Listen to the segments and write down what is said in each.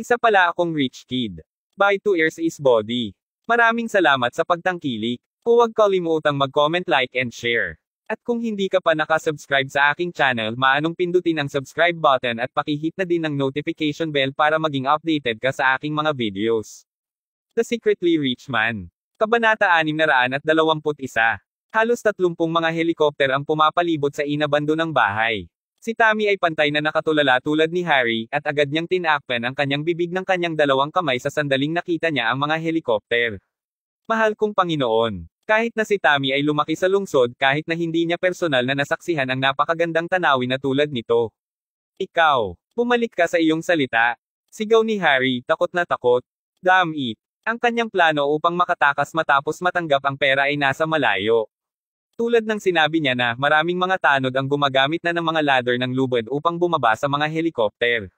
Isa pala akong rich kid. By 2 years is body. Maraming salamat sa pagtangkilik. Huwag kalimutang mag-comment, like and share. At kung hindi ka pa nakasubscribe sa aking channel, maanong pindutin ang subscribe button at pakihit na din ang notification bell para maging updated ka sa aking mga videos. The Secretly Rich Man. Kabanata 621. Halos 30 mga helikopter ang pumapalibot sa inabando ng bahay. Si Tommy ay pantay na nakatulala tulad ni Harry, at agad niyang tinakpan ang kanyang bibig ng kanyang dalawang kamay sa sandaling nakita niya ang mga helikopter. Mahal kong Panginoon. Kahit na si Tommy ay lumaki sa lungsod, kahit na hindi niya personal na nasaksihan ang napakagandang tanawin na tulad nito. Ikaw, bumalik ka sa iyong salita. Sigaw ni Harry, takot na takot. Damn it. Ang kanyang plano upang makatakas matapos matanggap ang pera ay nasa malayo. Tulad ng sinabi niya na, maraming mga tanod ang gumagamit na ng mga ladder ng lubid upang bumaba sa mga helikopter.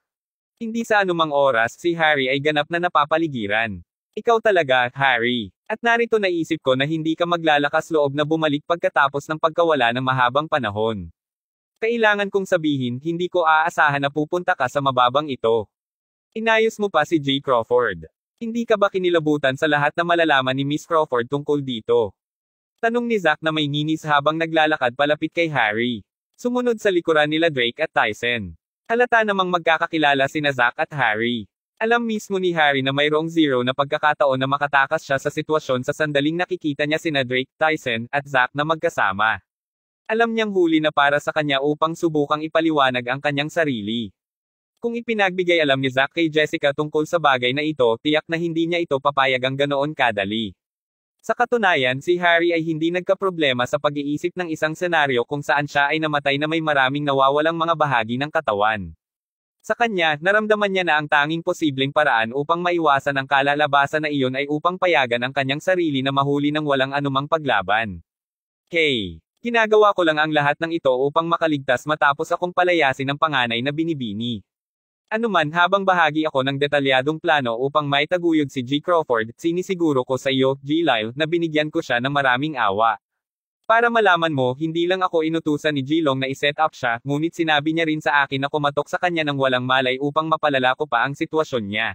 Hindi sa anumang oras, si Harry ay ganap na napapaligiran. Ikaw talaga, Harry. At narito naisip ko na hindi ka maglalakas loob na bumalik pagkatapos ng pagkawala ng mahabang panahon. Kailangan kong sabihin, hindi ko aasahan na pupunta ka sa mababang ito. Inayos mo pa si J. Crawford. Hindi ka ba kinilabutan sa lahat na malalaman ni Miss Crawford tungkol dito? Tanong ni Zack na may nginis habang naglalakad palapit kay Harry. Sumunod sa likuran nila Drake at Tyson. Halata namang magkakakilala sina Zack at Harry. Alam mismo ni Harry na mayroong zero na pagkakataon na makatakas siya sa sitwasyon sa sandaling nakikita niya sina Drake, Tyson, at Zack na magkasama. Alam niyang huli na para sa kanya upang subukang ipaliwanag ang kanyang sarili. Kung ipinagbigay alam ni Zack kay Jessica tungkol sa bagay na ito, tiyak na hindi niya ito papayagang ganoon kadali. Sa katunayan, si Harry ay hindi nagkaproblema sa pag-iisip ng isang senaryo kung saan siya ay namatay na may maraming nawawalang mga bahagi ng katawan. Sa kanya, naramdaman niya na ang tanging posibleng paraan upang maiwasan ang kalalabasan na iyon ay upang payagan ang kanyang sarili na mahuli ng walang anumang paglaban. Hey! Ginagawa ko lang ang lahat ng ito upang makaligtas matapos akong palayasin ng panganay na binibini. Anuman habang bahagi ako ng detalyadong plano upang maitaguyod si G. Crawford, sinisiguro ko sa iyo, G. Lyle, na binigyan ko siya ng maraming awa. Para malaman mo, hindi lang ako inutusan ni G. Long na iset up siya, ngunit sinabi niya rin sa akin na kumatok sa kanya ng walang malay upang mapalala ko pa ang sitwasyon niya.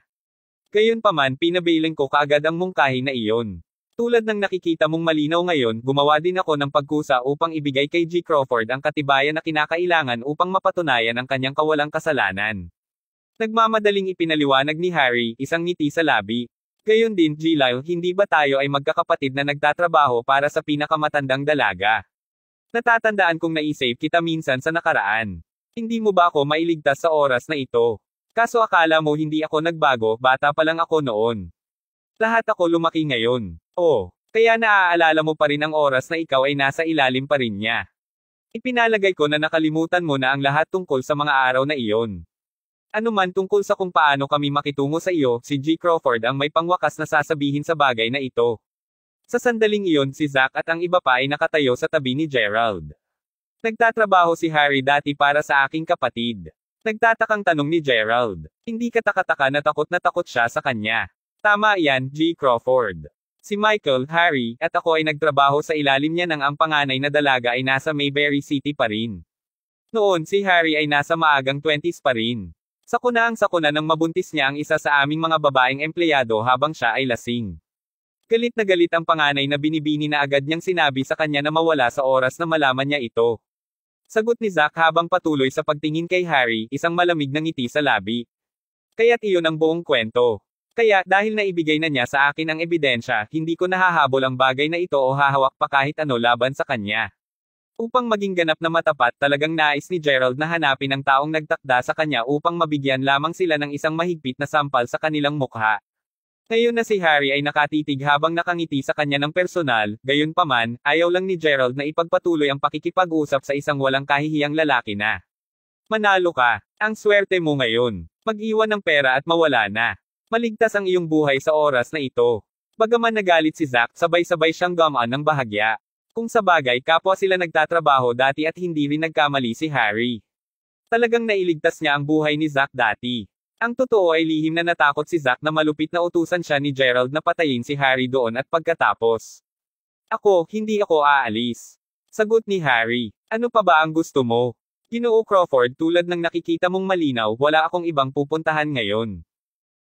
Gayunpaman, pinabailing ko kaagad ang mungkahi na iyon. Tulad ng nakikita mong malinaw ngayon, gumawa din ako ng pagkusa upang ibigay kay G. Crawford ang katibayan na kinakailangan upang mapatunayan ang kanyang kawalang kasalanan. Nagmamadaling ipinaliwanag ni Harry, isang ngiti sa labi. Gayon din, G. Lyle, hindi ba tayo ay magkakapatid na nagtatrabaho para sa pinakamatandang dalaga? Natatandaan kong naisave kita minsan sa nakaraan. Hindi mo ba ako mailigtas sa oras na ito? Kaso akala mo hindi ako nagbago, bata pa lang ako noon. Lahat ako lumaki ngayon. Oh, kaya naaalala mo pa rin ang oras na ikaw ay nasa ilalim pa rin niya. Ipinalagay ko na nakalimutan mo na ang lahat tungkol sa mga araw na iyon. Ano man tungkol sa kung paano kami makitungo sa iyo, si G. Crawford ang may pangwakas na sasabihin sa bagay na ito. Sa sandaling iyon si Zack at ang iba pa ay nakatayo sa tabi ni Gerald. Nagtatrabaho si Harry dati para sa aking kapatid. Nagtatakang tanong ni Gerald. Hindi ka takataka na takot siya sa kanya. Tama yan, G. Crawford. Si Michael, Harry, at ako ay nagtrabaho sa ilalim niya nang ang panganay na dalaga ay nasa Mayberry City pa rin. Noon si Harry ay nasa maagang 20s pa rin. Sakuna nang mabuntis niya ang isa sa aming mga babaeng empleyado habang siya ay lasing. Galit na galit ang panganay na binibini na agad niyang sinabi sa kanya na mawala sa oras na malaman niya ito. Sagot ni Zack habang patuloy sa pagtingin kay Harry, isang malamig na ngiti sa labi. Kaya't iyon ang buong kwento. Kaya, dahil naibigay na niya sa akin ang ebidensya, hindi ko nahahabol ang bagay na ito o hahawak pa kahit ano laban sa kanya. Upang maging ganap na matapat, talagang nais ni Gerald na hanapin ang taong nagtakda sa kanya upang mabigyan lamang sila ng isang mahigpit na sampal sa kanilang mukha. Ngayon na si Harry ay nakatitig habang nakangiti sa kanya ng personal, gayunpaman, ayaw lang ni Gerald na ipagpatuloy ang pakikipag-usap sa isang walang kahihiyang lalaki na. Manalo ka. Ang swerte mo ngayon. Mag-iwan ng pera at mawala na. Maligtas ang iyong buhay sa oras na ito. Bagaman nagalit si Zack, sabay-sabay siyang gamaan ng bahagya. Kung sa bagay kapwa sila nagtatrabaho dati at hindi rin nagkamali si Harry. Talagang nailigtas niya ang buhay ni Zack dati. Ang totoo ay lihim na natakot si Zack na malupit na utusan siya ni Gerald na patayin si Harry doon at pagkatapos. Hindi ako aalis. Sagot ni Harry. Ano pa ba ang gusto mo? Ginoo Crawford, tulad ng nakikita mong malinaw, wala akong ibang pupuntahan ngayon.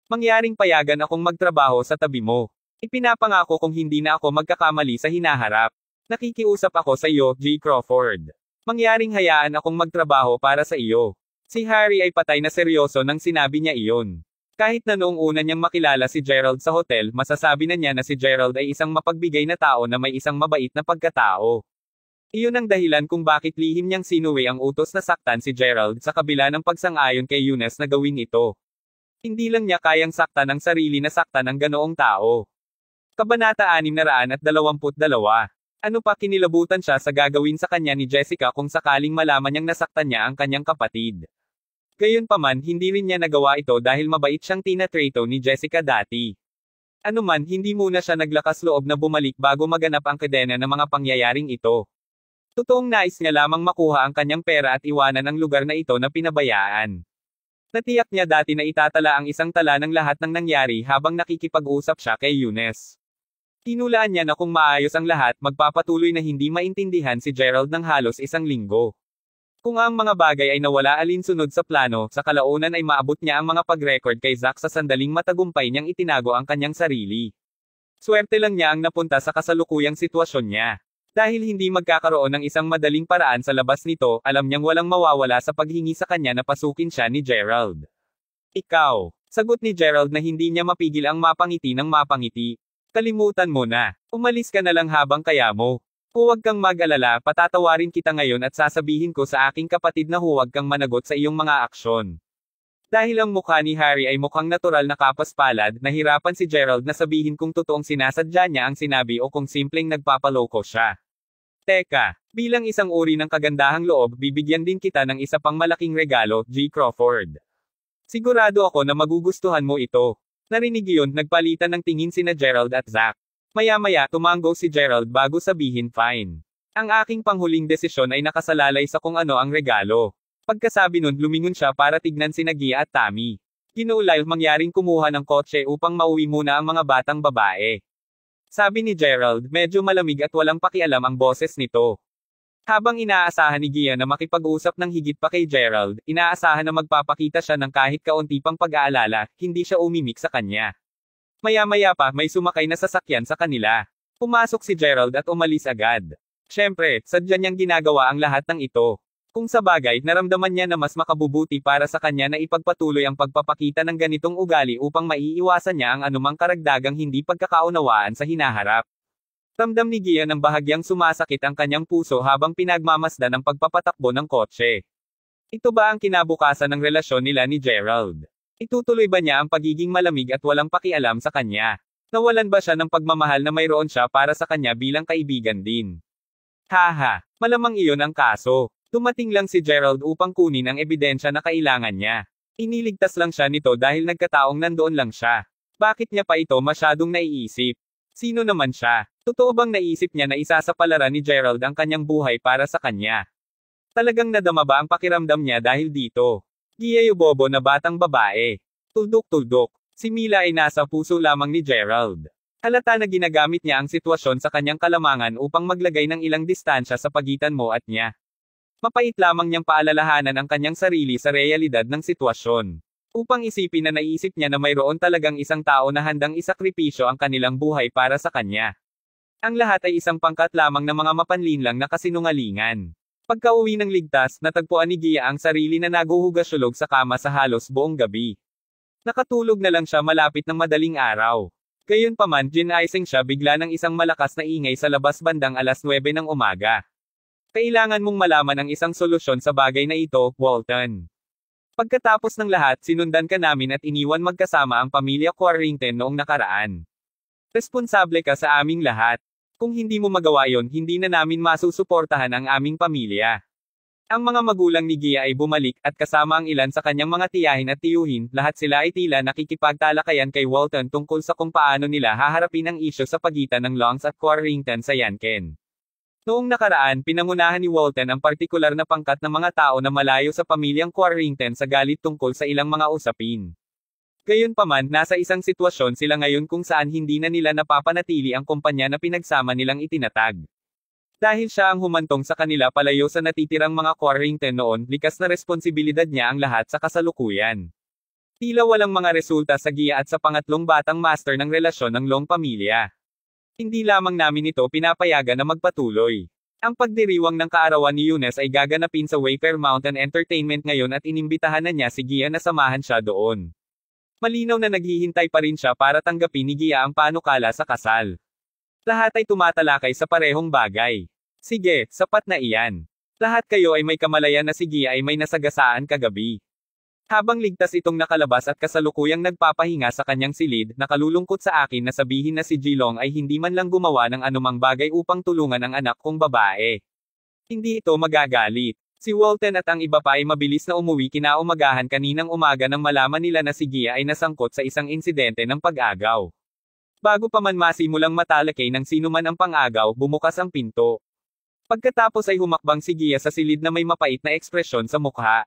Mangyaring payagan akong magtrabaho sa tabi mo. Ipinapangako kung hindi na ako magkakamali sa hinaharap. Nakikiusap ako sa iyo, G. Crawford. Mangyaring hayaan akong magtrabaho para sa iyo. Si Harry ay patay na seryoso nang sinabi niya iyon. Kahit na noong una niyang makilala si Gerald sa hotel, masasabi na niya na si Gerald ay isang mapagbigay na tao na may isang mabait na pagkatao. Iyon ang dahilan kung bakit lihim niyang sinuwi ang utos na saktan si Gerald sa kabila ng pagsang-ayon kay Eunice na gawin ito. Hindi lang niya kayang saktan ang sarili na saktan ang ganoong tao. Kabanata 622. Ano pa kinilabutan siya sa gagawin sa kanya ni Jessica kung sakaling malaman niyang nasaktan niya ang kanyang kapatid. Gayunpaman, hindi rin niya nagawa ito dahil mabait siyang tinatrato ni Jessica dati. Anuman, hindi muna siya naglakas loob na bumalik bago maganap ang kadena ng mga pangyayaring ito. Totoong nais niya lamang makuha ang kanyang pera at iwanan ang lugar na ito na pinabayaan. Natiyak niya dati na itatala ang isang tala ng lahat ng nangyari habang nakikipag-usap siya kay Eunice. Tinulaan niya na kung maayos ang lahat, magpapatuloy na hindi maintindihan si Gerald ng halos isang linggo. Kung ang mga bagay ay nawala alinsunod sa plano, sa kalaunan ay maabot niya ang mga pag-record kay Zack sa sandaling matagumpay niyang itinago ang kanyang sarili. Swerte lang niya ang napunta sa kasalukuyang sitwasyon niya. Dahil hindi magkakaroon ng isang madaling paraan sa labas nito, alam niyang walang mawawala sa paghingi sa kanya na pasukin siya ni Gerald. Ikaw. Sagot ni Gerald na hindi niya mapigil ang mapangiti ng mapangiti. Kalimutan mo na. Umalis ka na lang habang kaya mo. Huwag kang mag-alala, patatawarin kita ngayon at sasabihin ko sa aking kapatid na huwag kang managot sa iyong mga aksyon. Dahil ang mukha ni Harry ay mukhang natural na kapaspalad, nahirapan si Gerald na sabihin kung totoong sinasadya niya ang sinabi o kung simpleng nagpapaloko siya. Teka, bilang isang uri ng kagandahang loob, bibigyan din kita ng isa pang malaking regalo, G. Crawford. Sigurado ako na magugustuhan mo ito. Narinig iyon, nagpalitan ng tingin sina Gerald at Zack. Maya-maya, tumango si Gerald bago sabihin fine. Ang aking panghuling desisyon ay nakasalalay sa kung ano ang regalo. Pagkasabi nun, lumingon siya para tignan sina Gia at Tammy. Ginuulay mangyaring kumuha ng kotse upang mauwi muna ang mga batang babae. Sabi ni Gerald, medyo malamig at walang pakialam ang boses nito. Habang inaasahan ni Gia na makipag-usap ng higit pa kay Gerald, inaasahan na magpapakita siya ng kahit kaunti pang pag-aalala, hindi siya umimik sa kanya. Maya-maya pa, may sumakay na sasakyan sa kanila. Pumasok si Gerald at umalis agad. Siyempre, sadya niyang ginagawa ang lahat ng ito. Kung sa bagay, naramdaman niya na mas makabubuti para sa kanya na ipagpatuloy ang pagpapakita ng ganitong ugali upang maiiwasan niya ang anumang karagdagang hindi pagkakaunawaan sa hinaharap. Ramdam ni Gia ng bahagyang sumasakit ang kanyang puso habang pinagmamasdan ang pagpapatakbo ng kotse. Ito ba ang kinabukasan ng relasyon nila ni Gerald? Itutuloy ba niya ang pagiging malamig at walang pakialam sa kanya? Nawalan ba siya ng pagmamahal na mayroon siya para sa kanya bilang kaibigan din? Haha, malamang iyon ang kaso. Dumating lang si Gerald upang kunin ang ebidensya na kailangan niya. Iniligtas lang siya nito dahil nagkataong nandoon lang siya. Bakit niya pa ito masyadong naiisip? Sino naman siya? Totoo bang naisip niya na isasapalaran ni Gerald ang kanyang buhay para sa kanya? Talagang nadama ba ang pakiramdam niya dahil dito? Gia Bobo na batang babae. Tuldok-tuldok. Si Mila ay nasa puso lamang ni Gerald. Halata na ginagamit niya ang sitwasyon sa kanyang kalamangan upang maglagay ng ilang distansya sa pagitan mo at niya. Mapait lamang niyang paalalahanan ang kanyang sarili sa realidad ng sitwasyon. Upang isipin na naisip niya na mayroon talagang isang tao na handang isakripisyo ang kanilang buhay para sa kanya. Ang lahat ay isang pangkat lamang ng mga mapanlinlang na kasinungalingan. Pagka-uwi ng ligtas, natagpuan ni Gia ang sarili na naguhugasulog sa kama sa halos buong gabi. Nakatulog na lang siya malapit ng madaling araw. Gayunpaman, ginaising siya bigla ng isang malakas na ingay sa labas bandang 9:00 ng umaga. Kailangan mong malaman ang isang solusyon sa bagay na ito, Walton. Pagkatapos ng lahat, sinundan ka namin at iniwan magkasama ang pamilya Quarrington noong nakaraan. Responsable ka sa aming lahat. Kung hindi mo magawa yon, hindi na namin masusuportahan ang aming pamilya. Ang mga magulang ni Gia ay bumalik, at kasama ang ilan sa kanyang mga tiyahin at tiyuhin, lahat sila ay tila nakikipagtalakayan kay Walton tungkol sa kung paano nila haharapin ang isyu sa pagitan ng Longs at Quarrington sa Yanken. Noong nakaraan, pinangunahan ni Walton ang partikular na pangkat ng mga tao na malayo sa pamilyang Quarrington sa galit tungkol sa ilang mga usapin. Gayunpaman, nasa isang sitwasyon sila ngayon kung saan hindi na nila napapanatili ang kumpanya na pinagsama nilang itinatag. Dahil siya ang humantong sa kanila palayo sa natitirang mga Quarrington noon, likas na responsibilidad niya ang lahat sa kasalukuyan. Tila walang mga resulta sa Gia at sa pangatlong batang master ng relasyon ng Long pamilya. Hindi lamang namin ito pinapayagan na magpatuloy. Ang pagdiriwang ng kaarawan ni Younes ay gaganapin sa Wayfair Mountain Entertainment ngayon at inimbitahan na niya si Gia na samahan siya doon. Malinaw na naghihintay pa rin siya para tanggapin ni Gia ang panukala sa kasal. Lahat ay tumatalakay sa parehong bagay. Sige, sapat na iyan. Lahat kayo ay may kamalayan na si Gia ay may nasagasaan kagabi. Habang ligtas itong nakalabas at kasalukuyang nagpapahinga sa kanyang silid, nakalulungkot sa akin na sabihin na si Jilong ay hindi man lang gumawa ng anumang bagay upang tulungan ang anak kong babae. Hindi ito magagalit. Si Walton at ang iba pa ay mabilis na umuwi kinaumagahan kaninang umaga nang malaman nila na si Gia ay nasangkot sa isang insidente ng pag-agaw. Bago pa man masimulang matalakay ng sino man ang pang-agaw, bumukas ang pinto. Pagkatapos ay humakbang si Gia sa silid na may mapait na ekspresyon sa mukha.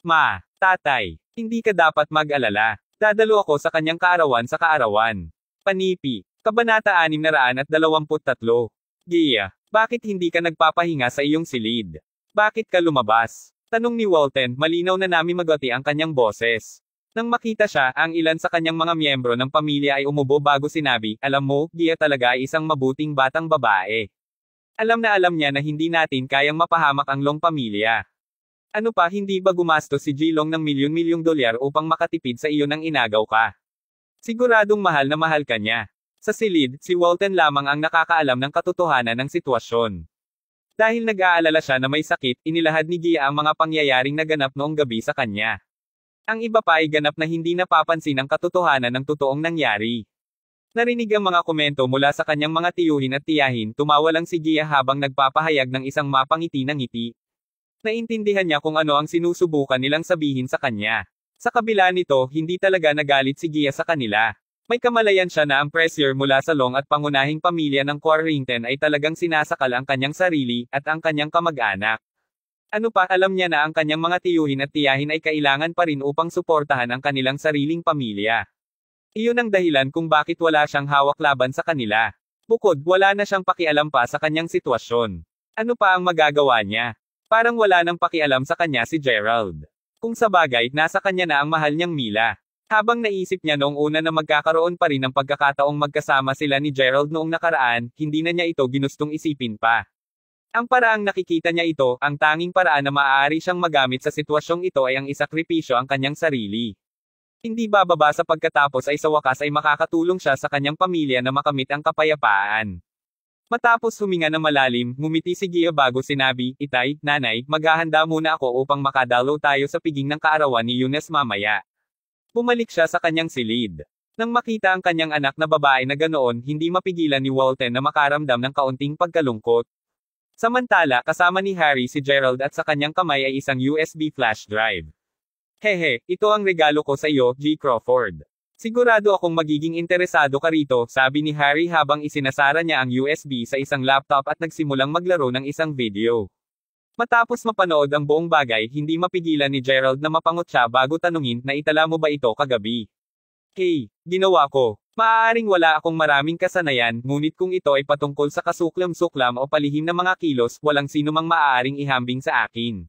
Ma, tatay, hindi ka dapat mag-alala. Dadalo ako sa kanyang kaarawan sa kaarawan. Panipi, Kabanata 623. Gia, bakit hindi ka nagpapahinga sa iyong silid? Bakit ka lumabas? Tanong ni Walton, malinaw na namin magati ang kanyang boses. Nang makita siya, ang ilan sa kanyang mga miyembro ng pamilya ay umubo bago sinabi, alam mo, Gia talaga ay isang mabuting batang babae. Alam niya na hindi natin kayang mapahamak ang Long pamilya. Ano pa, hindi ba gumastos si Jilong ng milyon-milyong dolyar upang makatipid sa iyo nang inagaw ka? Siguradong mahal na mahal ka niya. Sa silid, si Walton lamang ang nakakaalam ng katotohanan ng sitwasyon. Dahil nag-aalala siya na may sakit, inilahad ni Gia ang mga pangyayaring naganap noong gabi sa kanya. Ang iba pa ay ganap na hindi napapansin ang katotohanan ng totoong nangyari. Narinig ang mga komento mula sa kanyang mga tiyuhin at tiyahin, tumawa lang si Gia habang nagpapahayag ng isang mapangiti na ngiti. Naintindihan niya kung ano ang sinusubukan nilang sabihin sa kanya. Sa kabila nito, hindi talaga nagalit si Gia sa kanila. May kamalayan siya na ang pressure mula sa Long at pangunahing pamilya ng Quarrington ay talagang sinasakal ang kanyang sarili, at ang kanyang kamag-anak. Ano pa, alam niya na ang kanyang mga tiyuhin at tiyahin ay kailangan pa rin upang suportahan ang kanilang sariling pamilya. Iyon ang dahilan kung bakit wala siyang hawak laban sa kanila. Bukod, wala na siyang pakialam pa sa kanyang sitwasyon. Ano pa ang magagawa niya? Parang wala nang pakialam sa kanya si Gerald. Kung sa bagay, nasa kanya na ang mahal niyang Mila. Habang naisip niya noong una na magkakaroon pa rin ng pagkakataong magkasama sila ni Gerald noong nakaraan, hindi na niya ito ginustong isipin pa. Ang paraang nakikita niya ito, ang tanging paraan na maaari siyang magamit sa sitwasyong ito ay ang isakripisyo ang kanyang sarili. Hindi bababa sa pagkatapos ay sa wakas ay makakatulong siya sa kanyang pamilya na makamit ang kapayapaan. Matapos huminga na malalim, ngumiti si Gia bago sinabi, Itay, nanay, maghahanda muna ako upang makadalaw tayo sa piging ng kaarawan ni Younes mamaya. Bumalik siya sa kanyang silid. Nang makita ang kanyang anak na babae na ganoon, hindi mapigilan ni Walton na makaramdam ng kaunting pagkalungkot. Samantala, kasama ni Harry si Gerald at sa kanyang kamay ay isang USB flash drive. Hehe, ito ang regalo ko sa iyo, G. Crawford. Sigurado akong magiging interesado ka rito, sabi ni Harry habang isinasara niya ang USB sa isang laptop at nagsimulang maglaro ng isang video. Matapos mapanood ang buong bagay, hindi mapigilan ni Gerald na mapangot siya bago tanungin, naitala mo ba ito kagabi? Hey, ginawa ko. Maaaring wala akong maraming kasanayan, ngunit kung ito ay patungkol sa kasuklam-suklam o palihim na mga kilos, walang sino mang maaaring ihambing sa akin.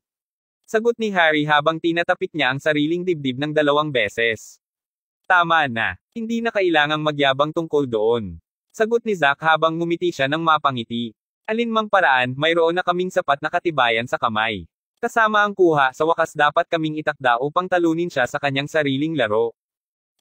Sagot ni Harry habang tinatapik niya ang sariling dibdib ng 2 beses. Tama na. Hindi na kailangang magyabang tungkol doon. Sagot ni Zack habang ngumiti siya ng mapangiti. Alinmang paraan, mayroon na kaming sapat na katibayan sa kamay. Kasama ang kuha, sa wakas dapat kaming itakda upang talunin siya sa kanyang sariling laro.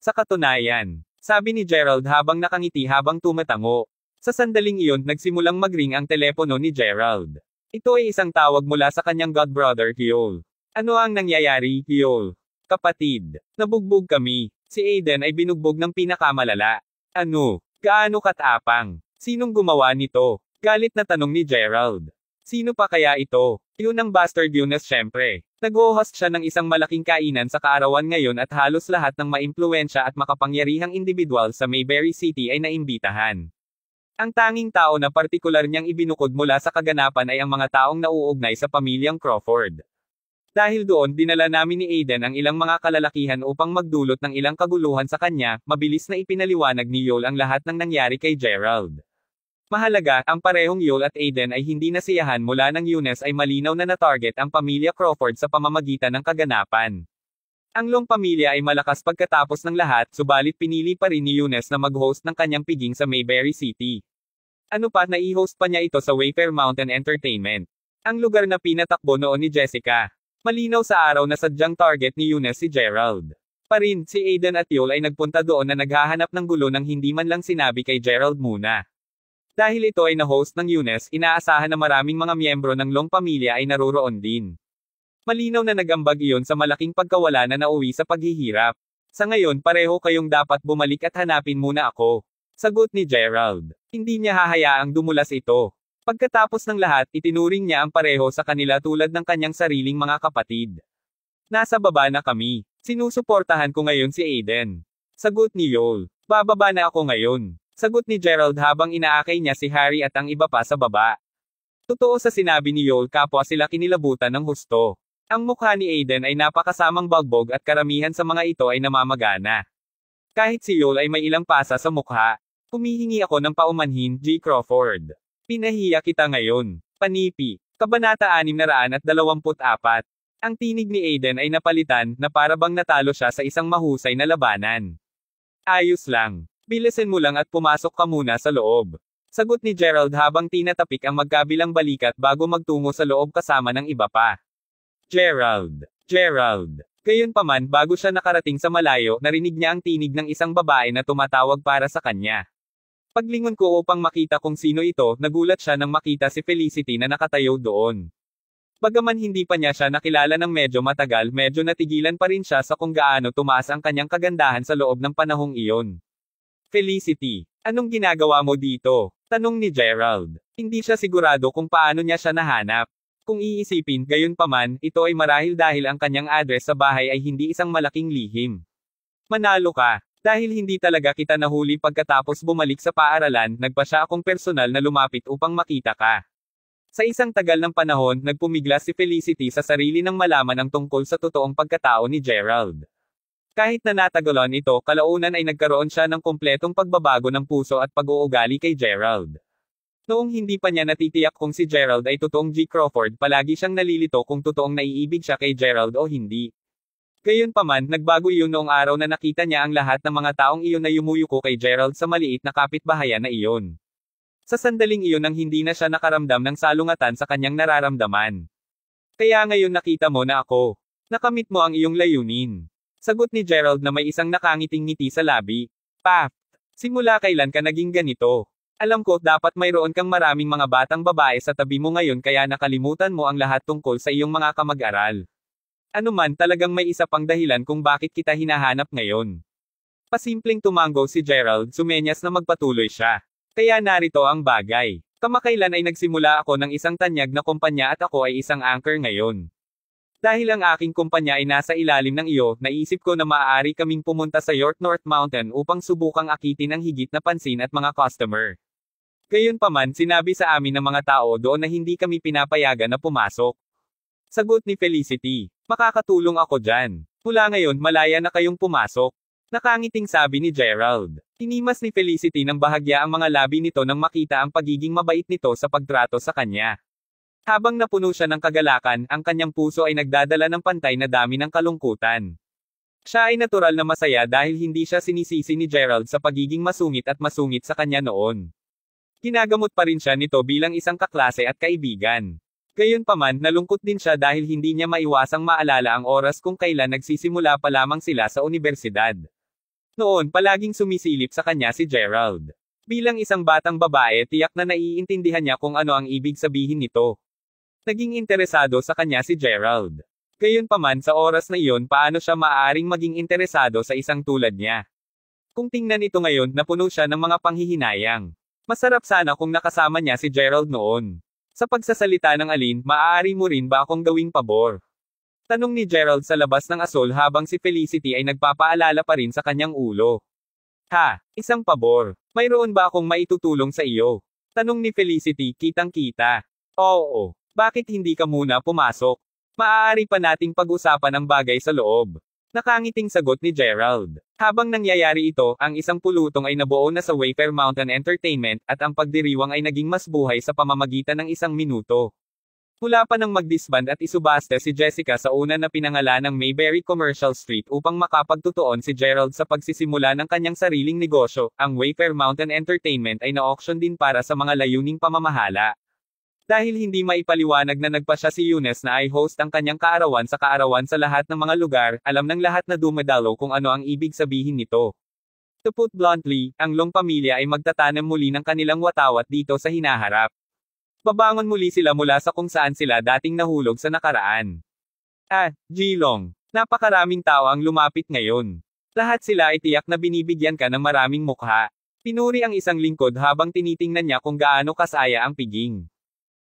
Sa katunayan, sabi ni Gerald habang nakangiti habang tumatango. Sa sandaling iyon, nagsimulang magring ang telepono ni Gerald. Ito ay isang tawag mula sa kanyang godbrother, Hyol. Ano ang nangyayari, Hyol? Kapatid, nabugbog kami. Si Aiden ay binugbog ng pinakamalala. Ano? Gaano katapang? Sinong gumawa nito? Galit na tanong ni Gerald. Sino pa kaya ito? Yun ang bastard Younes syempre. Nag-host siya ng isang malaking kainan sa kaarawan ngayon at halos lahat ng maimpluwensya at makapangyarihang individual sa Mayberry City ay naimbitahan. Ang tanging tao na partikular niyang ibinukod mula sa kaganapan ay ang mga taong nauugnay sa pamilyang Crawford. Dahil doon, dinala namin ni Aiden ang ilang mga kalalakihan upang magdulot ng ilang kaguluhan sa kanya, mabilis na ipinaliwanag ni Yol ang lahat ng nangyari kay Gerald. Mahalaga, ang parehong Yol at Aiden ay hindi nasiyahan mula ng Younes ay malinaw na na-target ang pamilya Crawford sa pamamagitan ng kaganapan. Ang Long pamilya ay malakas pagkatapos ng lahat, subalit pinili pa rin ni Eunice na mag-host ng kanyang piging sa Mayberry City. Ano pa, nai-host pa niya ito sa Wayfair Mountain Entertainment, ang lugar na pinatakbo noon ni Jessica. Malinaw sa araw na sadyang target ni Eunice si Gerald. Pa rin, si Aiden at Yul ay nagpunta doon na naghahanap ng gulo nang hindi man lang sinabi kay Gerald muna. Dahil ito ay na-host ng Eunice, inaasahan na maraming mga miyembro ng Long pamilya ay naroroon din. Malinaw na nagambag iyon sa malaking pagkawala na nauwi sa paghihirap. Sa ngayon pareho kayong dapat bumalik at hanapin muna ako. Sagot ni Gerald. Hindi niya hahayaang dumulas ito. Pagkatapos ng lahat, itinuring niya ang pareho sa kanila tulad ng kanyang sariling mga kapatid. Nasa baba na kami. Sinusuportahan ko ngayon si Aiden. Sagot ni Yul. Bababa na ako ngayon. Sagot ni Gerald habang inaakay niya si Harry at ang iba pa sa baba. Totoo sa sinabi ni Yul, kapwa sila kinilabutan ng husto. Ang mukha ni Aiden ay napakasamang bagbog at karamihan sa mga ito ay namamagana. Kahit si Yul ay may ilang pasa sa mukha. Humihingi ako ng paumanhin, G. Crawford. Pinahiya kita ngayon. Panipi. Kabanata 624. Ang tinig ni Aiden ay napalitan, na para bang natalo siya sa isang mahusay na labanan. Ayos lang. Bilisan mo lang at pumasok ka muna sa loob. Sagot ni Gerald habang tinatapik ang magkabilang balikat bago magtungo sa loob kasama ng iba pa. Gerald. Gayunpaman, bago siya nakarating sa malayo, narinig niya ang tinig ng isang babae na tumatawag para sa kanya. Paglingon ko upang makita kung sino ito, nagulat siya nang makita si Felicity na nakatayo doon. Bagaman hindi pa niya siya nakilala ng medyo matagal, medyo natigilan pa rin siya sa kung gaano tumaas ang kanyang kagandahan sa loob ng panahong iyon. Felicity, anong ginagawa mo dito? Tanong ni Gerald. Hindi siya sigurado kung paano niya siya nahanap. Kung iisipin, gayunpaman, ito ay marahil dahil ang kanyang address sa bahay ay hindi isang malaking lihim. Manalo ka. Dahil hindi talaga kita nahuli pagkatapos bumalik sa paaralan, nagpa siya akong personal na lumapit upang makita ka. Sa isang tagal ng panahon, nagpumiglas si Felicity sa sarili nang malaman ang tungkol sa totoong pagkatao ni Gerald. Kahit na natagalan ito, kalaunan ay nagkaroon siya ng kumpletong pagbabago ng puso at pag-uugali kay Gerald. Noong hindi pa niya natitiyak kung si Gerald ay totoong G. Crawford, palagi siyang nalilito kung totoong naiibig siya kay Gerald o hindi. Gayunpaman, nagbago iyon noong araw na nakita niya ang lahat ng mga taong iyon na yumuyuko kay Gerald sa maliit na kapitbahayan na iyon. Sa sandaling iyon nang hindi na siya nakaramdam ng salungatan sa kanyang nararamdaman. Kaya ngayon nakita mo na ako. Nakamit mo ang iyong layunin. Sagot ni Gerald na may isang nakangiting ngiti sa labi. Pa, simula kailan ka naging ganito? Alam ko, dapat mayroon kang maraming mga batang babae sa tabi mo ngayon kaya nakalimutan mo ang lahat tungkol sa iyong mga kamag-aral. Ano man, talagang may isa pang dahilan kung bakit kita hinahanap ngayon. Pasimpleng tumango si Gerald, sumenyas na magpatuloy siya. Kaya narito ang bagay. Kamakailan ay nagsimula ako ng isang tanyag na kumpanya at ako ay isang anchor ngayon. Dahil ang aking kumpanya ay nasa ilalim ng iyo, naisip ko na maaari kaming pumunta sa York North Mountain upang subukang akitin ang higit na pansin at mga customer. Gayunpaman, sinabi sa amin ng mga tao doon na hindi kami pinapayagan na pumasok. Sagot ni Felicity. Makakatulong ako dyan. Mula ngayon, malaya na kayong pumasok. Nakangiting sabi ni Gerald. Tinimas ni Felicity ng bahagya ang mga labi nito nang makita ang pagiging mabait nito sa pagtrato sa kanya. Habang napuno siya ng kagalakan, ang kanyang puso ay nagdadala ng pantay na dami ng kalungkutan. Siya ay natural na masaya dahil hindi siya sinisisi ni Gerald sa pagiging masungit at masungit sa kanya noon. Ginagamot pa rin siya nito bilang isang kaklase at kaibigan. Gayunpaman, nalungkot din siya dahil hindi niya maiwasang maalala ang oras kung kailan nagsisimula pa lamang sila sa unibersidad. Noon, palaging sumisilip sa kanya si Gerald. Bilang isang batang babae, tiyak na naiintindihan niya kung ano ang ibig sabihin nito. Naging interesado sa kanya si Gerald. Gayunpaman, sa oras na iyon, paano siya maaaring maging interesado sa isang tulad niya? Kung tingnan ito ngayon, napuno siya ng mga panghihinayang. Masarap sana kung nakasama niya si Gerald noon. Sa pagsasalita ng alin, maaari mo rin ba akong gawing pabor? Tanong ni Gerald sa labas ng asol habang si Felicity ay nagpapaalala pa rin sa kanyang ulo. Ha, isang pabor. Mayroon ba akong maitutulong sa iyo? Tanong ni Felicity, kitang-kita. Oo, bakit hindi ka muna pumasok? Maaari pa nating pag-usapan ang bagay sa loob. Nakangiting sagot ni Gerald. Habang nangyayari ito, ang isang pulutong ay nabuo na sa Wayfair Mountain Entertainment, at ang pagdiriwang ay naging mas buhay sa pamamagitan ng 1 minuto. Mula pa nang mag-disband at isubaste si Jessica sa una na pinangalanang Mayberry Commercial Street upang makapagtutuon si Gerald sa pagsisimula ng kanyang sariling negosyo, ang Wayfair Mountain Entertainment ay na-auction din para sa mga layuning pamamahala. Dahil hindi maipaliwanag na nagpa siya si Eunice na i-host ang kanyang kaarawan sa lahat ng mga lugar, alam ng lahat na dumadalo kung ano ang ibig sabihin nito. To put bluntly, ang Long pamilya ay magtatanam muli ng kanilang watawat dito sa hinaharap. Babangon muli sila mula sa kung saan sila dating nahulog sa nakaraan. G-Long. Napakaraming tao ang lumapit ngayon. Lahat sila ay tiyak na binibigyan ka ng maraming mukha. Pinuri ang isang lingkod habang tinitingnan niya kung gaano kasaya ang piging.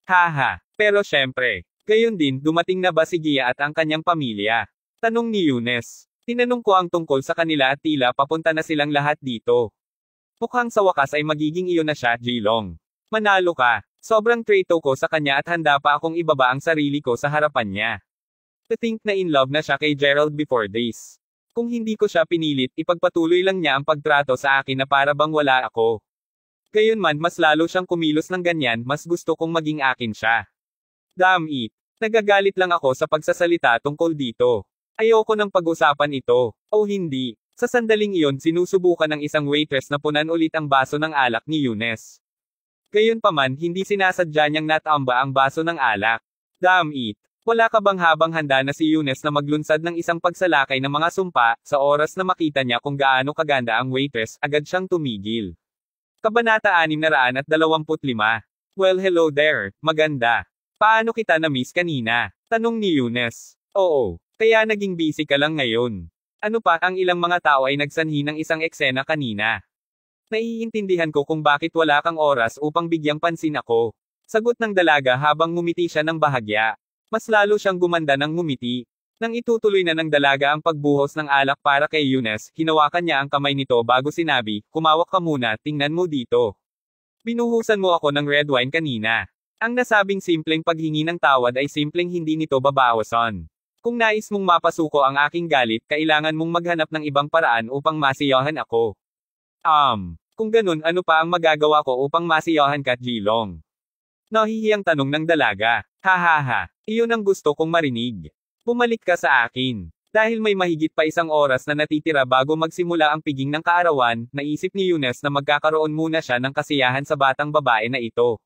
Haha. Pero syempre, gayon din, dumating na ba si Gia at ang kanyang pamilya? Tanong ni Eunice. Tinanong ko ang tungkol sa kanila at tila papunta na silang lahat dito. Mukhang sa wakas ay magiging iyon na siya, G-Long. Manalo ka. Sobrang treto ko sa kanya at handa pa akong ibaba ang sarili ko sa harapan niya. To think na in love na siya kay Gerald before this. Kung hindi ko siya pinilit, ipagpatuloy lang niya ang pagtrato sa akin na para bang wala ako. Gayunman mas lalo siyang kumilos ng ganyan, mas gusto kong maging akin siya. Damn it. Nagagalit lang ako sa pagsasalita tungkol dito. Ayoko ng pag-usapan ito. O hindi. Sa sandaling iyon sinusubukan ng isang waitress na punan ulit ang baso ng alak ni Eunice. Gayunpaman hindi sinasadya niyang natamba ang baso ng alak. Damn it. Wala ka bang habang handa na si Eunice na maglunsad ng isang pagsalakay ng mga sumpa, sa oras na makita niya kung gaano kaganda ang waitress, agad siyang tumigil. Kabanata 625. Well hello there, maganda. Paano kita na-miss kanina? Tanong ni Eunice. Oo, kaya naging busy ka lang ngayon. Ano pa, ang ilang mga tao ay nagsanhi ng isang eksena kanina. Naiintindihan ko kung bakit wala kang oras upang bigyang pansin ako. Sagot ng dalaga habang ngumiti siya ng bahagya. Mas lalo siyang gumanda ng ngumiti. Nang itutuloy na ng dalaga ang pagbuhos ng alak para kay Eunice, hinawakan niya ang kamay nito bago sinabi, kumawak ka muna, tingnan mo dito. Binuhusan mo ako ng red wine kanina. Ang nasabing simpleng paghingi ng tawad ay simpleng hindi nito babawasan. Kung nais mong mapasuko ang aking galit, kailangan mong maghanap ng ibang paraan upang masiyahan ako. Kung ganun, ano pa ang magagawa ko upang masiyahan ka, G-Long? Nahihiyang tanong ng dalaga. Hahaha, iyon ang gusto kong marinig. Bumalik ka sa akin. Dahil may mahigit pa isang oras na natitira bago magsimula ang piging ng kaarawan, naisip ni Eunice na magkakaroon muna siya ng kasiyahan sa batang babae na ito.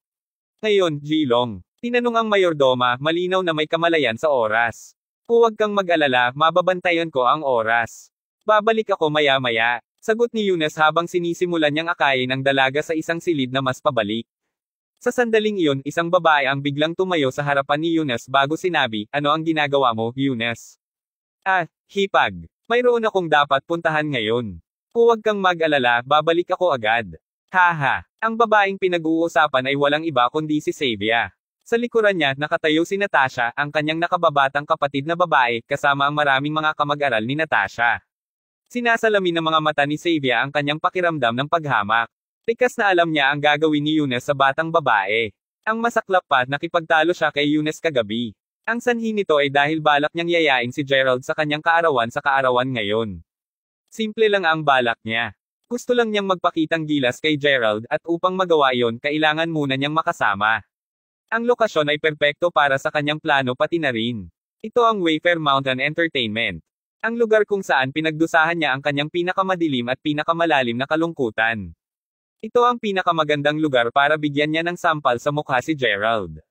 Ngayon, G-Long, tinanong ang mayordoma, malinaw na may kamalayan sa oras. Huwag kang mag-alala, mababantayan ko ang oras. Babalik ako maya-maya. Sagot ni Eunice habang sinisimulan niyang akayin ang dalaga sa isang silid na mas pabalik. Sa sandaling iyon, isang babae ang biglang tumayo sa harapan ni Eunice bago sinabi, ano ang ginagawa mo, Eunice? Hipag. Mayroon akong dapat puntahan ngayon. Huwag kang mag-alala, babalik ako agad. Haha. Ang babaeng pinag-uusapan ay walang iba kundi si Xavier. Sa likuran niya, nakatayo si Natasha, ang kanyang nakababatang kapatid na babae, kasama ang maraming mga kamag-aral ni Natasha. Sinasalamin ng mga mata ni Xavier ang kanyang pakiramdam ng paghamak. Tikas na alam niya ang gagawin ni Eunice sa batang babae. Ang masaklap pa, nakipagtalo siya kay Eunice kagabi. Ang sanhi nito ay dahil balak niyang yayain si Gerald sa kanyang kaarawan ngayon. Simple lang ang balak niya. Gusto lang niyang magpakitang gilas kay Gerald at upang magawa iyon kailangan muna niyang makasama. Ang lokasyon ay perpekto para sa kanyang plano pati na rin. Ito ang Wayfair Mountain Entertainment. Ang lugar kung saan pinagdusahan niya ang kanyang pinakamadilim at pinakamalalim na kalungkutan. Ito ang pinakamagandang lugar para bigyan niya ng sampal sa mukha si Gerald.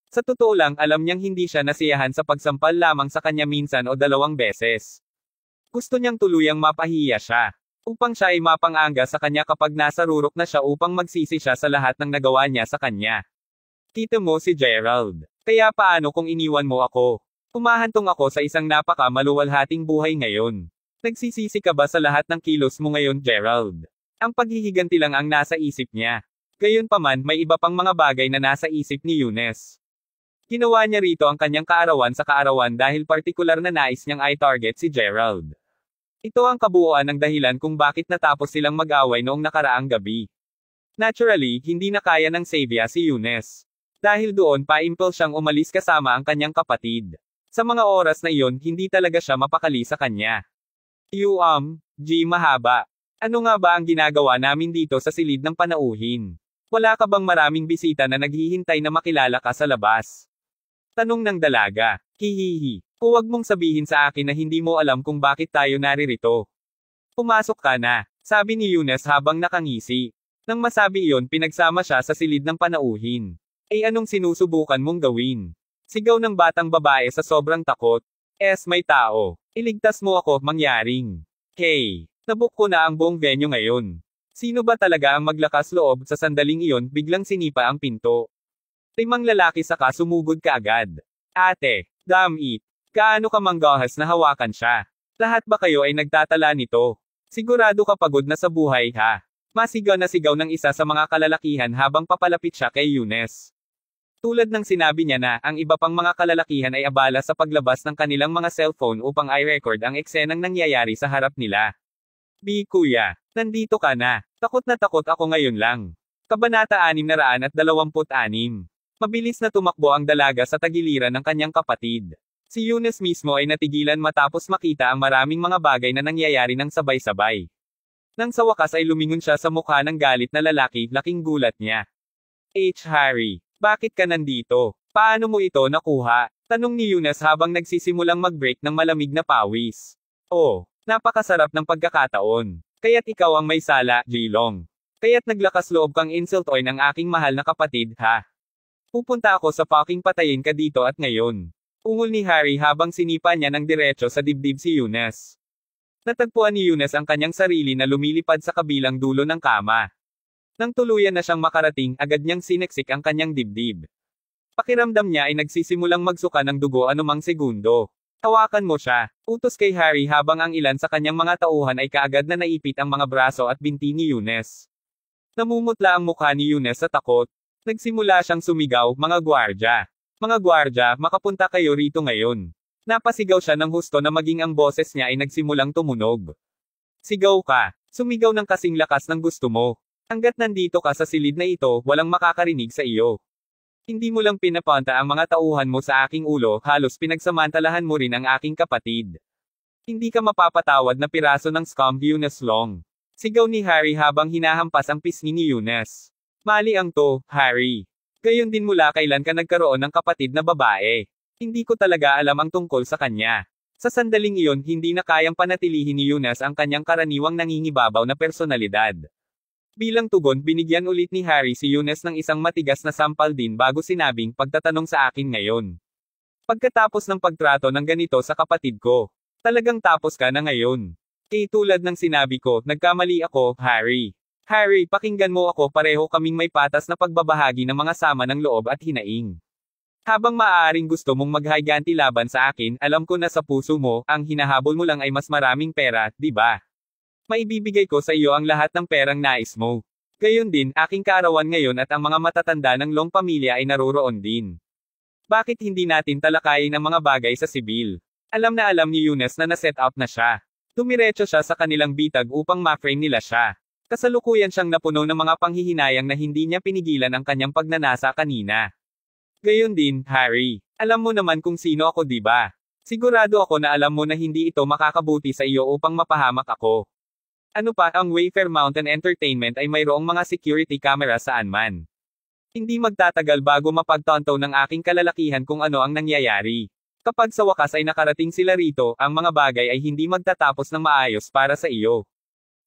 Sa totoo lang, alam niyang hindi siya nasiyahan sa pagsampal lamang sa kanya minsan o dalawang beses. Gusto niyang tuluyang mapahiya siya. Upang siya ay mapanganga sa kanya kapag nasa rurok na siya upang magsisi siya sa lahat ng nagawa niya sa kanya. Kita mo si Gerald. Kaya paano kung iniwan mo ako? Humahantong ako sa isang napaka-maluwalhating buhay ngayon. Nagsisisi ka ba sa lahat ng kilos mo ngayon, Gerald? Ang paghihiganti lang ang nasa isip niya. Gayunpaman, may iba pang mga bagay na nasa isip ni Eunice. Ginawa niya rito ang kanyang kaarawan sa kaarawan dahil partikular na nais niyang i-target si Gerald. Ito ang kabuuan ng dahilan kung bakit natapos silang mag-away noong nakaraang gabi. Naturally, hindi na kaya ng Xavier si Eunice. Dahil doon pa-impulse siyang umalis kasama ang kanyang kapatid. Sa mga oras na iyon, hindi talaga siya mapakali sa kanya. G mahaba. Ano nga ba ang ginagawa namin dito sa silid ng panauhin? Wala ka bang maraming bisita na naghihintay na makilala ka sa labas? Tanong ng dalaga. Hihihi. Huwag mong sabihin sa akin na hindi mo alam kung bakit tayo naririto. Pumasok ka na, sabi ni Eunice habang nakangisi. Nang masabi iyon pinagsama siya sa silid ng panauhin. Anong sinusubukan mong gawin? Sigaw ng batang babae sa sobrang takot. May tao. Iligtas mo ako, mangyaring. Hey, nabook ko na ang buong venue ngayon. Sino ba talaga ang maglakas loob? Sa sandaling iyon biglang sinipa ang pinto. 5 lalaki saka sumugod kaagad. Ate, damn it. Gaano ka manggahas na hawakan siya? Lahat ba kayo ay nagtatala nito? Sigurado ka pagod na sa buhay ha? Masigaw na sigaw ng isa sa mga kalalakihan habang papalapit siya kay Eunice. Tulad ng sinabi niya na, ang iba pang mga kalalakihan ay abala sa paglabas ng kanilang mga cellphone upang i-record ang eksenang nangyayari sa harap nila. Kuya, nandito ka na. Takot na takot ako ngayon lang. Kabanata 626. Mabilis na tumakbo ang dalaga sa tagiliran ng kanyang kapatid. Si Eunice mismo ay natigilan matapos makita ang maraming mga bagay na nangyayari ng sabay-sabay. Nang sa wakas ay lumingon siya sa mukha ng galit na lalaki, laking gulat niya. Harry, bakit ka nandito? Paano mo ito nakuha? Tanong ni Eunice habang nagsisimulang mag-break ng malamig na pawis. Napakasarap ng pagkakataon. Kaya't ikaw ang may sala, Jilong. Kaya't naglakas loob kang insultoy ng aking mahal na kapatid, ha? Pupunta ako sa fucking patayin ka dito at ngayon. Ungol ni Harry habang sinipa niya ng diretso sa dibdib si Eunice. Natagpuan ni Eunice ang kanyang sarili na lumilipad sa kabilang dulo ng kama. Nang tuluyan na siyang makarating, agad niyang sineksik ang kanyang dibdib. Pakiramdam niya ay nagsisimulang magsuka ng dugo anumang segundo. Hawakan mo siya, utos kay Harry habang ang ilan sa kanyang mga tauhan ay kaagad na naipit ang mga braso at binti ni Eunice. Namumutla ang mukha ni Eunice sa takot. Nagsimula siyang sumigaw, mga gwardya. Mga gwardya, makapunta kayo rito ngayon. Napasigaw siya ng husto na maging ang boses niya ay nagsimulang tumunog. Sigaw ka. Sumigaw ng kasing lakas ng gusto mo. Hanggat nandito ka sa silid na ito, walang makakarinig sa iyo. Hindi mo lang pinapanta ang mga tauhan mo sa aking ulo, halos pinagsamantalahan mo rin ang aking kapatid. Hindi ka mapapatawad na piraso ng scum, Eunice Long. Sigaw ni Harry habang hinahampas ang pisngi ni Eunice. Mali ang to, Harry. Gayon din mula kailan ka nagkaroon ng kapatid na babae. Hindi ko talaga alam ang tungkol sa kanya. Sa sandaling iyon hindi na kayang panatilihin ni Eunice ang kanyang karaniwang nangingibabaw na personalidad. Bilang tugon binigyan ulit ni Harry si Eunice ng isang matigas na sampal din bago sinabing pagtatanong sa akin ngayon. Pagkatapos ng pagtrato ng ganito sa kapatid ko, talagang tapos ka na ngayon. Tulad ng sinabi ko, nagkamali ako, Harry. Harry, pakinggan mo ako, pareho kaming may patas na pagbabahagi ng mga sama ng loob at hinaing. Habang maaaring gusto mong maghiganti laban sa akin, alam ko na sa puso mo, ang hinahabol mo lang ay mas maraming pera, di ba? Maibibigay ko sa iyo ang lahat ng perang nais mo. Gayon din, aking kaarawan ngayon at ang mga matatanda ng Long pamilya ay naroroon din. Bakit hindi natin talakayin ang mga bagay sa sibil? Alam na alam ni Eunice na naset out na siya. Dumiretso siya sa kanilang bitag upang ma-frame nila siya. Kasalukuyan siyang napuno ng mga panghihinayang na hindi niya pinigilan ang kanyang pagnanasa kanina. Gayon din, Harry. Alam mo naman kung sino ako, di ba? Sigurado ako na alam mo na hindi ito makakabuti sa iyo upang mapahamak ako. Ano pa, ang Wayfair Mountain Entertainment ay mayroong mga security camera saan man. Hindi magtatagal bago mapagtanto ng aking kalalakihan kung ano ang nangyayari. Kapag sa wakas ay nakarating sila rito, ang mga bagay ay hindi magtatapos ng maayos para sa iyo.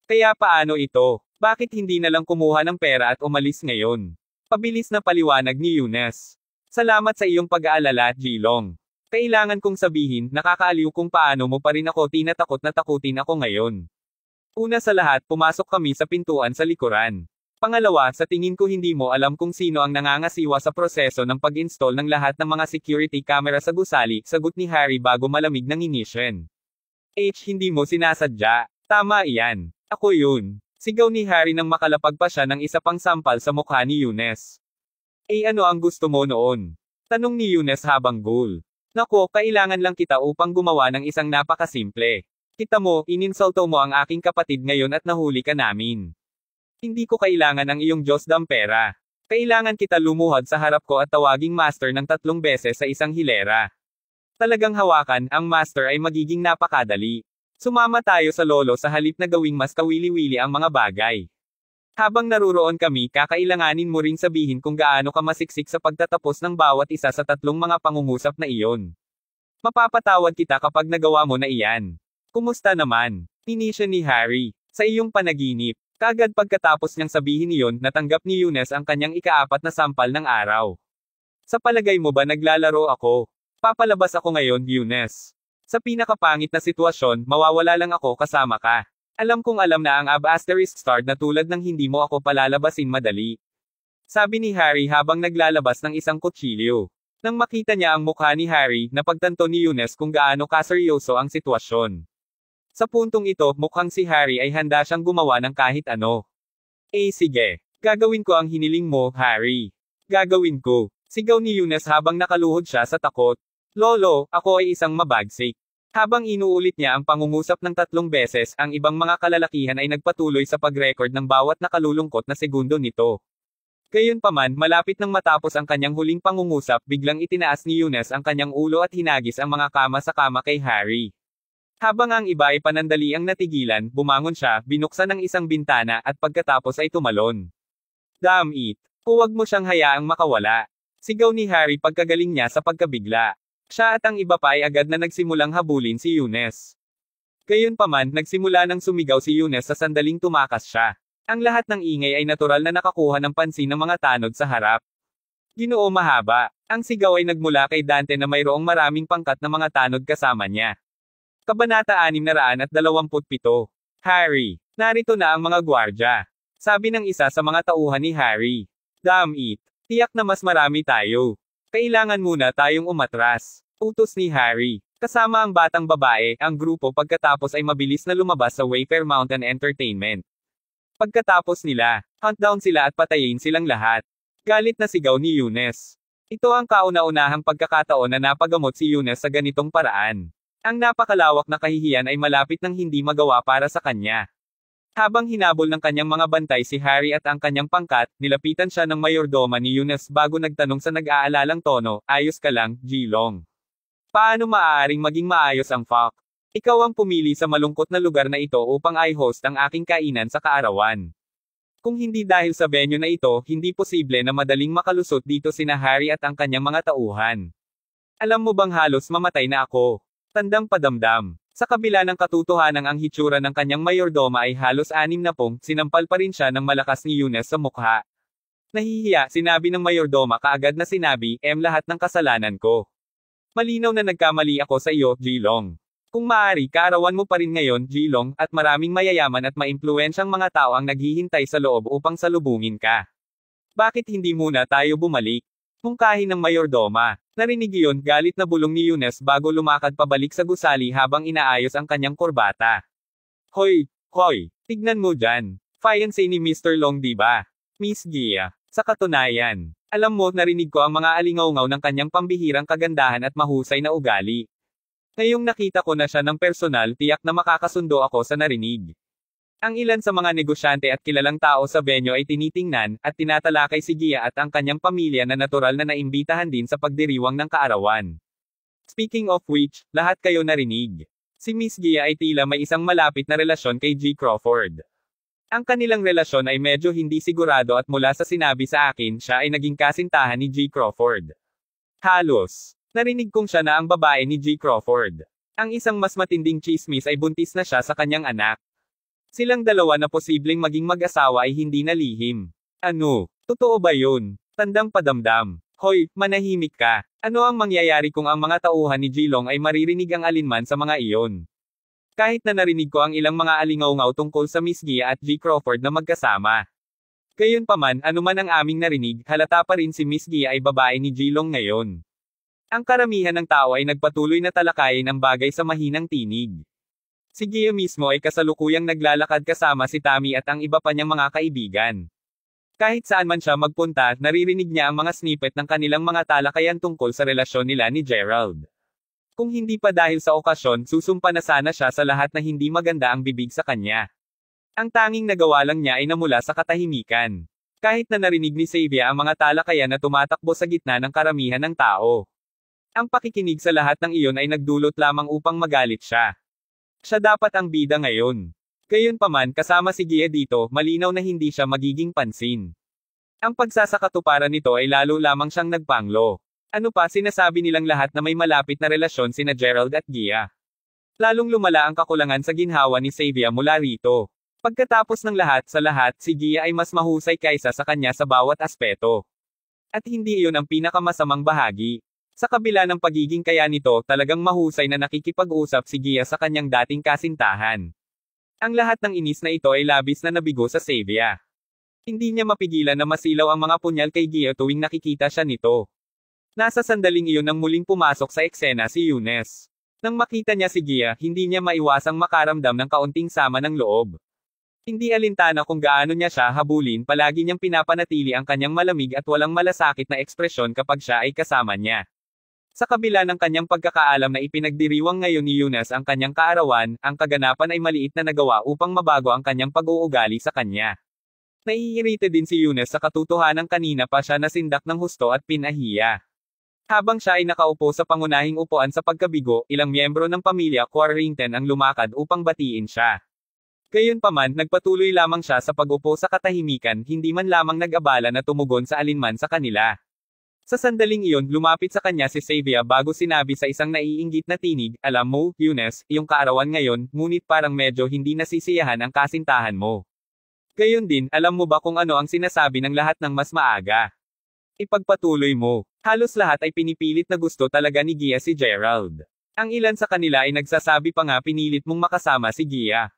Kaya paano ito? Bakit hindi na lang kumuha ng pera at umalis ngayon? Pabilis na paliwanag ni Eunice. Salamat sa iyong pag-aalala, Jilong. Kailangan kong sabihin, nakakaaliw kung paano mo pa rin ako tinatakot na takutin ako ngayon. Una sa lahat, pumasok kami sa pintuan sa likuran. Pangalawa, sa tingin ko hindi mo alam kung sino ang nangangasiwa sa proseso ng pag-install ng lahat ng mga security camera sa gusali, sagot ni Harry bago malamig ng ignition. Hindi mo sinasadya. Tama iyan. Ako yun. Sigaw ni Harry nang makalapag pa siya ng isa pang sampal sa mukha ni Eunice. Ano ang gusto mo noon? Tanong ni Eunice habang goal. Nako, kailangan lang kita upang gumawa ng isang napakasimple. Kita mo, ininsulto mo ang aking kapatid ngayon at nahuli ka namin. Hindi ko kailangan ang iyong Diyos dampera. Kailangan kita lumuhod sa harap ko at tawaging master ng 3 beses sa isang hilera. Talagang hawakan, ang master ay magiging napakadali. Sumama tayo sa lolo sa halip na gawing mas kawili-wili ang mga bagay. Habang naruroon kami, kakailanganin mo ring sabihin kung gaano ka masiksik sa pagtatapos ng bawat isa sa tatlong mga pangungusap na iyon. Mapapatawad kita kapag nagawa mo na iyan. Kumusta naman? Tinisya ni Harry. Sa iyong panaginip. Kaagad pagkatapos niyang sabihin iyon, natanggap ni Eunice ang kanyang ika-4 na sampal ng araw. Sa palagay mo ba naglalaro ako? Papalabas ako ngayon, Eunice. Sa pinakapangit na sitwasyon, mawawala lang ako kasama ka. Alam kong alam na ang *** na tulad ng hindi mo ako palalabasin madali. Sabi ni Harry habang naglalabas ng isang kutsilyo. Nang makita niya ang mukha ni Harry, napagtanto ni Eunice kung gaano kaseryoso ang sitwasyon. Sa puntong ito, mukhang si Harry ay handa siyang gumawa ng kahit ano. Sige. Gagawin ko ang hiniling mo, Harry. Gagawin ko. Sigaw ni Eunice habang nakaluhod siya sa takot. Lolo, ako ay isang mabagsik. Habang inuulit niya ang pangungusap ng 3 beses, ang ibang mga kalalakihan ay nagpatuloy sa pag-record ng bawat nakalulungkot na segundo nito. Gayunpaman, malapit nang matapos ang kanyang huling pangungusap, biglang itinaas ni Eunice ang kanyang ulo at hinagis ang mga kama sa kama kay Harry. Habang ang iba ay panandaliang natigilan, bumangon siya, binuksan ang isang bintana, at pagkatapos ay tumalon. Damn it! Huwag mo siyang hayaang makawala. Sigaw ni Harry pagkagaling niya sa pagkabigla. Siya at ang iba pa ay agad na nagsimulang habulin si Eunice. Gayunpaman, nagsimula nang sumigaw si Eunice sa sandaling tumakas siya. Ang lahat ng ingay ay natural na nakakuha ng pansin ng mga tanod sa harap. Ginoo mahaba. Ang sigaw ay nagmula kay Dante na mayroong maraming pangkat na mga tanod kasama niya. Kabanata 627. Harry, narito na ang mga gwardya. Sabi ng isa sa mga tauhan ni Harry. Damn it. Tiyak na mas marami tayo. Kailangan muna tayong umatras. Utos ni Harry. Kasama ang batang babae, ang grupo pagkatapos ay mabilis na lumabas sa Wayfair Mountain Entertainment. Pagkatapos nila, hunt down sila at patayin silang lahat. Galit na sigaw ni Eunice. Ito ang kauna-unahang pagkakataon na napagamot si Eunice sa ganitong paraan. Ang napakalawak na kahihiyan ay malapit nang hindi magawa para sa kanya. Habang hinabol ng kanyang mga bantay si Harry at ang kanyang pangkat, nilapitan siya ng mayordoma ni Eunice bago nagtanong sa nag-aalalang tono, ayos ka lang, G-Long. Paano maaaring maging maayos ang fuck? Ikaw ang pumili sa malungkot na lugar na ito upang i-host ang aking kainan sa kaarawan. Kung hindi dahil sa venue na ito, hindi posible na madaling makalusot dito sina Harry at ang kanyang mga tauhan. Alam mo bang halos mamatay na ako? Tandang padamdam. Sa kabila ng katotohanan ang hitsura ng kanyang mayordoma ay halos 60, sinampal pa rin siya ng malakas ni Eunice sa mukha. Nahihiya, sinabi ng mayordoma kaagad na sinabi, lahat ng kasalanan ko. Malinaw na nagkamali ako sa iyo, G-Long. Kung maaari, kaarawan mo pa rin ngayon, G-Long, at maraming mayayaman at maimpluwensyang mga tao ang naghihintay sa loob upang salubungin ka. Bakit hindi muna tayo bumalik? Mungkahi ng mayordoma. Narinig iyon, galit na bulong ni Eunice bago lumakad pabalik sa gusali habang inaayos ang kanyang korbata. Hoy, tignan mo dyan. Fiancé ni Mr. Long diba? Miss Gia. Sa katunayan, alam mo, narinig ko ang mga alingaw-ngaw ng kanyang pambihirang kagandahan at mahusay na ugali. Ngayong nakita ko na siya ng personal, tiyak na makakasundo ako sa narinig. Ang ilan sa mga negosyante at kilalang tao sa venue ay tinitingnan, at tinatalakay si Gia at ang kanyang pamilya na natural na naimbitahan din sa pagdiriwang ng kaarawan. Speaking of which, lahat kayo narinig. Si Miss Gia ay tila may isang malapit na relasyon kay G. Crawford. Ang kanilang relasyon ay medyo hindi sigurado at mula sa sinabi sa akin, siya ay naging kasintahan ni G. Crawford. Halos. Narinig kong siya na ang babae ni G. Crawford. Ang isang mas matinding chismis ay buntis na siya sa kanyang anak. Silang dalawa na posibleng maging mag-asawa ay hindi nalihim. Ano? Totoo ba yun? Tandang padamdam. Hoy, manahimik ka. Ano ang mangyayari kung ang mga tauhan ni G-Long ay maririnig ang alinman sa mga iyon? Kahit na narinig ko ang ilang mga alingaw-ngaw tungkol sa Miss Gia at G. Crawford na magkasama. Gayunpaman, anuman ang aming narinig, halata pa rin si Miss Gia ay babae ni G-Long ngayon. Ang karamihan ng tao ay nagpatuloy na talakayin ang bagay sa mahinang tinig. Si Gia mismo ay kasalukuyang naglalakad kasama si Tammy at ang iba pa niyang mga kaibigan. Kahit saan man siya magpunta, naririnig niya ang mga snippet ng kanilang mga talakayan tungkol sa relasyon nila ni Gerald. Kung hindi pa dahil sa okasyon, susumpa na sana siya sa lahat na hindi maganda ang bibig sa kanya. Ang tanging nagawa lang niya ay namula sa katahimikan. Kahit na narinig ni Xavier ang mga talakayan na tumatakbo sa gitna ng karamihan ng tao. Ang pakikinig sa lahat ng iyon ay nagdulot lamang upang magalit siya. Siya dapat ang bida ngayon. Gayunpaman kasama si Gia dito, malinaw na hindi siya magiging pansin. Ang pagsasakatuparan nito ay lalo lamang siyang nagpanglo. Ano pa sinasabi nilang lahat na may malapit na relasyon sina Gerald at Gia. Lalong lumala ang kakulangan sa ginhawa ni Xavier mula rito. Pagkatapos ng lahat sa lahat, si Gia ay mas mahusay kaysa sa kanya sa bawat aspeto. At hindi iyon ang pinakamasamang bahagi. Sa kabila ng pagiging kaya nito, talagang mahusay na nakikipag-usap si Gia sa kanyang dating kasintahan. Ang lahat ng inis na ito ay labis na nabigo sa Xavier. Hindi niya mapigilan na masilaw ang mga punyal kay Gia tuwing nakikita siya nito. Nasa sandaling iyon nang muling pumasok sa eksena si Eunice. Nang makita niya si Gia, hindi niya maiwasang makaramdam ng kaunting sama ng loob. Hindi alintana kung gaano niya siya habulin, palagi niyang pinapanatili ang kanyang malamig at walang malasakit na ekspresyon kapag siya ay kasama niya. Sa kabila ng kanyang pagkakaalam na ipinagdiriwang ngayon ni Eunice ang kanyang kaarawan, ang kaganapan ay maliit na nagawa upang mabago ang kanyang pag-uugali sa kanya. Naiirita din si Eunice sa katotohanan kanina pa siya nasindak ng husto at pinahiya. Habang siya ay nakaupo sa pangunahing upuan sa pagkabigo, ilang miyembro ng pamilya Quarrington ang lumakad upang batiin siya. Gayunpaman, nagpatuloy lamang siya sa pag-upo sa katahimikan, hindi man lamang nag-abala na tumugon sa alinman sa kanila. Sa sandaling iyon, lumapit sa kanya si Xavier bago sinabi sa isang naiinggit na tinig, "Alam mo, Eunice, iyong kaarawan ngayon, ngunit parang medyo hindi nasisiyahan ang kasintahan mo. Gayon din, alam mo ba kung ano ang sinasabi ng lahat ng mas maaga? Ipagpatuloy mo." Halos lahat ay pinipilit na gusto talaga ni Gia si Gerald. Ang ilan sa kanila ay nagsasabi pa nga pinilit mong makasama si Gia.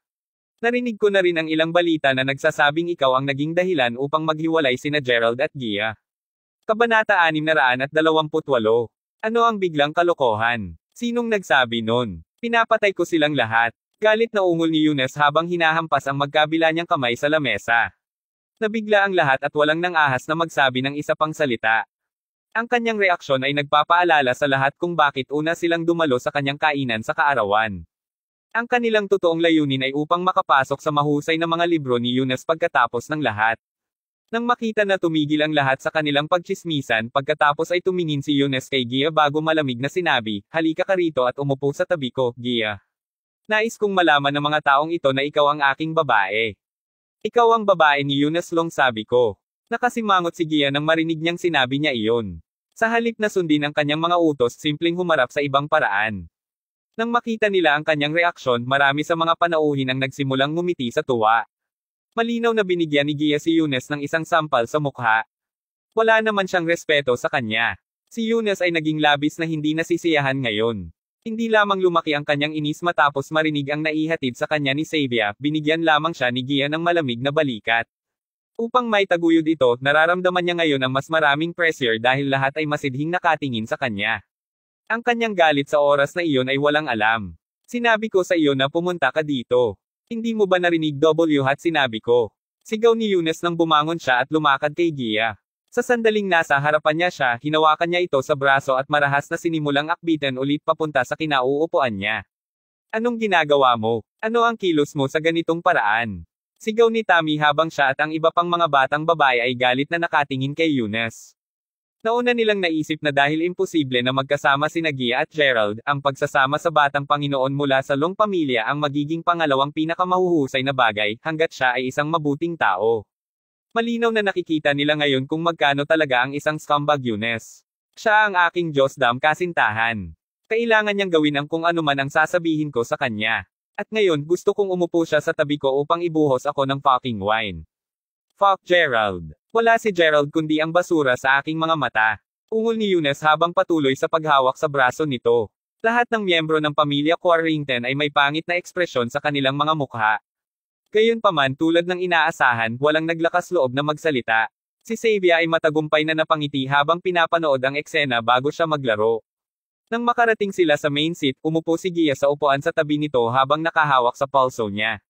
Narinig ko na rin ang ilang balita na nagsasabing ikaw ang naging dahilan upang maghiwalay sina Gerald at Gia. Kabanata 628. Ano ang biglang kalokohan? Sinong nagsabi nun? Pinapatay ko silang lahat. Galit na ungol ni Eunice habang hinahampas ang magkabila niyang kamay sa lamesa. Nabigla ang lahat at walang nang-ahas na magsabi ng isa pang salita. Ang kanyang reaksyon ay nagpapaalala sa lahat kung bakit una silang dumalo sa kanyang kainan sa kaarawan. Ang kanilang totoong layunin ay upang makapasok sa mahusay na mga libro ni Eunice pagkatapos ng lahat. Nang makita na tumigil ang lahat sa kanilang pagtsismisan, pagkatapos ay tumingin si Eunice kay Gia bago malamig na sinabi, "Halika ka rito at umupo sa tabi ko, Gia. Nais kong malaman ng mga taong ito na ikaw ang aking babae." "Ikaw ang babae ni Eunice Long," sabi ko. Nakasimangot si Gia nang marinig niyang sinabi niya iyon. Sa halip na sundin ang kanyang mga utos, simpleng humarap sa ibang paraan. Nang makita nila ang kanyang reaksyon, marami sa mga panauhin ang nagsimulang ngumiti sa tuwa. Malinaw na binigyan ni Gia si Eunice ng isang sampal sa mukha. Wala naman siyang respeto sa kanya. Si Eunice ay naging labis na hindi nasisiyahan ngayon. Hindi lamang lumaki ang kanyang inis matapos marinig ang naihatid sa kanya ni Xavier, binigyan lamang siya ni Gia ng malamig na balikat. Upang may taguyod ito, nararamdaman niya ngayon ang mas maraming pressure dahil lahat ay masidhing nakatingin sa kanya. Ang kanyang galit sa oras na iyon ay walang alam. "Sinabi ko sa iyo na pumunta ka dito. Hindi mo ba narinig hat sinabi ko?" Sigaw ni Eunice nang bumangon siya at lumakad kay Gia. Sa sandaling nasa harapan niya siya, hinawakan niya ito sa braso at marahas na sinimulang akbitan ulit papunta sa kinauupuan niya. "Anong ginagawa mo? Ano ang kilos mo sa ganitong paraan?" Sigaw ni Tammy habang siya at ang iba pang mga batang babae ay galit na nakatingin kay Eunice. Nauna nilang naisip na dahil imposible na magkasama sina Gia at Gerald, ang pagsasama sa batang Panginoon mula sa Long pamilya ang magiging pangalawang pinakamahuhusay na bagay, hanggat siya ay isang mabuting tao. Malinaw na nakikita nila ngayon kung magkano talaga ang isang scumbag Eunice. "Siya ang aking Diyos dam kasintahan. Kailangan niyang gawin ang kung ano man ang sasabihin ko sa kanya. At ngayon gusto kong umupo siya sa tabi ko upang ibuhos ako ng fucking wine. Fuck Gerald. Wala si Gerald kundi ang basura sa aking mga mata." Ungol ni Eunice habang patuloy sa paghawak sa braso nito. Lahat ng miyembro ng pamilya Quarrington ay may pangit na ekspresyon sa kanilang mga mukha. Gayunpaman, tulad ng inaasahan, walang naglakas loob na magsalita. Si Xavier ay matagumpay na napangiti habang pinapanood ang eksena bago siya maglaro. Nang makarating sila sa main seat, umupo si Gia sa upuan sa tabi nito habang nakahawak sa pulso niya.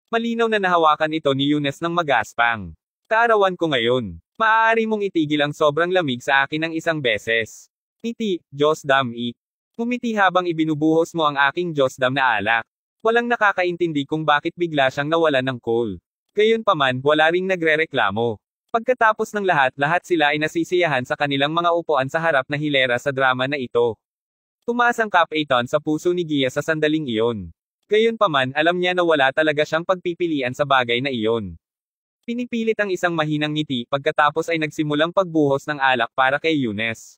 Malinaw na nahawakan ito ni Eunice ng magaspang. "Kaarawan ko ngayon. Maaari mong itigil ang sobrang lamig sa akin ng isang beses. Ngiti, Diyos dam it. Ngumiti habang ibinubuhos mo ang aking Diyos dam na alak." Walang nakakaintindi kung bakit bigla siyang nawalan ng cool. Gayunpaman, wala ring nagrereklamo. Pagkatapos ng lahat sila ay nasisiyahan sa kanilang mga upuan sa harap na hilera sa drama na ito. Tumaas ang Cap-A-ton sa puso ni Gia sa sandaling iyon. Gayunpaman, alam niya na wala talaga siyang pagpipilian sa bagay na iyon. Pinipilit ang isang mahinang ngiti, pagkatapos ay nagsimulang pagbuhos ng alak para kay Eunice.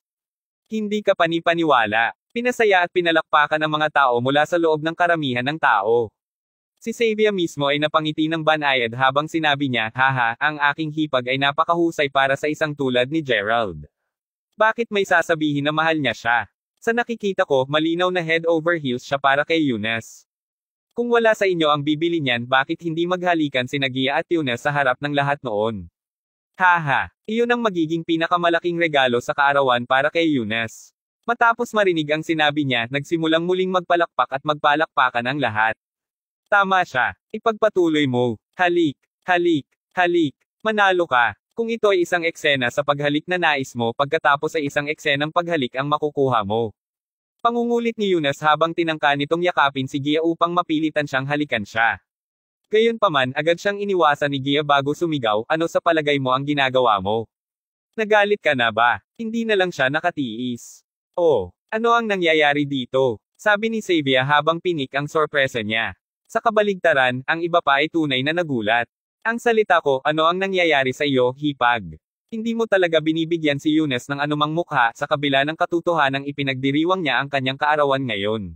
Hindi ka panipaniwala. Pinasaya at pinalakpakan ng mga tao mula sa loob ng karamihan ng tao. Si Xavier mismo ay napangiti ng banayad habang sinabi niya, haha, ang aking hipag ay napakahusay para sa isang tulad ni Gerald. Bakit may sasabihin na mahal niya siya? Sa nakikita ko, malinaw na head over heels siya para kay Eunice. Kung wala sa inyo ang bibili niyan, bakit hindi maghalikan sina Gia at Eunice sa harap ng lahat noon? Haha, iyon ang magiging pinakamalaking regalo sa kaarawan para kay Eunice. Matapos marinig ang sinabi niya, nagsimulang muling magpalakpak at magpalakpakan ang lahat. Tama siya. Ipagpatuloy mo. Halik, halik, halik. Manalo ka. Kung ito ay isang eksena sa paghalik na nais mo, pagkatapos ay isang eksenang paghalik ang makukuha mo. Pangungulit ni Eunice habang tinangka nitong yakapin si Gia upang mapilitan siyang halikan siya. Gayunpaman, agad siyang iniwasan ni Gia bago sumigaw, ano sa palagay mo ang ginagawa mo? Nagalit ka na ba? Hindi na lang siya nakatiis. Oh, ano ang nangyayari dito? Sabi ni Xavier habang pinik ang sorpresa niya. Sa kabaligtaran, ang iba pa ay tunay na nagulat. Ang salita ko, ano ang nangyayari sa iyo, hipag? Hindi mo talaga binibigyan si Eunice ng anumang mukha sa kabila ng katotohanang ipinagdiriwang niya ang kanyang kaarawan ngayon.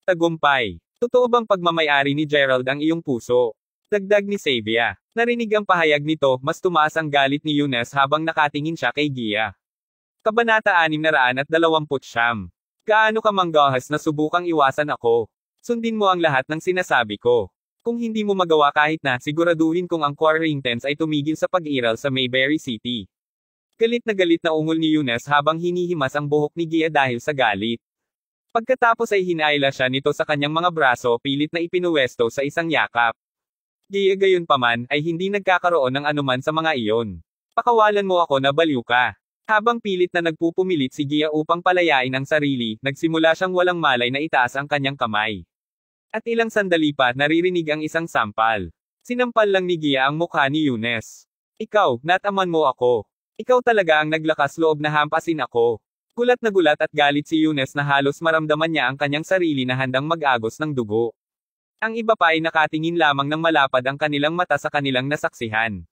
Tagumpay. Totoo bang pagmamayari ni Gerald ang iyong puso? Dagdag ni Xavier. Narinig ang pahayag nito, mas tumaas ang galit ni Eunice habang nakatingin siya kay Gia. Kabanata 629. Gaano ka manggahas na subukang iwasan ako? Sundin mo ang lahat ng sinasabi ko. Kung hindi mo magawa kahit na, siguraduhin kong ang quarantines ay tumigil sa pag-iral sa Mayberry City. Galit na ungol ni Eunice habang hinihimas ang buhok ni Gia dahil sa galit. Pagkatapos ay hinaila siya nito sa kanyang mga braso, pilit na ipinuwesto sa isang yakap. Gia gayunpaman, ay hindi nagkakaroon ng anuman sa mga iyon. Pakawalan mo ako na baliw ka. Habang pilit na nagpupumilit si Gia upang palayain ang sarili, nagsimula siyang walang malay na itaas ang kanyang kamay. At ilang sandali pa, naririnig ang isang sampal. Sinampal lang ni Gia ang mukha ni Eunice. Ikaw, nataman mo ako. Ikaw talaga ang naglakas loob na hampasin ako. Gulat na gulat at galit si Eunice na halos maramdaman niya ang kanyang sarili na handang mag-agos ng dugo. Ang iba pa ay nakatingin lamang ng malapad ang kanilang mata sa kanilang nasaksihan.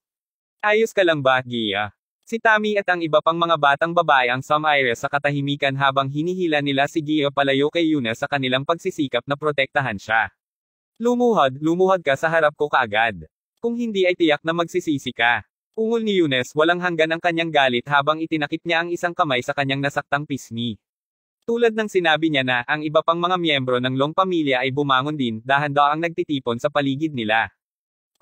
Ayos ka lang ba, Gia? Si Tammy at ang iba pang mga batang babae ang sumaire sa katahimikan habang hinihila nila si Gia palayo kay Eunice sa kanilang pagsisikap na protektahan siya. Lumuhad ka sa harap ko kaagad. Kung hindi ay tiyak na magsisisi ka. Ungol ni Eunice, walang hanggan ang kanyang galit habang itinakip niya ang isang kamay sa kanyang nasaktang pisngi. Tulad ng sinabi niya na, ang iba pang mga miyembro ng Long pamilya ay bumangon din, dahan-daang nagtitipon sa paligid nila.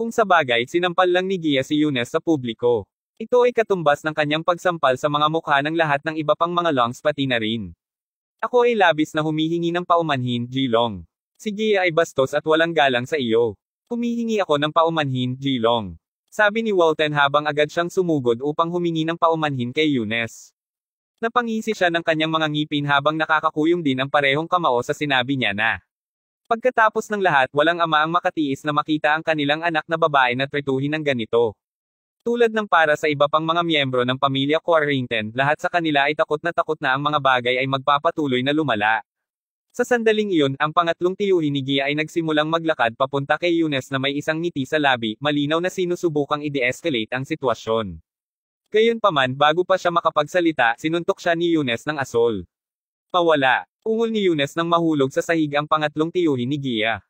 Kung sa bagay, sinampal lang ni Gia si Eunice sa publiko. Ito ay katumbas ng kanyang pagsampal sa mga mukha ng lahat ng iba pang mga Longs pati na rin. Ako ay labis na humihingi ng paumanhin, G-Long. Si Gia ay bastos at walang galang sa iyo. Humihingi ako ng paumanhin, G-Long. Sabi ni Walton habang agad siyang sumugod upang humingi ng paumanhin kay Eunice. Napangisi siya ng kanyang mga ngipin habang nakakakuyong din ang parehong kamao sa sinabi niya na. Pagkatapos ng lahat, walang ama ang makatiis na makita ang kanilang anak na babae na tretuhin ng ganito. Tulad ng para sa iba pang mga miyembro ng pamilya Quarrington, lahat sa kanila ay takot na ang mga bagay ay magpapatuloy na lumala. Sa sandaling iyon, ang pangatlong tiyuhin ni Gia ay nagsimulang maglakad papunta kay Eunice na may isang ngiti sa labi, malinaw na sinusubukang i-de-escalate ang sitwasyon. Gayunpaman, bago pa siya makapagsalita, sinuntok siya ni Eunice ng asol. Pawala. Ungol ni Eunice nang mahulog sa sahig ang pangatlong tiyuhin ni Gia.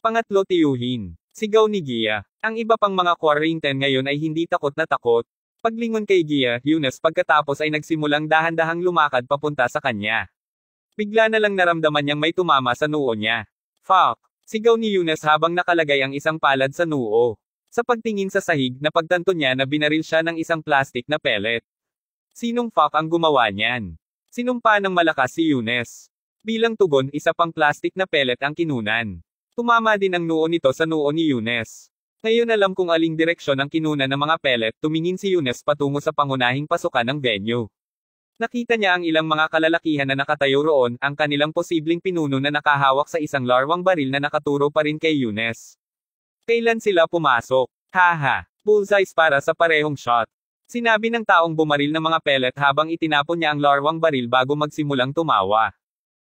Pangatlo tiyuhin. Sigaw ni Gia. Ang iba pang mga Quarrington ngayon ay hindi takot na takot. Paglingon kay Gia, Eunice pagkatapos ay nagsimulang dahan-dahang lumakad papunta sa kanya. Bigla na lang naramdaman niyang may tumama sa noo niya. Fuck! Sigaw ni Eunice habang nakalagay ang isang palad sa noo. Sa pagtingin sa sahig, napagtanto niya na binaril siya ng isang plastic na pellet. Sinong fuck ang gumawa niyan? Sinumpa ng malakas si Eunice. Bilang tugon, isa pang plastic na pellet ang kinunan. Tumama din ang noo nito sa noo ni Eunice. Ngayon alam kung aling direksyon ang kinunan ng mga pellet, tumingin si Eunice patungo sa pangunahing pasukan ng venue. Nakita niya ang ilang mga kalalakihan na nakatayo roon, ang kanilang posibleng pinuno na nakahawak sa isang larwang baril na nakaturo pa rin kay Eunice. Kailan sila pumasok? Haha, bullseyes para sa parehong shot. Sinabi ng taong bumaril ng mga pellet habang itinapon niya ang larwang baril bago magsimulang tumawa.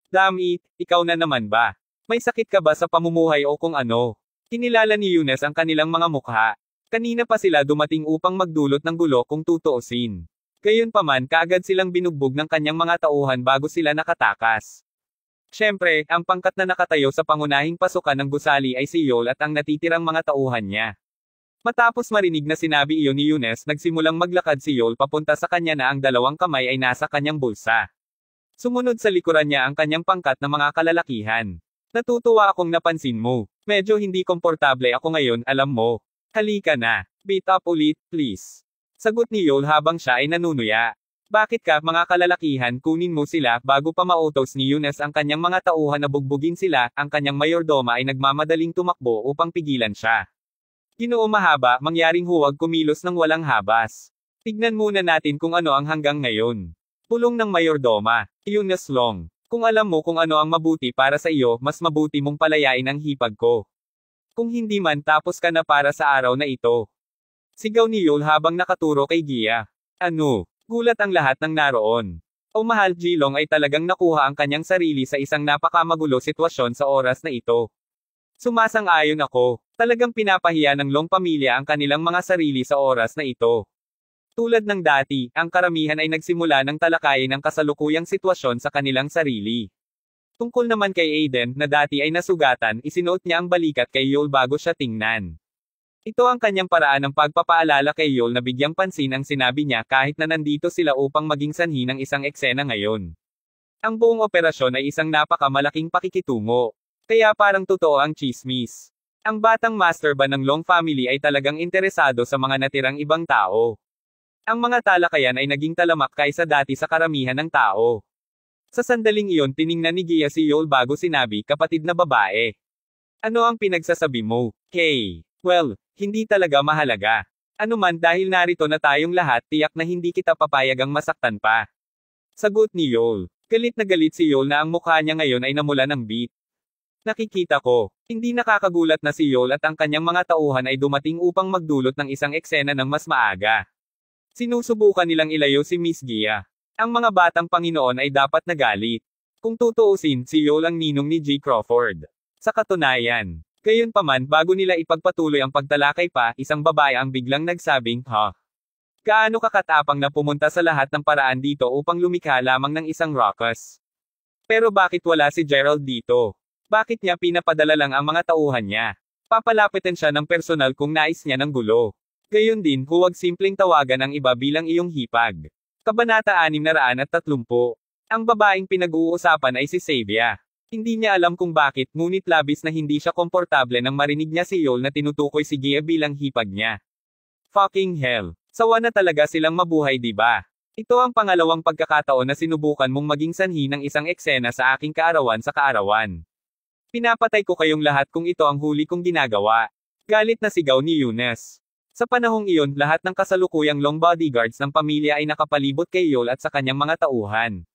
Damn it, ikaw na naman ba? May sakit ka ba sa pamumuhay o kung ano? Kinilala ni Eunice ang kanilang mga mukha. Kanina pa sila dumating upang magdulot ng gulo kung tutuusin. Gayunpaman kaagad silang binugbog ng kanyang mga tauhan bago sila nakatakas. Siyempre, ang pangkat na nakatayo sa pangunahing pasukan ng gusali ay si Yol at ang natitirang mga tauhan niya. Matapos marinig na sinabi iyon ni Eunice, nagsimulang maglakad si Yol papunta sa kanya na ang dalawang kamay ay nasa kanyang bulsa. Sumunod sa likuran niya ang kanyang pangkat na mga kalalakihan. Natutuwa akong napansin mo. Medyo hindi komportable ako ngayon, alam mo. Halika na. Beat up ulit, please. Sagot ni Yol habang siya ay nanunuya. Bakit ka, mga kalalakihan, kunin mo sila, bago pa mautos ni Eunice ang kanyang mga tauhan na bugbugin sila, ang kanyang mayordoma ay nagmamadaling tumakbo upang pigilan siya. Ginoo mahaba, mangyaring huwag kumilos ng walang habas. Tignan muna natin kung ano ang hanggang ngayon. Pulong ng mayordoma. Eunice Long. Kung alam mo kung ano ang mabuti para sa iyo, mas mabuti mong palayain ang hipag ko. Kung hindi man, tapos ka na para sa araw na ito. Sigaw ni Yol habang nakaturo kay Gia. Ano? Gulat ang lahat ng naroon. O mahal, Jilong ay talagang nakuha ang kanyang sarili sa isang napakamagulo sitwasyon sa oras na ito. Sumasang-ayon ako. Talagang pinapahiya ng Long pamilya ang kanilang mga sarili sa oras na ito. Tulad ng dati, ang karamihan ay nagsimula ng talakayin ang kasalukuyang sitwasyon sa kanilang sarili. Tungkol naman kay Aiden, na dati ay nasugatan, isinuot niya ang balikat kay Yol bago siya tingnan. Ito ang kanyang paraan ng pagpapaalala kay Yol na bigyang pansin ang sinabi niya kahit na nandito sila upang maging sanhi ng isang eksena ngayon. Ang buong operasyon ay isang napakamalaking pakikitungo. Kaya parang totoo ang chismis. Ang batang master ba ng Long family ay talagang interesado sa mga natirang ibang tao. Ang mga talakayan ay naging talamak kaysa dati sa karamihan ng tao. Sa sandaling iyon tiningnan ni Gia si Yol bago sinabi, kapatid na babae. Ano ang pinagsasabi mo? Hey. Well, hindi talaga mahalaga. Ano man dahil narito na tayong lahat, tiyak na hindi kita papayagang masaktan pa. Sagot ni Yol. Galit na galit si Yol na ang mukha niya ngayon ay namula ng beat. Nakikita ko. Hindi nakakagulat na si Yol at ang kanyang mga tauhan ay dumating upang magdulot ng isang eksena ng mas maaga. Sinusubukan nilang ilayo si Miss Gia. Ang mga batang Panginoon ay dapat nagalit. Kung tutuusin, si Yol ang ninong ni G. Crawford. Sa katunayan. Gayunpaman, bago nila ipagpatuloy ang pagtalakay pa, isang babae ang biglang nagsabing, Gaano kakatapang na pumunta sa lahat ng paraan dito upang lumikha lamang ng isang ruckus. Pero bakit wala si Gerald dito? Bakit niya pinapadala lang ang mga tauhan niya? Papalapitin siya ng personal kung nais niya ng gulo. Gayon din, huwag simpleng tawagan ang iba bilang iyong hipag. Kabanata 630. Ang babaeng pinag-uusapan ay si Xavier. Hindi niya alam kung bakit, ngunit labis na hindi siya komportable nang marinig niya si Yol na tinutukoy si Gia bilang hipag niya. Fucking hell. Sawa na talaga silang mabuhay, diba? Ito ang pangalawang pagkakataon na sinubukan mong maging sanhi ng isang eksena sa aking kaarawan sa kaarawan. Pinapatay ko kayong lahat kung ito ang huli kong ginagawa. Galit na sigaw ni Eunice. Sa panahong iyon, lahat ng kasalukuyang Long bodyguards ng pamilya ay nakapalibot kay Yol at sa kanyang mga tauhan.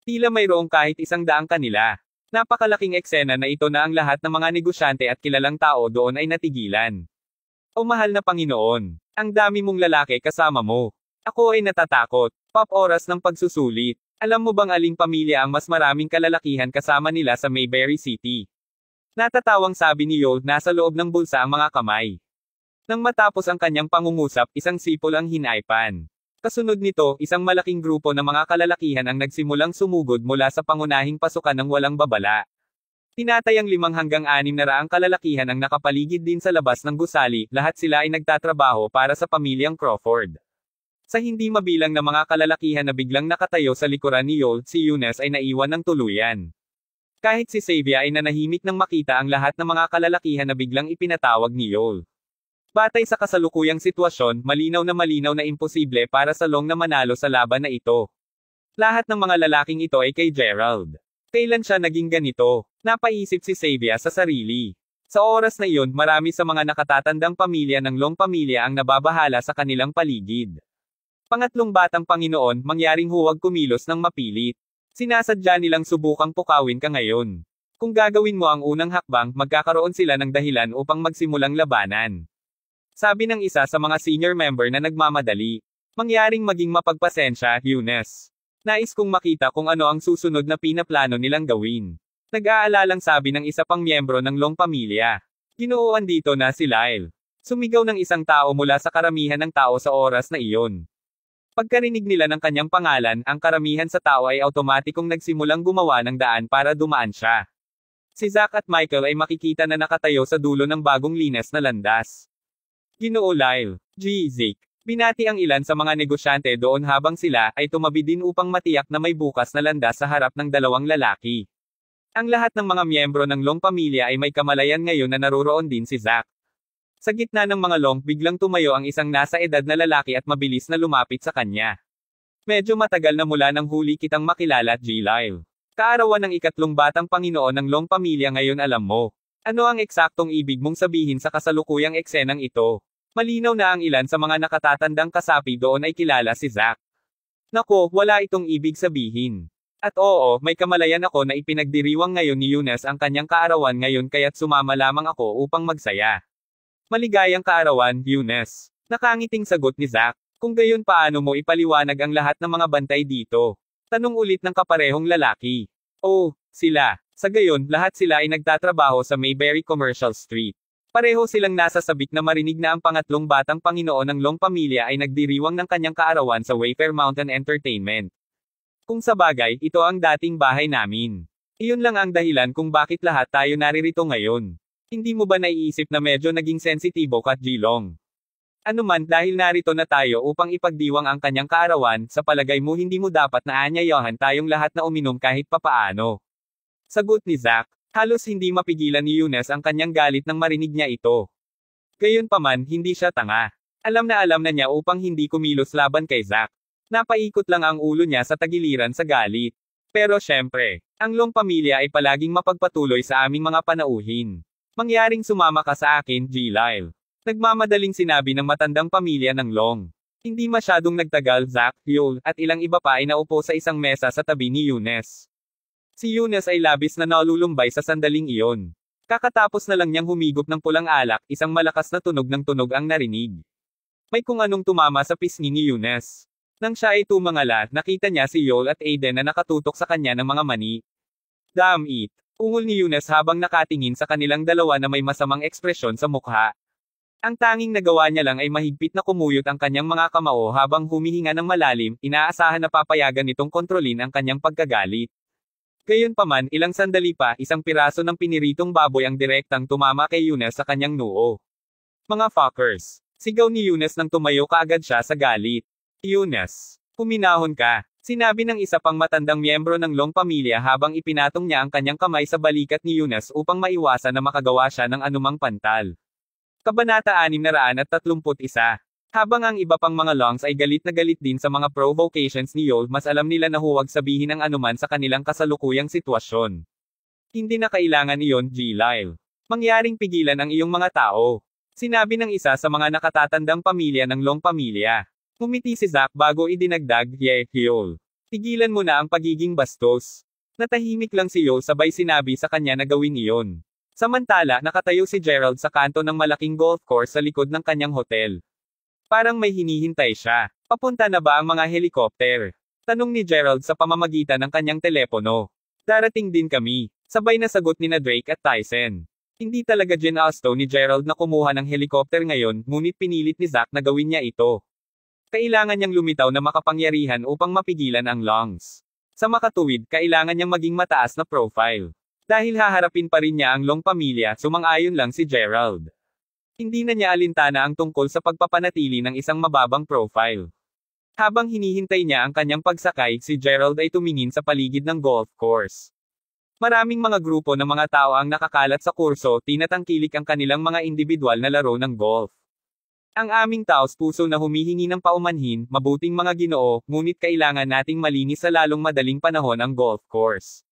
Tila mayroong kahit 100 kanila. Napakalaking eksena na ito na ang lahat ng mga negosyante at kilalang tao doon ay natigilan. O mahal na Panginoon, ang dami mong lalaki kasama mo. Ako ay natatakot. Pop oras ng pagsusulit. Alam mo bang aling pamilya ang mas maraming kalalakihan kasama nila sa Mayberry City? Natatawang sabi ni Yol, nasa loob ng bulsa ang mga kamay. Nang matapos ang kanyang pangungusap, isang sipol ang hinaipan. Kasunod nito, isang malaking grupo ng mga kalalakihan ang nagsimulang sumugod mula sa pangunahing pasukan ng walang babala. Tinatayang 5 hanggang 600 kalalakihan ang nakapaligid din sa labas ng gusali, lahat sila ay nagtatrabaho para sa pamilyang Crawford. Sa hindi mabilang na mga kalalakihan na biglang nakatayo sa likuran ni Yol, si Eunice ay naiwan ng tuluyan. Kahit si Xavier ay nanahimik nang makita ang lahat ng mga kalalakihan na biglang ipinatawag ni Yol. Batay sa kasalukuyang sitwasyon, malinaw na imposible para sa Long na manalo sa laban na ito. Lahat ng mga lalaking ito ay kay Gerald. Kailan siya naging ganito? Napaisip si Xavier sa sarili. Sa oras na iyon, marami sa mga nakatatandang pamilya ng Long pamilya ang nababahala sa kanilang paligid. Pangatlong batang Panginoon, mangyaring huwag kumilos ng mapilit. Sinasadya nilang subukang pukawin ka ngayon. Kung gagawin mo ang unang hakbang, magkakaroon sila ng dahilan upang magsimulang labanan. Sabi ng isa sa mga senior member na nagmamadali. Mangyaring maging mapagpasensya, Eunice. Nais kong makita kung ano ang susunod na pinaplano nilang gawin. Nag-aalalang sabi ng isa pang miyembro ng Long pamilya. Ginooan dito na si Lyle. Sumigaw ng isang tao mula sa karamihan ng tao sa oras na iyon. Pagkarinig nila ng kanyang pangalan, ang karamihan sa tao ay automatikong nagsimulang gumawa ng daan para dumaan siya. Si Zack at Michael ay makikita na nakatayo sa dulo ng bagong linas na landas. Ginoo Lyle, Zeke. Binati ang ilan sa mga negosyante doon habang sila ay tumabi din upang matiyak na may bukas na landas sa harap ng dalawang lalaki. Ang lahat ng mga miyembro ng Long pamilya ay may kamalayan ngayon na naroroon din si Zack. Sa gitna ng mga Long, biglang tumayo ang isang nasa edad na lalaki at mabilis na lumapit sa kanya. Medyo matagal na mula nang huli kitang makilala, G. Lyle. Kaarawan ng ikatlong batang Panginoon ng Long pamilya ngayon alam mo. Ano ang eksaktong ibig mong sabihin sa kasalukuyang eksenang ito? Malinaw na ang ilan sa mga nakatatandang kasapi doon ay kilala si Zack. Nako, wala itong ibig sabihin. At oo, may kamalayan ako na ipinagdiriwang ngayon ni Eunice ang kanyang kaarawan ngayon kaya't sumama lamang ako upang magsaya. Maligayang kaarawan, Eunice. Nakangiting sagot ni Zack. Kung gayon paano mo ipaliwanag ang lahat ng mga bantay dito? Tanong ulit ng kaparehong lalaki. Oh, sila. Sa gayon, lahat sila ay nagtatrabaho sa Mayberry Commercial Street. Pareho silang nasa sabik na marinig na ang pangatlong batang Panginoon ng Long pamilya ay nagdiriwang ng kanyang kaarawan sa Wayfair Mountain Entertainment. Kung sa bagay, ito ang dating bahay namin. Iyon lang ang dahilan kung bakit lahat tayo naririto ngayon. Hindi mo ba naiisip na medyo naging sensitibo ka, Jilong? Ano man dahil narito na tayo upang ipagdiwang ang kanyang kaarawan, sa palagay mo hindi mo dapat na aanyayahan tayong lahat na uminom kahit papaano. Sagot ni Zack. Halos hindi mapigilan ni Eunice ang kanyang galit nang marinig niya ito. Gayunpaman, hindi siya tanga. Alam na niya upang hindi kumilos laban kay Zack. Napaikot lang ang ulo niya sa tagiliran sa galit. Pero syempre, ang Long pamilya ay palaging mapagpatuloy sa aming mga panauhin. Mangyaring sumama ka sa akin, G. Lyle. Nagmamadaling sinabi ng matandang pamilya ng Long. Hindi masyadong nagtagal, Zack, Yul, at ilang iba pa ay naupo sa isang mesa sa tabi ni Eunice. Si Eunice ay labis na nalulumbay sa sandaling iyon. Kakatapos na lang niyang humigop ng pulang alak, isang malakas na tunog ng tunog ang narinig. May kung anong tumama sa pisngi ni Eunice. Nang siya ay tumangala, nakita niya si Yul at Aiden na nakatutok sa kanya ng mga mani. Damn it! Ungol ni Eunice habang nakatingin sa kanilang dalawa na may masamang ekspresyon sa mukha. Ang tanging nagawa niya lang ay mahigpit na kumuyot ang kanyang mga kamao habang humihinga ng malalim, inaasahan na papayagan nitong kontrolin ang kanyang pagkagalit. Gayunpaman, ilang sandali pa, isang piraso ng piniritong baboy ang direktang tumama kay Eunice sa kanyang noo. Mga fuckers! Sigaw ni Eunice nang tumayo kaagad siya sa galit. Eunice, puminahon ka, sinabi ng isa pang matandang miyembro ng Long pamilya habang ipinatong niya ang kanyang kamay sa balikat ni Eunice upang maiwasan na makagawa siya ng anumang pantal. Kabanata 631. Habang ang iba pang mga Longs ay galit na galit din sa mga provocations ni Yul, mas alam nila na huwag sabihin ang anuman sa kanilang kasalukuyang sitwasyon. Hindi na kailangan iyon, G. Lyle. Mangyaring pigilan ang iyong mga tao. Sinabi ng isa sa mga nakatatandang pamilya ng Long pamilya. Ngumiti si Zack bago idinagdag, Yul. Pigilan mo na ang pagiging bastos. Natahimik lang si Yul sabay sinabi sa kanya na gawin iyon. Samantala, nakatayo si Gerald sa kanto ng malaking golf course sa likod ng kanyang hotel. Parang may hinihintay siya. Papunta na ba ang mga helikopter? Tanong ni Gerald sa pamamagitan ng kanyang telepono. Darating din kami. Sabay na sagot ni na Drake at Tyson. Hindi talaga ginusto ni Gerald na kumuha ng helikopter ngayon, ngunit pinilit ni Zack na gawin niya ito. Kailangan niyang lumitaw na makapangyarihan upang mapigilan ang Longs. Sa makatuwid, kailangan niyang maging mataas na profile. Dahil haharapin pa rin niya ang Long pamilya, sumang-ayon lang si Gerald. Hindi na niya alintana ang tungkol sa pagpapanatili ng isang mababang profile. Habang hinihintay niya ang kanyang pagsakay, si Gerald ay tumingin sa paligid ng golf course. Maraming mga grupo ng mga tao ang nakakalat sa kurso, tinatangkilik ang kanilang mga individual na laro ng golf. Ang aming taos puso na humihingi ng paumanhin, mabuting mga Ginoo, ngunit kailangan nating malinis sa lalong madaling panahon ang golf course.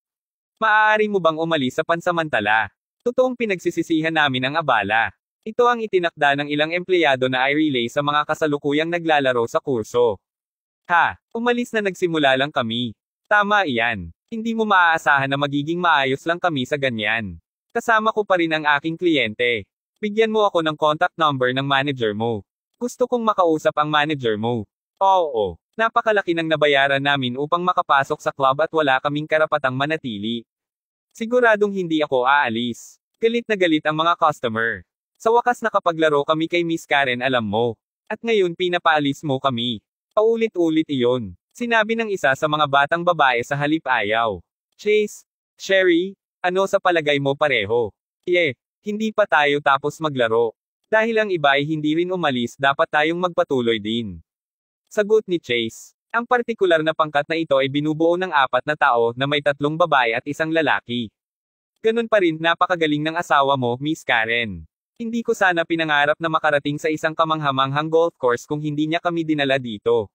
Maaari mo bang umalis sa pansamantala? Totoong pinagsisisihan namin ang abala. Ito ang itinakda ng ilang empleyado na i-relay sa mga kasalukuyang naglalaro sa kurso. Ha, umalis na nagsimula lang kami. Tama iyan. Hindi mo maaasahan na magiging maayos lang kami sa ganyan. Kasama ko pa rin ang aking kliyente. Bigyan mo ako ng contact number ng manager mo. Gusto kong makausap ang manager mo. Oo. Napakalaki ng nabayaran namin upang makapasok sa club at wala kaming karapatang manatili. Siguradong hindi ako aalis. Galit na galit ang mga customer. Sa wakas nakapaglaro kami kay Miss Karen, alam mo. At ngayon pinapaalis mo kami. Paulit-ulit iyon. Sinabi ng isa sa mga batang babae sa halip ayaw. Chase, Sherry, ano sa palagay mo pareho? Hindi pa tayo tapos maglaro. Dahil ang iba ay hindi rin umalis, dapat tayong magpatuloy din. Sagot ni Chase. Ang partikular na pangkat na ito ay binubuo ng 4 na tao na may 3 babae at 1 lalaki. Ganun pa rin, napakagaling ng asawa mo, Miss Karen. Hindi ko sana pinangarap na makarating sa isang kamanghamanghang golf course kung hindi niya kami dinala dito.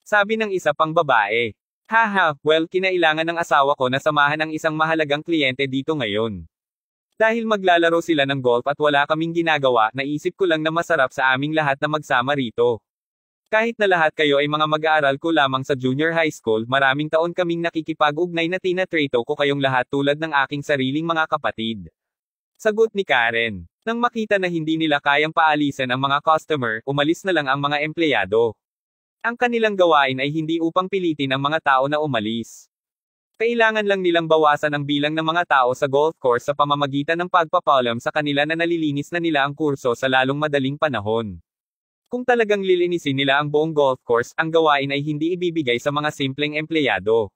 Sabi ng isa pang babae. Haha, well, kinailangan ng asawa ko na samahan ang isang mahalagang kliyente dito ngayon. Dahil maglalaro sila ng golf at wala kaming ginagawa, naisip ko lang na masarap sa aming lahat na magsama rito. Kahit na lahat kayo ay mga mag-aaral ko lamang sa junior high school, maraming taon kaming nakikipag-ugnay na tinatrato ko kayong lahat tulad ng aking sariling mga kapatid. Sagot ni Karen. Nang makita na hindi nila kayang paalisan ang mga customer, umalis na lang ang mga empleyado. Ang kanilang gawain ay hindi upang pilitin ang mga tao na umalis. Kailangan lang nilang bawasan ang bilang ng mga tao sa golf course sa pamamagitan ng pagpapaalam sa kanila na nalilinis na nila ang kurso sa lalong madaling panahon. Kung talagang lilinisin nila ang buong golf course, ang gawain ay hindi ibibigay sa mga simpleng empleyado.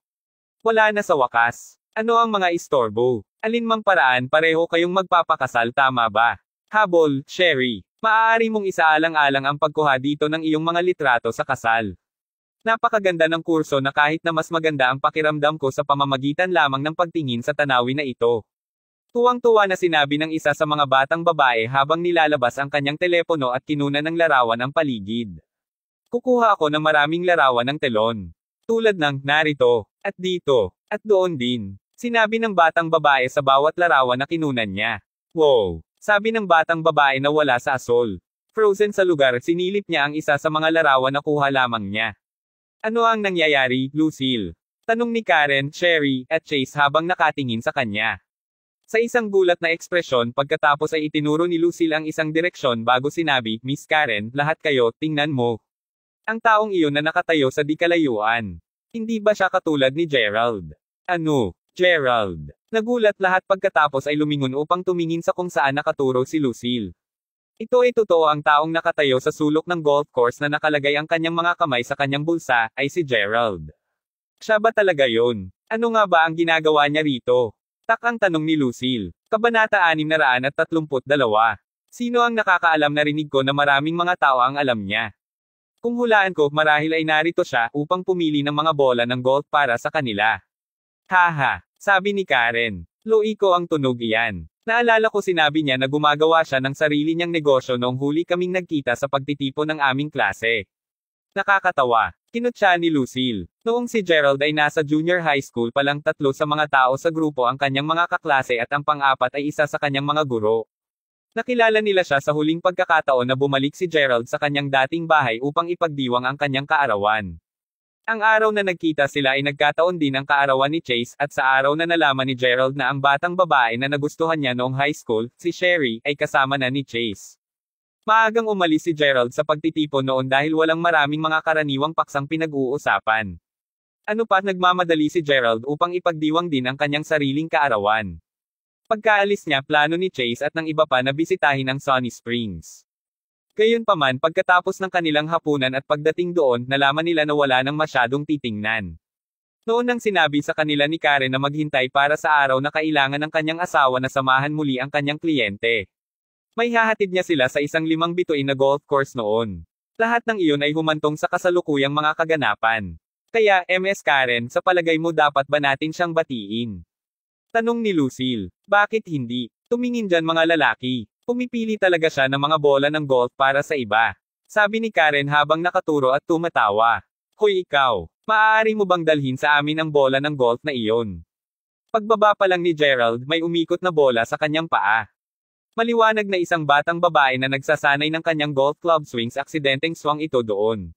Wala na sa wakas. Ano ang mga istorbo? Alinmang paraan pareho kayong magpapakasal, tama ba? Habol, Sherry. Maaari mong isaalang-alang ang pagkuha dito ng iyong mga litrato sa kasal. Napakaganda ng kurso na kahit na mas maganda ang pakiramdam ko sa pamamagitan lamang ng pagtingin sa tanawin na ito. Tuwang-tuwa na sinabi ng isa sa mga batang babae habang nilalabas ang kanyang telepono at kinunan ng larawan ang paligid. Kukuha ako ng maraming larawan ng telon. Tulad ng, narito, at dito, at doon din. Sinabi ng batang babae sa bawat larawan na kinunan niya. Wow! Sabi ng batang babae na wala sa asol. Frozen sa lugar, sinilip niya ang isa sa mga larawan na kuha lamang niya. Ano ang nangyayari, Lucille? Tanong ni Karen, Sherry, at Chase habang nakatingin sa kanya. Sa isang gulat na ekspresyon, pagkatapos ay itinuro ni Lucille ang isang direksyon bago sinabi, Miss Karen, lahat kayo, tingnan mo. Ang taong iyon na nakatayo sa di kalayuan. Hindi ba siya katulad ni Gerald? Ano? Gerald. Nagulat lahat pagkatapos ay lumingon upang tumingin sa kung saan nakaturo si Lucille. Ito ay totoo, ang taong nakatayo sa sulok ng golf course na nakalagay ang kanyang mga kamay sa kanyang bulsa, ay si Gerald. Siya ba talaga yon? Ano nga ba ang ginagawa niya rito? Tak ang tanong ni Lucille. Kabanata 632. Sino ang nakakaalam? Narinig ko na maraming mga tao ang alam niya. Kung hulaan ko, marahil ay narito siya upang pumili ng mga bola ng golf para sa kanila. Haha, sabi ni Karen. Loiko ang tunog iyan. Naalala ko sinabi niya na gumagawa siya ng sarili niyang negosyo noong huli kaming nagkita sa pagtitipon ng aming klase. Nakakatawa. Kinutya ni Lucille. Noong si Gerald ay nasa junior high school pa lang, 3 sa mga tao sa grupo ang kanyang mga kaklase at ang pang-4 ay isa sa kanyang mga guro. Nakilala nila siya sa huling pagkakataon na bumalik si Gerald sa kanyang dating bahay upang ipagdiwang ang kanyang kaarawan. Ang araw na nagkita sila ay nagkataon din ang kaarawan ni Chase, at sa araw na nalaman ni Gerald na ang batang babae na nagustuhan niya noong high school, si Sherry, ay kasama na ni Chase. Maagang umalis si Gerald sa pagtitipon noon dahil walang maraming mga karaniwang paksang pinag-uusapan. Ano pa, nagmamadali si Gerald upang ipagdiwang din ang kanyang sariling kaarawan. Pagkaalis niya, plano ni Chase at ng iba pa na bisitahin ang Sunny Springs. Gayunpaman, pagkatapos ng kanilang hapunan at pagdating doon, nalaman nila na wala nang masyadong titingnan. Noon nang sinabi sa kanila ni Karen na maghintay para sa araw na kailangan ng kanyang asawa na samahan muli ang kanyang kliyente. May hahatid niya sila sa isang 5 bituin na golf course noon. Lahat ng iyon ay humantong sa kasalukuyang mga kaganapan. Kaya, Ms. Karen, sa palagay mo dapat ba natin siyang batiin? Tanong ni Lucille. Bakit hindi? Tumingin dyan mga lalaki. Pumipili talaga siya ng mga bola ng golf para sa iba. Sabi ni Karen habang nakaturo at tumatawa. Hoy ikaw, maaari mo bang dalhin sa amin ang bola ng golf na iyon? Pagbaba pa lang ni Gerald, may umikot na bola sa kanyang paa. Maliwanag na isang batang babae na nagsasanay ng kanyang golf club swings aksidenteng swang ito doon.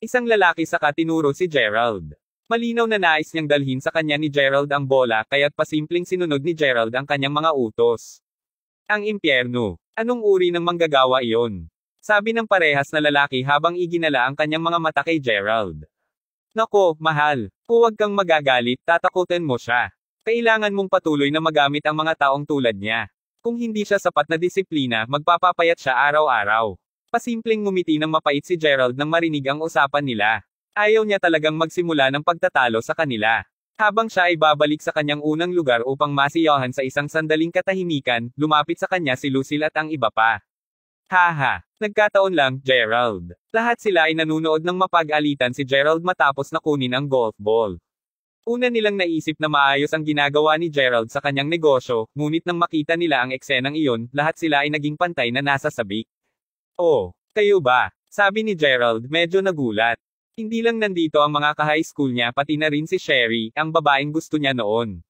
Isang lalaki saka tinuro si Gerald. Malinaw na nais niyang dalhin sa kanya ni Gerald ang bola, kaya't pasimpleng sinunod ni Gerald ang kanyang mga utos. Ang impyerno. Anong uri ng manggagawa iyon? Sabi ng parehas na lalaki habang iginala ang kanyang mga mata kay Gerald. Nako, mahal. Huwag kang magagalit, tatakutin mo siya. Kailangan mong patuloy na magamit ang mga taong tulad niya. Kung hindi siya sapat na disiplina, magpapapayat siya araw-araw. Pasimpleng ngumiti ng mapait si Gerald nang marinig ang usapan nila. Ayaw niya talagang magsimula ng pagtatalo sa kanila. Habang siya ay babalik sa kanyang unang lugar upang masiyahan sa isang sandaling katahimikan, lumapit sa kanya si Lucille at ang iba pa. Haha, nagkataon lang, Gerald. Lahat sila ay nanunood ng mapag-alitan si Gerald matapos na kunin ang golf ball. Una nilang naisip na maayos ang ginagawa ni Gerald sa kanyang negosyo, ngunit nang makita nila ang eksenang iyon, lahat sila ay naging pantay na nasa sabik. Oh, kayo ba? Sabi ni Gerald, medyo nagulat. Hindi lang nandito ang mga ka-high school niya pati na rin si Sherry, ang babaeng gusto niya noon.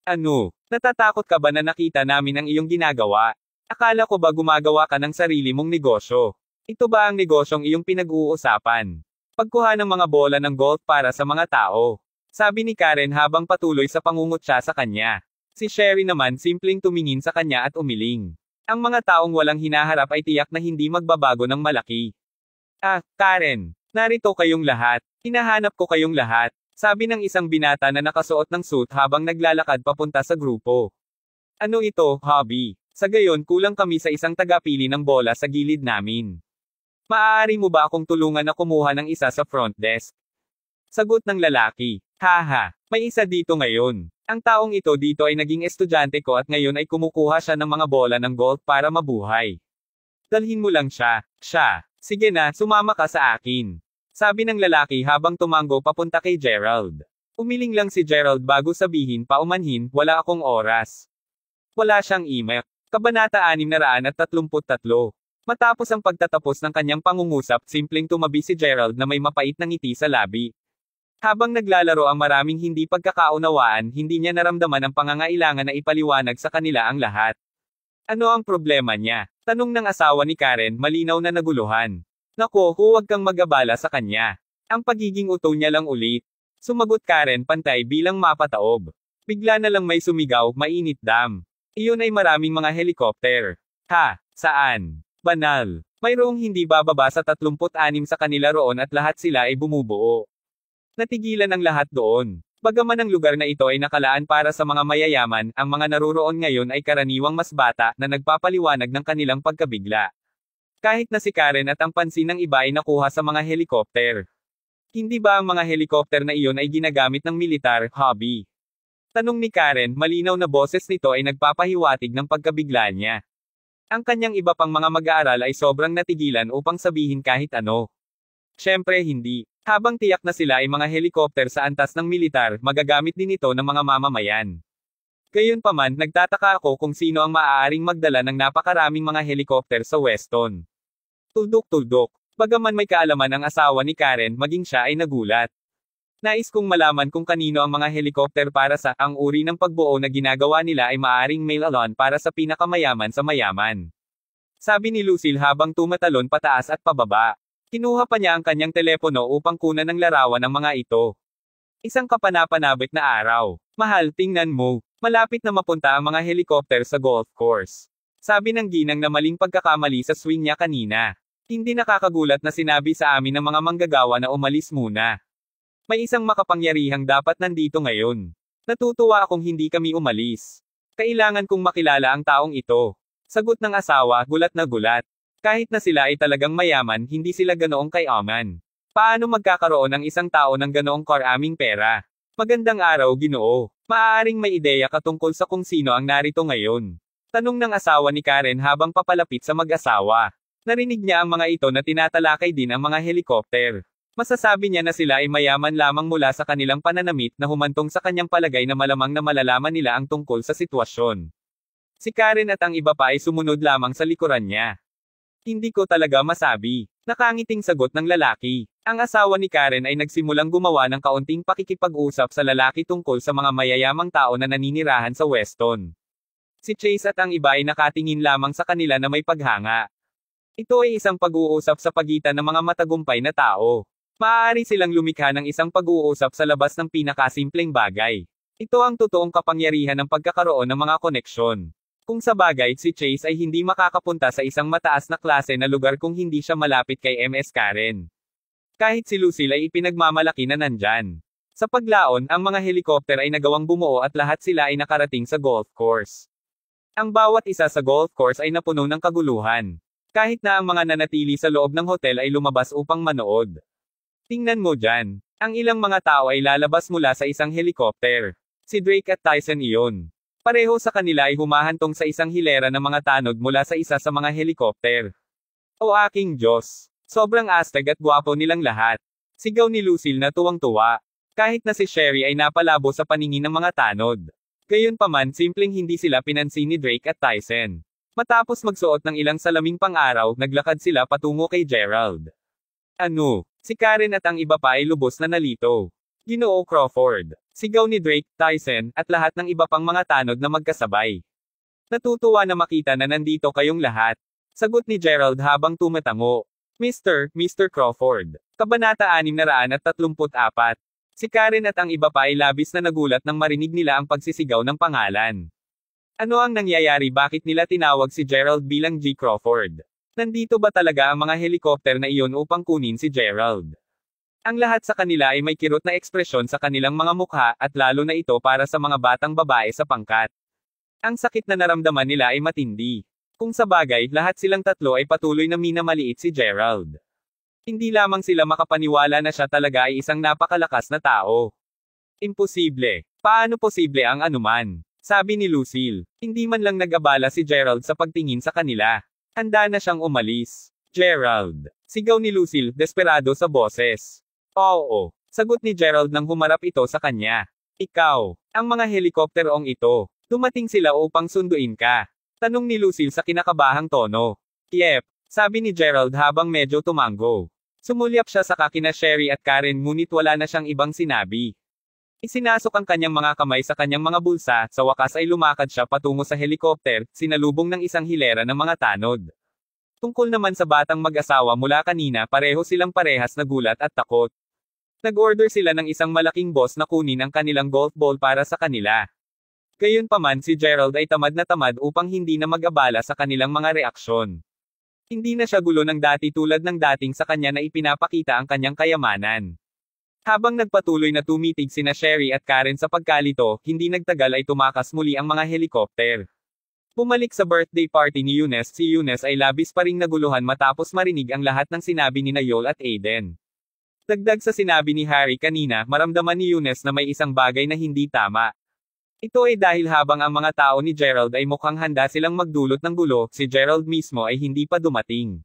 Ano, natatakot ka ba na nakita namin ang iyong ginagawa? Akala ko ba gumagawa ka ng sarili mong negosyo? Ito ba ang negosyong iyong pinag-uusapan? Pagkuha ng mga bola ng golf para sa mga tao. Sabi ni Karen habang patuloy sa pangungutya sa kanya. Si Sherry naman simpleng tumingin sa kanya at umiling. Ang mga taong walang hinaharap ay tiyak na hindi magbabago ng malaki. Ah, Karen, narito kayong lahat. Hinahanap ko kayong lahat. Sabi ng isang binata na nakasuot ng suit habang naglalakad papunta sa grupo. Ano ito, hobby? Sa gayon kulang kami sa isang tagapili ng bola sa gilid namin. Maaari mo ba akong tulungan na kumuha ng isa sa front desk? Sagot ng lalaki. Haha, may isa dito ngayon. Ang taong ito dito ay naging estudyante ko at ngayon ay kumukuha siya ng mga bola ng golf para mabuhay. Dalhin mo lang siya. Sige na, sumama ka sa akin. Sabi ng lalaki habang tumango papunta kay Gerald. Umiling lang si Gerald bago sabihin paumanhin, wala akong oras. Wala siyang email. Kabanata 633. Matapos ang pagtatapos ng kanyang pangungusap, simpleng tumabi si Gerald na may mapait na ngiti sa labi. Habang naglalaro ang maraming hindi pagkakaunawaan, hindi niya naramdaman ang pangangailangan na ipaliwanag sa kanila ang lahat. Ano ang problema niya? Tanong ng asawa ni Karen, malinaw na naguluhan. Nako, huwag kang mag-abala sa kanya. Ang pagiging uto niya lang ulit. Sumagot Karen pantay bilang mapataob. Bigla na lang may sumigaw, mainit dam. Iyon ay maraming mga helikopter. Ha, saan? Banal. Mayroong hindi bababa sa 36 sa kanila roon at lahat sila ay bumubuo. Natigilan ang lahat doon. Bagaman ang lugar na ito ay nakalaan para sa mga mayayaman, ang mga naruroon ngayon ay karaniwang mas bata na nagpapaliwanag ng kanilang pagkabigla. Kahit na si Karen at ang pansin ng iba ay nakuha sa mga helikopter. Hindi ba ang mga helikopter na iyon ay ginagamit ng militar, hobby? Tanong ni Karen, malinaw na boses nito ay nagpapahiwatig ng pagkabigla niya. Ang kanyang iba pang mga mag-aaral ay sobrang natigilan upang sabihin kahit ano. Siyempre hindi. Habang tiyak na sila ay mga helikopter sa antas ng militar, magagamit din ito ng mga mamamayan. Gayunpaman, nagtataka ako kung sino ang maaaring magdala ng napakaraming mga helikopter sa Weston. Tuldok-tuldok. Bagaman may kaalaman ang asawa ni Karen, maging siya ay nagulat. Nais kong malaman kung kanino ang mga helikopter para sa, ang uri ng pagbuo na ginagawa nila ay maaaring mail-alon para sa pinakamayaman sa mayaman. Sabi ni Lucille habang tumatalon pataas at pababa. Kinuha pa niya ang kanyang telepono upang kunan ng larawan ng mga ito. Isang kapanapanabik na araw. Mahal, tingnan mo. Malapit na mapunta ang mga helikopter sa golf course. Sabi ng ginang na maling pagkakamali sa swing niya kanina. Hindi nakakagulat na sinabi sa amin ng mga manggagawa na umalis muna. May isang makapangyarihang dapat nandito ngayon. Natutuwa akong hindi kami umalis. Kailangan kong makilala ang taong ito. Sagot ng asawa, gulat na gulat. Kahit na sila ay talagang mayaman, hindi sila ganoong kayaman. Paano magkakaroon ng isang tao ng ganoong karaming pera? Magandang araw, Ginoo. Maaaring may ideya ka tungkol sa kung sino ang narito ngayon. Tanong ng asawa ni Karen habang papalapit sa mag-asawa. Narinig niya ang mga ito na tinatalakay din ang mga helikopter. Masasabi niya na sila ay mayaman lamang mula sa kanilang pananamit na humantong sa kanyang palagay na malamang na malalaman nila ang tungkol sa sitwasyon. Si Karen at ang iba pa ay sumunod lamang sa likuran niya. Hindi ko talaga masabi. Nakangiting sagot ng lalaki. Ang asawa ni Karen ay nagsimulang gumawa ng kaunting pakikipag-usap sa lalaki tungkol sa mga mayayamang tao na naninirahan sa Weston. Si Chase at ang iba ay nakatingin lamang sa kanila na may paghanga. Ito ay isang pag-uusap sa pagitan ng mga matagumpay na tao. Maaari silang lumikha ng isang pag-uusap sa labas ng pinakasimpleng bagay. Ito ang totoong kapangyarihan ng pagkakaroon ng mga koneksyon. Kung sa bagay, si Chase ay hindi makakapunta sa isang mataas na klase na lugar kung hindi siya malapit kay Ms. Karen. Kahit si Lucille ay ipinagmamalaki na nandyan. Sa paglaon, ang mga helikopter ay nagawang bumuo at lahat sila ay nakarating sa golf course. Ang bawat isa sa golf course ay napuno ng kaguluhan. Kahit na ang mga nanatili sa loob ng hotel ay lumabas upang manood. Tingnan mo dyan. Ang ilang mga tao ay lalabas mula sa isang helikopter. Si Drake at Tyson iyon. Pareho sa kanila ay humahantong sa isang hilera ng mga tanod mula sa isa sa mga helikopter. O aking Diyos! Sobrang astig at gwapo nilang lahat. Sigaw ni Lucille na tuwang-tuwa. Kahit na si Sherry ay napalabo sa paningin ng mga tanod. Gayunpaman, simpleng hindi sila pinansin ni Drake at Tyson. Matapos magsuot ng ilang salaming pang-araw, naglakad sila patungo kay Gerald. Ano? Si Karen at ang iba pa ay lubos na nalito. Ginoo Crawford. Sigaw ni Drake, Tyson, at lahat ng iba pang mga tanod na magkasabay. Natutuwa na makita na nandito kayong lahat. Sagot ni Gerald habang tumatango. Mr. Crawford. Kabanata 634. Si Karen at ang iba pa ay labis na nagulat nang marinig nila ang pagsisigaw ng pangalan. Ano ang nangyayari, bakit nila tinawag si Gerald bilang G. Crawford? Nandito ba talaga ang mga helikopter na iyon upang kunin si Gerald? Ang lahat sa kanila ay may kirot na ekspresyon sa kanilang mga mukha, at lalo na ito para sa mga batang babae sa pangkat. Ang sakit na naramdaman nila ay matindi. Kung sa bagay, lahat silang tatlo ay patuloy na minamaliit si Gerald. Hindi lamang sila makapaniwala na siya talaga ay isang napakalakas na tao. Imposible. Paano posible ang anuman? Sabi ni Lucille. Hindi man lang nag-abala si Gerald sa pagtingin sa kanila. Handa na siyang umalis. Gerald. Sigaw ni Lucille, desperado sa boses. Oo. Sagot ni Gerald nang humarap ito sa kanya. Ikaw. Ang mga helikopterong ito. Dumating sila upang sunduin ka. Tanong ni Lucille sa kinakabahang tono. Yep. Sabi ni Gerald habang medyo tumango. Sumulyap siya sa kina Sherry at Karen ngunit wala na siyang ibang sinabi. Isinasok ang kanyang mga kamay sa kanyang mga bulsa, sa wakas ay lumakad siya patungo sa helikopter, sinalubong ng isang hilera ng mga tanod. Tungkol naman sa batang mag-asawa mula kanina, pareho silang parehas na gulat at takot. Nag-order sila ng isang malaking boss na kunin ang kanilang golf ball para sa kanila. Gayunpaman, si Gerald ay tamad na tamad upang hindi na mag-abala sa kanilang mga reaksyon. Hindi na siya gulo ng dati tulad ng dating sa kanya na ipinapakita ang kanyang kayamanan. Habang nagpatuloy na tumitig sina Sherry at Karen sa pagkalito, hindi nagtagal ay tumakas muli ang mga helikopter. Bumalik sa birthday party ni Eunice, si Eunice ay labis pa ring naguluhan matapos marinig ang lahat ng sinabi ni Yol at Aiden. Dagdag sa sinabi ni Harry kanina, maramdaman ni Eunice na may isang bagay na hindi tama. Ito ay dahil habang ang mga tao ni Gerald ay mukhang handa silang magdulot ng gulo, si Gerald mismo ay hindi pa dumating.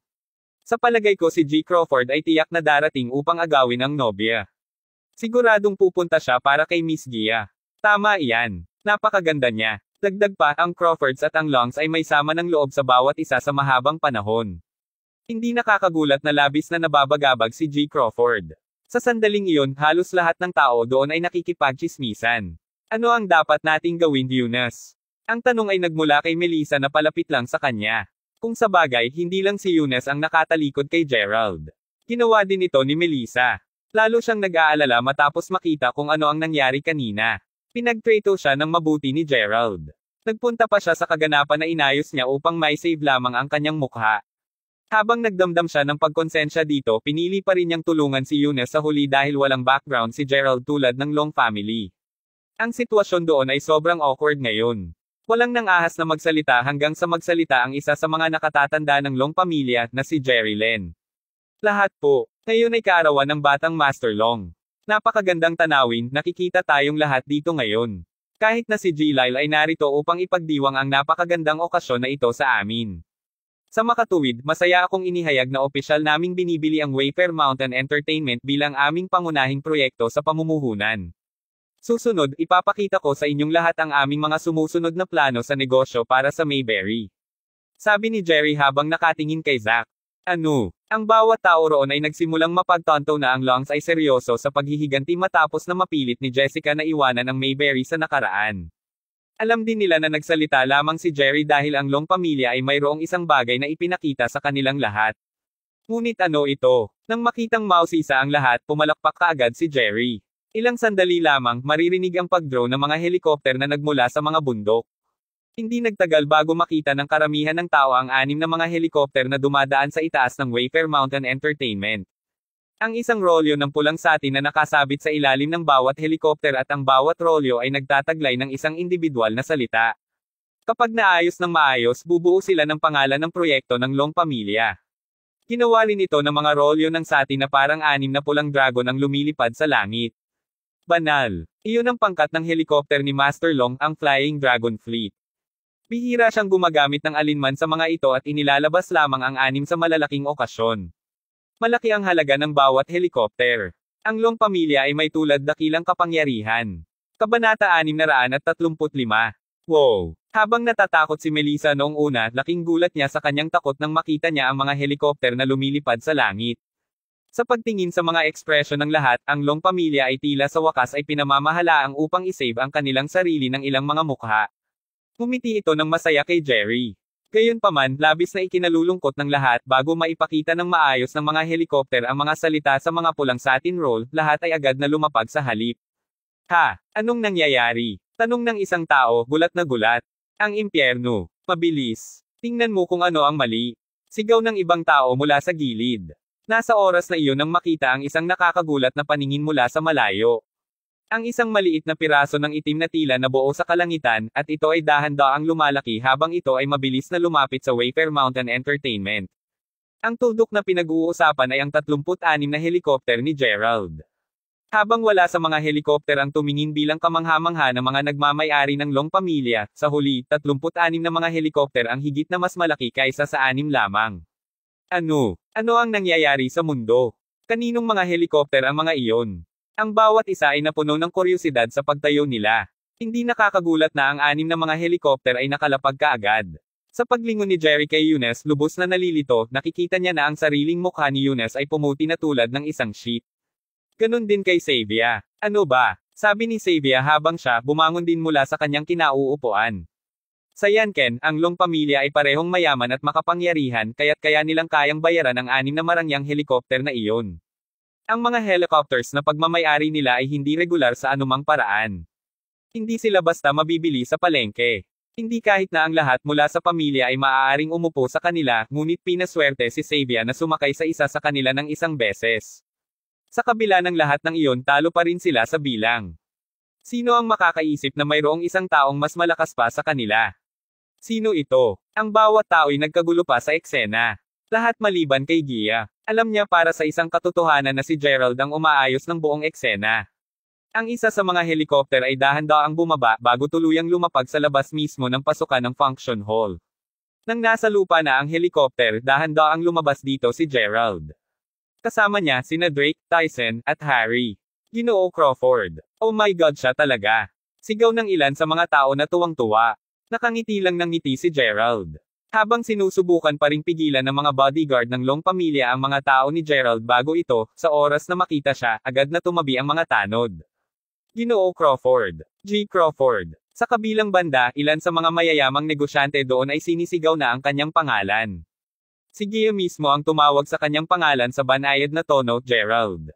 Sa palagay ko si G. Crawford ay tiyak na darating upang agawin ang nobya. Siguradong pupunta siya para kay Miss Gia. Tama iyan. Napakaganda niya. Dagdag pa, ang Crawfords at ang Longs ay may sama ng loob sa bawat isa sa mahabang panahon. Hindi nakakagulat na labis na nababagabag si G. Crawford. Sa sandaling iyon, halos lahat ng tao doon ay nakikipagchismisan. Ano ang dapat nating gawin, Eunice? Ang tanong ay nagmula kay Melissa na palapit lang sa kanya. Kung sa bagay, hindi lang si Eunice ang nakatalikod kay Gerald. Ginawa din ito ni Melissa. Lalo siyang nag-aalala matapos makita kung ano ang nangyari kanina. Pinagtrato siya ng mabuti ni Gerald. Nagpunta pa siya sa kaganapan na inayos niya upang may save lamang ang kanyang mukha. Habang nagdamdam siya ng pagkonsensya dito, pinili pa rin niyang tulungan si Eunice sa huli dahil walang background si Gerald tulad ng Long family. Ang sitwasyon doon ay sobrang awkward ngayon. Walang nang ahas na magsalita hanggang sa magsalita ang isa sa mga nakatatanda ng Long pamilya na si Jerry Len. Lahat po. Ngayon ay kaarawan ng batang Master Long. Napakagandang tanawin, nakikita tayong lahat dito ngayon. Kahit na si G. Lyle ay narito upang ipagdiwang ang napakagandang okasyon na ito sa amin. Sa makatuwid, masaya akong inihayag na opisyal naming binibili ang Wayfair Mountain Entertainment bilang aming pangunahing proyekto sa pamumuhunan. Susunod, ipapakita ko sa inyong lahat ang aming mga sumusunod na plano sa negosyo para sa Mayberry. Sabi ni Jerry habang nakatingin kay Zach. Ano? Ang bawat tao roon ay nagsimulang mapagtanto na ang Longs ay seryoso sa paghihiganti matapos na mapilit ni Jessica na iwanan ang Mayberry sa nakaraan. Alam din nila na nagsalita lamang si Jerry dahil ang Long pamilya ay mayroong isang bagay na ipinakita sa kanilang lahat. Ngunit ano ito? Nang makitang mausisa ang lahat, pumalakpak kaagad si Jerry. Ilang sandali lamang, maririnig ang pag-drone ng mga helikopter na nagmula sa mga bundok. Hindi nagtagal bago makita ng karamihan ng tao ang 6 na mga helikopter na dumadaan sa itaas ng Wayfair Mountain Entertainment. Ang isang rolyo ng pulang satin na nakasabit sa ilalim ng bawat helikopter at ang bawat rolyo ay nagtataglay ng isang individual na salita. Kapag naayos ng maayos, bubuo sila ng pangalan ng proyekto ng Long Pamilya. Ginawa rin ito ng mga rolyo ng satin na parang anim na pulang dragon ang lumilipad sa langit. Banal. Iyon ang pangkat ng helikopter ni Master Long, ang Flying Dragon Fleet. Bihira siyang gumagamit ng alinman sa mga ito at inilalabas lamang ang anim sa malalaking okasyon. Malaki ang halaga ng bawat helikopter. Ang Long Pamilya ay may tulad dakilang kapangyarihan. Kabanata 635. Wow! Habang natatakot si Melissa noong una, laking gulat niya sa kanyang takot nang makita niya ang mga helikopter na lumilipad sa langit. Sa pagtingin sa mga ekspresyon ng lahat, ang Long Pamilya ay tila sa wakas ay pinamamahalaang upang isave ang kanilang sarili ng ilang mga mukha. Ngumiti ito ng masaya kay Jerry. Gayunpaman, labis na ikinalulungkot ng lahat bago maipakita ng maayos ng mga helikopter ang mga salita sa mga pulang satin roll, lahat ay agad na lumapag sa halip. Ha! Anong nangyayari? Tanong ng isang tao, gulat na gulat. Ang impyerno. Mabilis. Tingnan mo kung ano ang mali. Sigaw ng ibang tao mula sa gilid. Nasa oras na iyon nang makita ang isang nakakagulat na paningin mula sa malayo. Ang isang maliit na piraso ng itim na tila na buo sa kalangitan, at ito ay dahan-daang lumalaki habang ito ay mabilis na lumapit sa Wayfair Mountain Entertainment. Ang tuldok na pinag-uusapan ay ang 36 na helikopter ni Gerald. Habang wala sa mga helikopter ang tumingin bilang kamangha-mangha ng mga nagmamay-ari ng Long Pamilya, sa huli, 36 na mga helikopter ang higit na mas malaki kaysa sa 6 lamang. Ano? Ano ang nangyayari sa mundo? Kaninong mga helikopter ang mga iyon? Ang bawat isa ay napuno ng kuryosidad sa pagtayo nila. Hindi nakakagulat na ang 6 na mga helikopter ay nakalapag kaagad. Sa paglingon ni Jerry kay Eunice, lubos na nalilito, nakikita niya na ang sariling mukha ni Eunice ay pumuti na tulad ng isang sheet. Ganon din kay Xavier. Ano ba? Sabi ni Xavier habang siya bumangon din mula sa kanyang kinauupuan. Sa Yanken, ang Long Pamilya ay parehong mayaman at makapangyarihan kaya't kaya nilang kayang bayaran ang 6 na marangyang helikopter na iyon. Ang mga helicopters na pagmamayari nila ay hindi regular sa anumang paraan. Hindi sila basta mabibili sa palengke. Hindi kahit na ang lahat mula sa pamilya ay maaaring umupo sa kanila, ngunit pinaswerte si Xavier na sumakay sa isa sa kanila ng isang beses. Sa kabila ng lahat ng iyon, talo pa rin sila sa bilang. Sino ang makakaisip na mayroong isang taong mas malakas pa sa kanila? Sino ito? Ang bawat tao'y nagkagulo pa sa eksena. Lahat maliban kay Gia. Alam niya para sa isang katotohanan na si Gerald ang umaayos ng buong eksena. Ang isa sa mga helikopter ay dahan-daang bumaba bago tuluyang lumapag sa labas mismo ng pasukan ng function hall. Nang nasa lupa na ang helikopter, dahan-daang lumabas dito si Gerald. Kasama niya sina Drake, Tyson, at Harry. Ginoo Crawford. Oh my God, siya talaga. Sigaw ng ilan sa mga tao na tuwang-tuwa. Nakangiti lang ng ngiti si Gerald. Habang sinusubukan pa ring pigilan ng mga bodyguard ng Long Pamilya ang mga tao ni Gerald bago ito, sa oras na makita siya, agad na tumabi ang mga tanod. Ginoo Crawford. G. Crawford. Sa kabilang banda, ilan sa mga mayayamang negosyante doon ay sinisigaw na ang kanyang pangalan. Si Gia mismo ang tumawag sa kanyang pangalan sa banayad na tono, Gerald.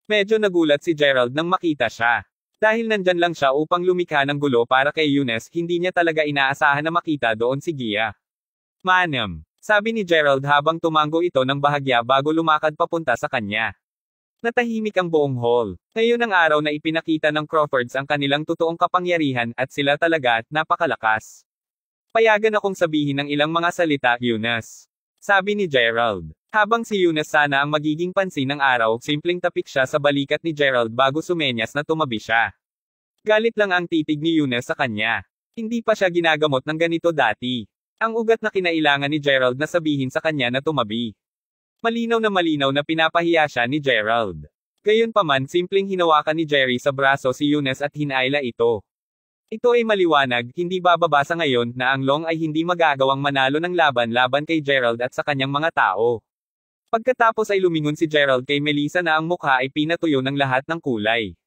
Medyo nagulat si Gerald nang makita siya. Dahil nandyan lang siya upang lumikha ng gulo para kay Eunice, hindi niya talaga inaasahan na makita doon si Gia. Manam, sabi ni Gerald habang tumango ito ng bahagya bago lumakad papunta sa kanya. Natahimik ang buong hall. Ngayon ang araw na ipinakita ng Crawfords ang kanilang totoong kapangyarihan at sila talaga, napakalakas. Payagan akong sabihin ng ilang mga salita, Eunice. Sabi ni Gerald. Habang si Eunice sana ang magiging pansin ng araw, simpleng tapik siya sa balikat ni Gerald bago sumenyas na tumabi siya. Galit lang ang titig ni Eunice sa kanya. Hindi pa siya ginagamot ng ganito dati. Ang ugat na kinailangan ni Gerald na sabihin sa kanya na tumabi. Malinaw na pinapahiya siya ni Gerald. Gayunpaman, simpleng hinawakan ni Jerry sa braso si Eunice at hinayla ito. Ito ay maliwanag, hindi bababasa ngayon, na ang Long ay hindi magagawang manalo ng laban kay Gerald at sa kanyang mga tao. Pagkatapos ay lumingon si Gerald kay Melissa na ang mukha ay pinatuyo ng lahat ng kulay.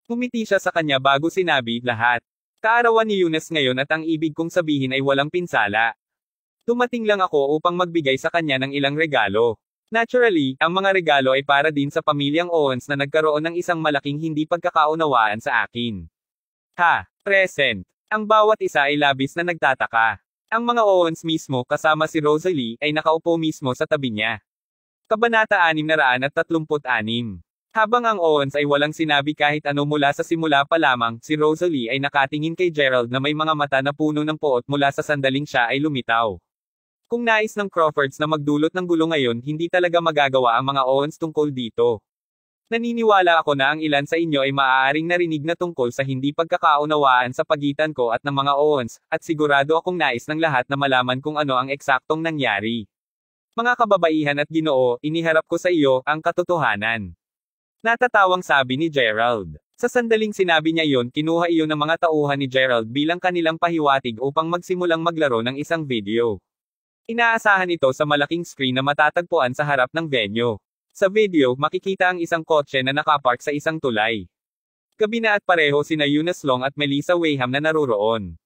Ngumiti siya sa kanya bago sinabi, lahat. Kaarawan ni Eunice ngayon at ang ibig kong sabihin ay walang pinsala. Dumating lang ako upang magbigay sa kanya ng ilang regalo. Naturally, ang mga regalo ay para din sa pamilyang Owens na nagkaroon ng isang malaking hindi pagkakaunawaan sa akin. Ha! Present. Ang bawat isa ay labis na nagtataka. Ang mga Owens mismo kasama si Rosalie ay nakaupo mismo sa tabi niya. Kabanata 636. Habang ang Owens ay walang sinabi kahit ano mula sa simula pa lamang, si Rosalie ay nakatingin kay Gerald na may mga mata na puno ng poot mula sa sandaling siya ay lumitaw. Kung nais ng Crawfords na magdulot ng gulo ngayon, hindi talaga magagawa ang mga Owens tungkol dito. Naniniwala ako na ang ilan sa inyo ay maaaring narinig na tungkol sa hindi pagkakaunawaan sa pagitan ko at ng mga Owens, at sigurado akong nais ng lahat na malaman kung ano ang eksaktong nangyari. Mga kababaihan at Ginoo, iniharap ko sa iyo ang katotohanan. Natatawang sabi ni Gerald. Sa sandaling sinabi niya iyon, kinuha iyon ng mga tauhan ni Gerald bilang kanilang pahiwatig upang magsimulang maglaro ng isang video. Inaasahan ito sa malaking screen na matatagpuan sa harap ng venue. Sa video, makikita ang isang kotse na nakapark sa isang tulay. Gabi na at pareho sina Eunice Long at Melissa Wayham na naroroon.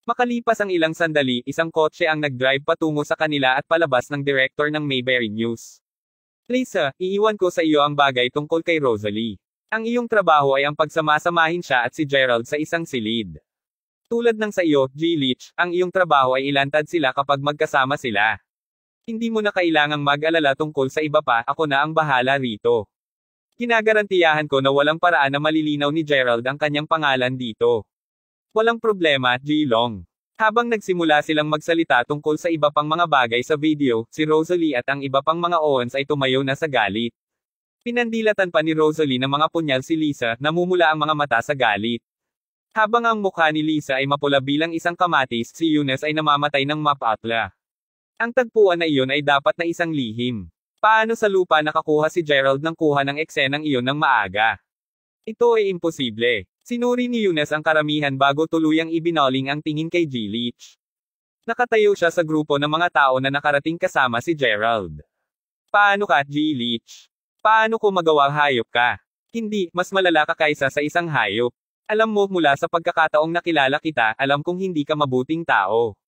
Makalipas ang ilang sandali, isang kotse ang nag-drive patungo sa kanila at palabas ng director ng Mayberry News. Lisa, iiwan ko sa iyo ang bagay tungkol kay Rosalie. Ang iyong trabaho ay ang pagsamasamahin siya at si Gerald sa isang silid. Tulad ng sa iyo, G. Leach, ang iyong trabaho ay ilantad sila kapag magkasama sila. Hindi mo na kailangang mag-alala tungkol sa iba pa, ako na ang bahala rito. Ginagarantiyahan ko na walang paraan na malilinaw ni Gerald ang kanyang pangalan dito. Walang problema, G. Long. Habang nagsimula silang magsalita tungkol sa iba pang mga bagay sa video, si Rosalie at ang iba pang mga Owens ay tumayo na sa galit. Pinandilatan pa ni Rosalie ng mga punyal si Lisa, namumula ang mga mata sa galit. Habang ang mukha ni Lisa ay mapula bilang isang kamatis, si Eunice ay namamatay ng mapatla. Ang tagpuan na iyon ay dapat na isang lihim. Paano sa lupa nakakuha si Gerald ng kuha ng eksenang iyon ng maaga? Ito ay imposible. Sinuri ni Eunice ang karamihan bago tuluyang ibinaling ang tingin kay G. Leach. Nakatayo siya sa grupo ng mga tao na nakarating kasama si Gerald. Paano ka, G. Leach? Paano ko magawa hayop ka? Hindi, mas malala ka kaysa sa isang hayop. Alam mo, mula sa pagkakataong nakilala kita, alam kong hindi ka mabuting tao.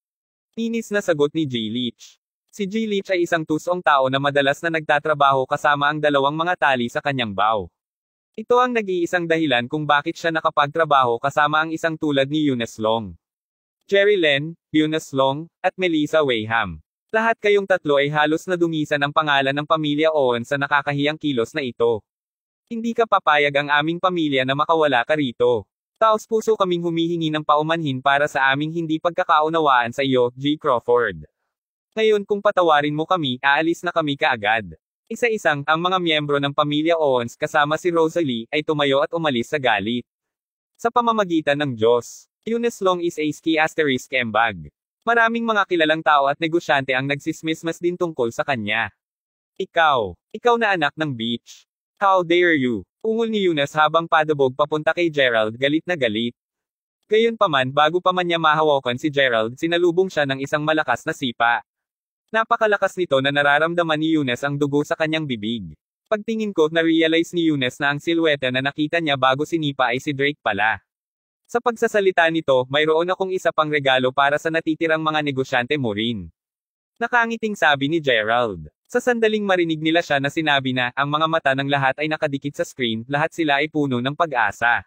Inis na sagot ni G. Leach. Si G. Leach ay isang tusong tao na madalas na nagtatrabaho kasama ang dalawang mga tali sa kanyang baw. Ito ang nag-iisang dahilan kung bakit siya nakapagtrabaho kasama ang isang tulad ni Eunice Long. Jerry Len, Eunice Long, at Melissa Wayham. Lahat kayong tatlo ay halos nadumisan ang pangalan ng pamilya Owens sa nakakahiyang kilos na ito. Hindi ka papayag ang aming pamilya na makawala ka rito. Taos-puso kaming humihingi ng paumanhin para sa aming hindi pagkakaunawaan sa iyo, G. Crawford. Ngayon kung patawarin mo kami, aalis na kami kaagad. Isa-isang, ang mga miyembro ng pamilya Owens kasama si Rosalie, ay tumayo at umalis sa galit. Sa pamamagitan ng Diyos, Eunice Long is a ski asterisk embag. Maraming mga kilalang tao at negosyante ang nagsismismas din tungkol sa kanya. Ikaw na anak ng beach. How dare you? Ungol ni Eunice habang padabog papunta kay Gerald, galit na galit. Gayunpaman, bago pa man niya mahawakan si Gerald, sinalubong siya ng isang malakas na sipa. Napakalakas nito na nararamdaman ni Eunice ang dugo sa kanyang bibig. Pagtingin ko, na-realize ni Eunice na ang silweta na nakita niya bago sinipa ay si Drake pala. Sa pagsasalita nito, mayroon akong isa pang regalo para sa natitirang mga negosyante mo rin. Nakangiting sabi ni Gerald. Sa sandaling marinig nila siya na sinabi na, ang mga mata ng lahat ay nakadikit sa screen, lahat sila ay puno ng pag-asa.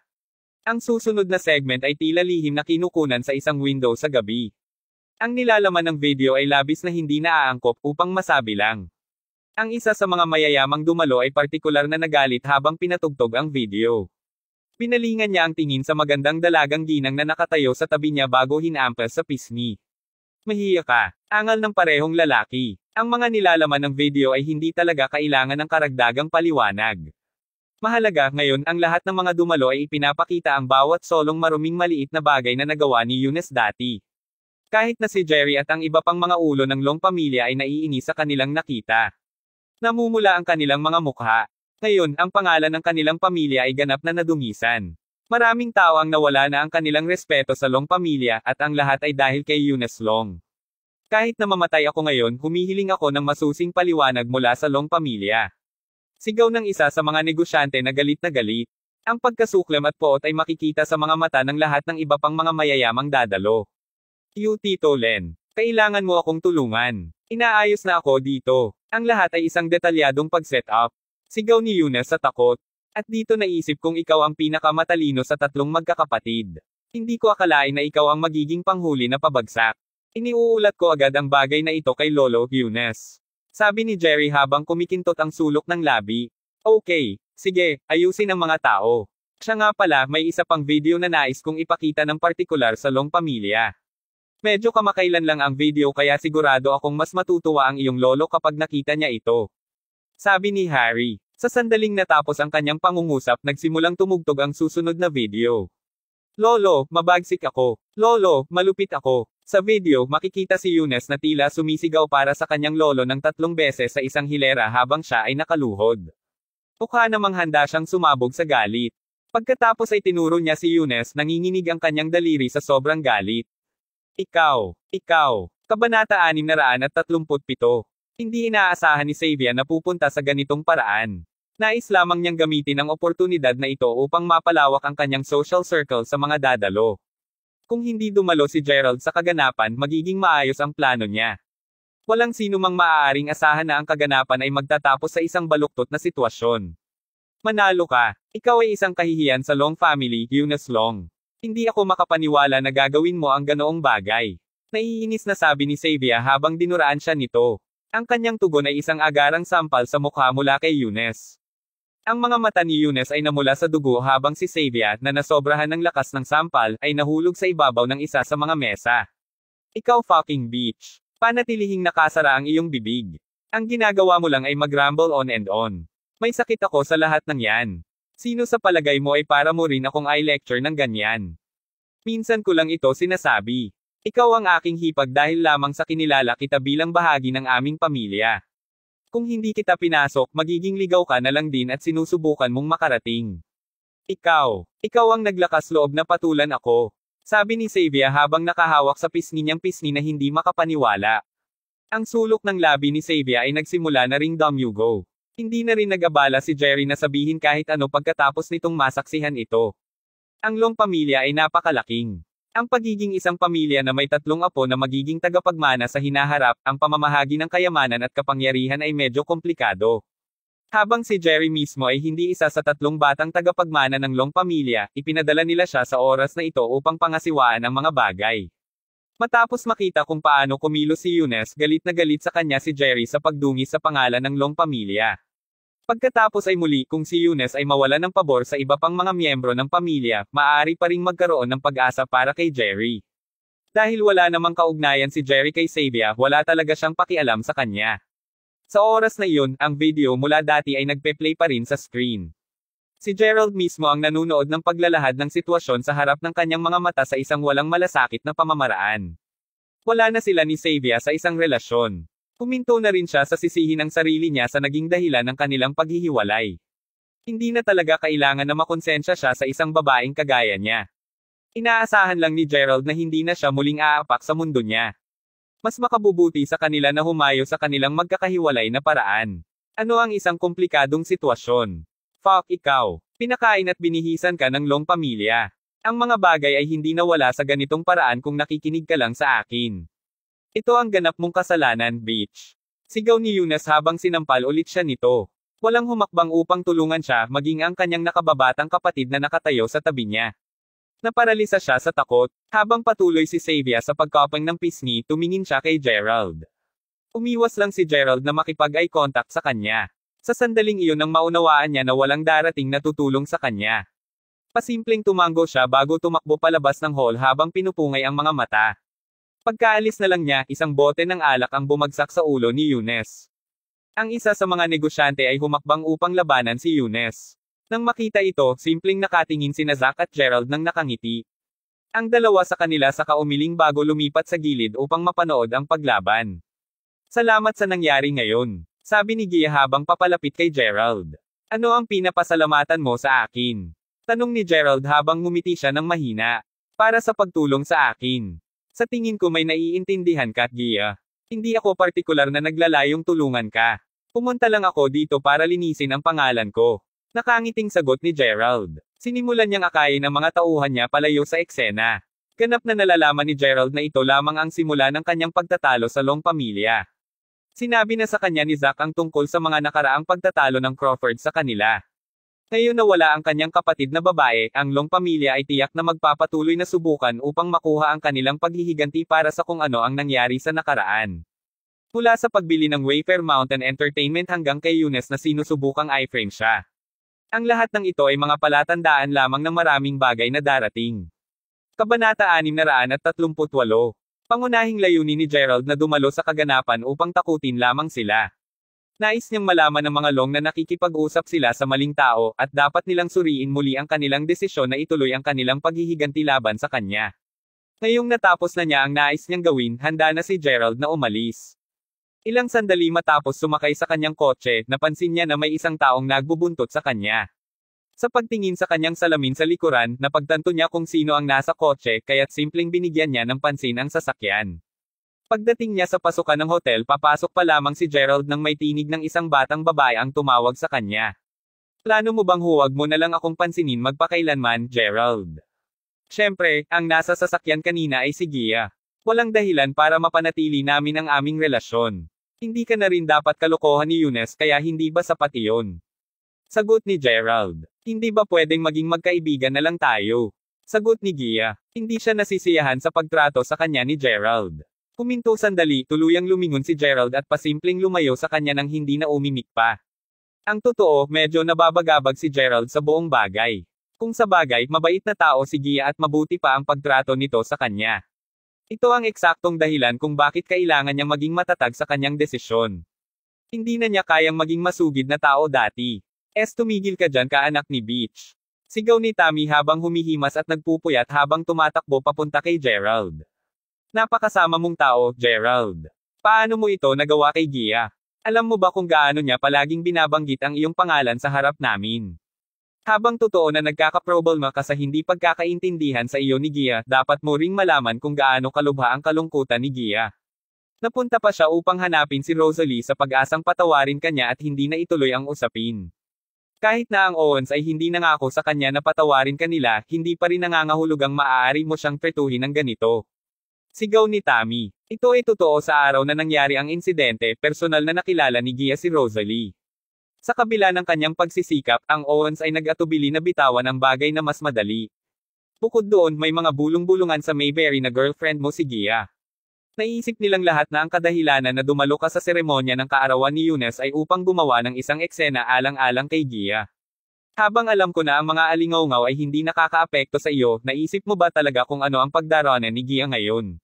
Ang susunod na segment ay tila lihim na kinukunan sa isang window sa gabi. Ang nilalaman ng video ay labis na hindi naaangkop upang masabi lang. Ang isa sa mga mayayamang dumalo ay partikular na nagalit habang pinatugtog ang video. Pinalingan niya ang tingin sa magandang dalagang ginang na nakatayo sa tabi niya bago hinampas sa pisngi. Mahiya ka, angal ng parehong lalaki. Ang mga nilalaman ng video ay hindi talaga kailangan ng karagdagang paliwanag. Mahalaga, ngayon, ang lahat ng mga dumalo ay ipinapakita ang bawat solong maruming maliit na bagay na nagawa ni Eunice dati. Kahit na si Jerry at ang iba pang mga ulo ng Long pamilya ay naiinis sa kanilang nakita. Namumula ang kanilang mga mukha. Ngayon, ang pangalan ng kanilang pamilya ay ganap na nadumisan. Maraming tao ang nawala na ang kanilang respeto sa Long pamilya, at ang lahat ay dahil kay Eunice Long. Kahit na mamatay ako ngayon, humihiling ako ng masusing paliwanag mula sa Long pamilya. Sigaw ng isa sa mga negosyante na galit na galit. Ang pagkasuklam at poot ay makikita sa mga mata ng lahat ng iba pang mga mayayamang dadalo. Tito Len, kailangan mo akong tulungan. Inaayos na ako dito. Ang lahat ay isang detalyadong pag-set up. Sigaw ni Eunice sa takot. At dito naisip kong ikaw ang pinakamatalino sa tatlong magkakapatid. Hindi ko akalain na ikaw ang magiging panghuli na pabagsak. Iniuulat ko agad ang bagay na ito kay Lolo Eunice. Sabi ni Jerry habang kumikintot ang sulok ng labi. Okay, sige, ayusin ang mga tao. Siya nga pala, may isa pang video na nais kong ipakita ng partikular sa Long pamilya. Medyo kamakailan lang ang video kaya sigurado akong mas matutuwa ang iyong lolo kapag nakita niya ito. Sabi ni Harry. Sa sandaling natapos ang kanyang pangungusap nagsimulang tumugtog ang susunod na video. Lolo, mabagsik ako. Lolo, malupit ako. Sa video, makikita si Eunice na tila sumisigaw para sa kanyang lolo ng 3 beses sa isang hilera habang siya ay nakaluhod. Mukha namang handa siyang sumabog sa galit. Pagkatapos ay tinuro niya si Eunice, nanginginig ang kanyang daliri sa sobrang galit. Ikaw. Kabanata 637. Hindi inaasahan ni Xavier na pupunta sa ganitong paraan. Nais lamang niyang gamitin ang oportunidad na ito upang mapalawak ang kanyang social circle sa mga dadalo. Kung hindi dumalo si Gerald sa kaganapan, magiging maayos ang plano niya. Walang sino mang maaaring asahan na ang kaganapan ay magtatapos sa isang baluktot na sitwasyon. Manalo ka. Ikaw ay isang kahihiyan sa Long family, Eunice Long. Hindi ako makapaniwala na gagawin mo ang ganoong bagay. Naiinis na sabi ni Xavier habang dinuraan siya nito. Ang kanyang tugon ay isang agarang sampal sa mukha mula kay Eunice. Ang mga mata ni Eunice ay namula sa dugo habang si Xavier, na nasobrahan ng lakas ng sampal, ay nahulog sa ibabaw ng isa sa mga mesa. Ikaw fucking bitch. Panatilihing nakasara ang iyong bibig. Ang ginagawa mo lang ay mag-ramble on and on. May sakit ako sa lahat ng yan. Sino sa palagay mo ay para mo rin akong i-lecture ng ganyan? Minsan ko lang ito sinasabi. Ikaw ang aking hipag dahil lamang sa kinilala kita bilang bahagi ng aming pamilya. Kung hindi kita pinasok, magiging ligaw ka na lang din at sinusubukan mong makarating. Ikaw ang naglakas loob na patulan ako. Sabi ni Xavier habang nakahawak sa pisngi niyang pisngi na hindi makapaniwala. Ang sulok ng labi ni Xavier ay nagsimula na ring dumyugo. Hindi na rin nag-abala si Jerry na sabihin kahit ano pagkatapos nitong masaksihan ito. Ang Long pamilya ay napakalaking. Ang pagiging isang pamilya na may 3 apo na magiging tagapagmana sa hinaharap, ang pamamahagi ng kayamanan at kapangyarihan ay medyo komplikado. Habang si Jerry mismo ay hindi isa sa 3 batang tagapagmana ng Long pamilya, ipinadala nila siya sa oras na ito upang pangasiwaan ang mga bagay. Matapos makita kung paano kumilos si Eunice, galit na galit sa kanya si Jerry sa pagdungis sa pangalan ng Long pamilya. Pagkatapos ay muli kung si Eunice ay mawala ng pabor sa iba pang mga miyembro ng pamilya, maaari pa ring magkaroon ng pag-asa para kay Jerry. Dahil wala namang kaugnayan si Jerry kay Xavier, wala talaga siyang pakialam sa kanya. Sa oras na iyon, ang video mula dati ay nagpe-play pa rin sa screen. Si Gerald mismo ang nanunood ng paglalahad ng sitwasyon sa harap ng kanyang mga mata sa isang walang malasakit na pamamaraan. Wala na sila ni Xavier sa isang relasyon. Huminto na rin siya sa sisihin ng sarili niya sa naging dahilan ng kanilang paghihiwalay. Hindi na talaga kailangan na makonsensya siya sa isang babaeng kagaya niya. Inaasahan lang ni Gerald na hindi na siya muling aapak sa mundo niya. Mas makabubuti sa kanila na humayo sa kanilang magkakahiwalay na paraan. Ano ang isang komplikadong sitwasyon? Fuck ikaw. Pinakain at binihisan ka ng Long pamilya. Ang mga bagay ay hindi nawala sa ganitong paraan kung nakikinig ka lang sa akin. Ito ang ganap mong kasalanan, bitch. Sigaw ni Eunice habang sinampal ulit siya nito. Walang humakbang upang tulungan siya, maging ang kanyang nakababatang kapatid na nakatayo sa tabi niya. Naparalisa siya sa takot. Habang patuloy si Xavier sa pagkapang ng pisngi, tumingin siya kay Gerald. Umiwas lang si Gerald na makipag-eye contact sa kanya. Sa sandaling iyon nang maunawaan niya na walang darating na tutulong sa kanya. Pasimpleng tumango siya bago tumakbo palabas ng hall habang pinupungay ang mga mata. Pagkaalis na lang niya, isang bote ng alak ang bumagsak sa ulo ni Eunice. Ang isa sa mga negosyante ay humakbang upang labanan si Eunice. Nang makita ito, simpleng nakatingin sina Zack at Gerald nang nakangiti. Ang dalawa sa kanila saka umiling bago lumipat sa gilid upang mapanood ang paglaban. Salamat sa nangyari ngayon, sabi ni Gia habang papalapit kay Gerald. Ano ang pinapasalamatan mo sa akin? Tanong ni Gerald habang ngumiti siya ng mahina. Para sa pagtulong sa akin. Sa tingin ko may naiintindihan ka, Gia. Hindi ako partikular na naglalayong tulungan ka. Pumunta lang ako dito para linisin ang pangalan ko. Nakangiting sagot ni Gerald. Sinimulan niyang akayin ang mga tauhan niya palayo sa eksena. Ganap na nalalaman ni Gerald na ito lamang ang simula ng kanyang pagtatalo sa Long pamilya. Sinabi na sa kanya ni Zack ang tungkol sa mga nakaraang pagtatalo ng Crawford sa kanila. Ngayon na wala ang kanyang kapatid na babae, ang Long pamilya ay tiyak na magpapatuloy na subukan upang makuha ang kanilang paghihiganti para sa kung ano ang nangyari sa nakaraan. Mula sa pagbili ng Wayfair Mountain Entertainment hanggang kay Eunice na sinusubukang i-frame siya. Ang lahat ng ito ay mga palatandaan lamang ng maraming bagay na darating. Kabanata 638. Pangunahing layunin ni Gerald na dumalo sa kaganapan upang takutin lamang sila. Nais niyang malaman ng mga Long na nakikipag-usap sila sa maling tao, at dapat nilang suriin muli ang kanilang desisyon na ituloy ang kanilang paghihiganti laban sa kanya. Ngayong natapos na niya ang nais niyang gawin, handa na si Gerald na umalis. Ilang sandali matapos sumakay sa kanyang kotse, napansin niya na may isang taong nagbubuntot sa kanya. Sa pagtingin sa kanyang salamin sa likuran, napagtanto niya kung sino ang nasa kotse, kaya't simpleng binigyan niya ng pansin ang sasakyan. Pagdating niya sa pasukan ng hotel, papasok pa lamang si Gerald nang may tinig ng isang batang babae ang tumawag sa kanya. Plano mo bang huwag mo na lang akong pansinin magpakailanman, Gerald? Siyempre, ang nasa sasakyan kanina ay si Gia. Walang dahilan para mapanatili namin ang aming relasyon. Hindi ka na rin dapat kalokohan ni Eunice, kaya hindi ba sapat iyon? Sagot ni Gerald. Hindi ba pwedeng maging magkaibigan na lang tayo? Sagot ni Gia. Hindi siya nasisiyahan sa pagtrato sa kanya ni Gerald. Kuminto sandali, tuluyang lumingon si Gerald at pasimpleng lumayo sa kanya nang hindi na umimik pa. Ang totoo, medyo nababagabag si Gerald sa buong bagay. Kung sa bagay, mabait na tao si Gia at mabuti pa ang pagtrato nito sa kanya. Ito ang eksaktong dahilan kung bakit kailangan niyang maging matatag sa kanyang desisyon. Hindi na niya kayang maging masugid na tao dati. Tumigil ka dyan, kaanak ni Beach. Sigaw ni Tammy habang humihimas at nagpupuyat habang tumatakbo papunta kay Gerald. Napakasama mong tao, Gerald. Paano mo ito nagawa kay Gia? Alam mo ba kung gaano niya palaging binabanggit ang iyong pangalan sa harap namin? Habang totoo na nagkakaproblema ka sa hindi pagkakaintindihan sa iyo ni Gia, dapat mo ring malaman kung gaano kalubha ang kalungkutan ni Gia. Napunta pa siya upang hanapin si Rosalie sa pag-asang patawarin kanya at hindi na ituloy ang usapin. Kahit na ang Owens ay hindi nangako sa kanya na patawarin kanila, hindi pa rin nangangahulugang maaari mo siyang pretuhin ng ganito. Sigaw ni Tammy. Ito ay totoo sa araw na nangyari ang insidente, personal na nakilala ni Gia si Rosalie. Sa kabila ng kanyang pagsisikap, ang Owens ay nag-atubili na bitawan ang bagay na mas madali. Bukod doon, may mga bulong-bulungan sa Mayberry na girlfriend mo si Gia. Naisip nilang lahat na ang kadahilanan na dumalo ka sa seremonya ng kaarawan ni Eunice ay upang gumawa ng isang eksena alang-alang kay Gia. Habang alam ko na ang mga alingaw-ngaw ay hindi nakakaapekto sa iyo, naisip mo ba talaga kung ano ang pagdaraanan ni Gia ngayon?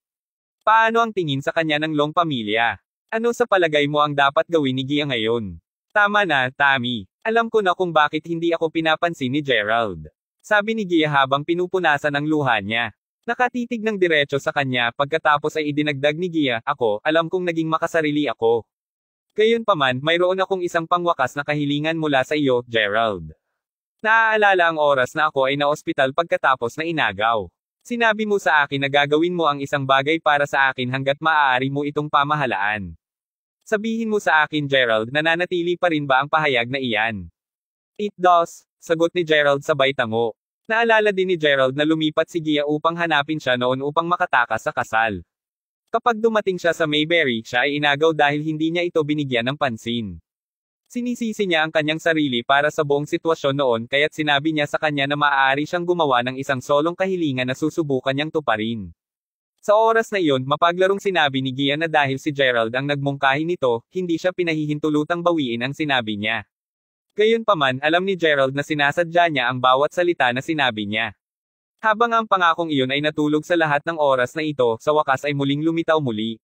Paano ang tingin sa kanya ng Long pamilya? Ano sa palagay mo ang dapat gawin ni Gia ngayon? Tama na, Tammy. Alam ko na kung bakit hindi ako pinapansin ni Gerald. Sabi ni Gia habang pinupunasan ang luha niya. Nakatitig ng diretso sa kanya, pagkatapos ay idinagdag ni Gia, ako, alam kong naging makasarili ako. Gayunpaman, mayroon akong isang pangwakas na kahilingan mula sa iyo, Gerald. Naaalala ang oras na ako ay na-ospital pagkatapos na inagaw. Sinabi mo sa akin na gagawin mo ang isang bagay para sa akin hanggat maaari mo itong pamahalaan. Sabihin mo sa akin, Gerald, nananatili pa rin ba ang pahayag na iyan? It does, sagot ni Gerald sabay tango. Naalala din ni Gerald na lumipat si Gia upang hanapin siya noon upang makatakas sa kasal. Kapag dumating siya sa Mayberry, siya ay inagaw dahil hindi niya ito binigyan ng pansin. Sinisisi niya ang kanyang sarili para sa buong sitwasyon noon, kaya't sinabi niya sa kanya na maaari siyang gumawa ng isang solong kahilingan na susubukan niyang tuparin. Sa oras na iyon, mapaglarong sinabi ni Gia na dahil si Gerald ang nagmungkahi nito, hindi siya pinahihintulutang bawiin ang sinabi niya. Gayunpaman, alam ni Gerald na sinasadya niya ang bawat salita na sinabi niya. Habang ang pangakong iyon ay natulog sa lahat ng oras na ito, sa wakas ay muling lumitaw muli.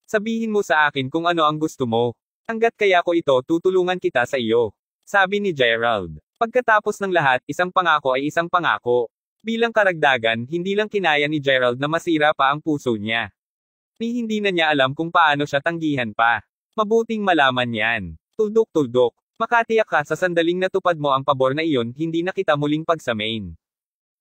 Sabihin mo sa akin kung ano ang gusto mo. Hanggat kaya ko ito, tutulungan kita sa iyo. Sabi ni Gerald. Pagkatapos ng lahat, isang pangako ay isang pangako. Bilang karagdagan, hindi lang kinaya ni Gerald na masira pa ang puso niya. Hindi na niya alam kung paano siya tanggihan pa. Mabuting malaman yan. Tuldok-tuldok. Makatiyak ka sa sandaling natupad mo ang pabor na iyon, hindi na kita muling pagsamain.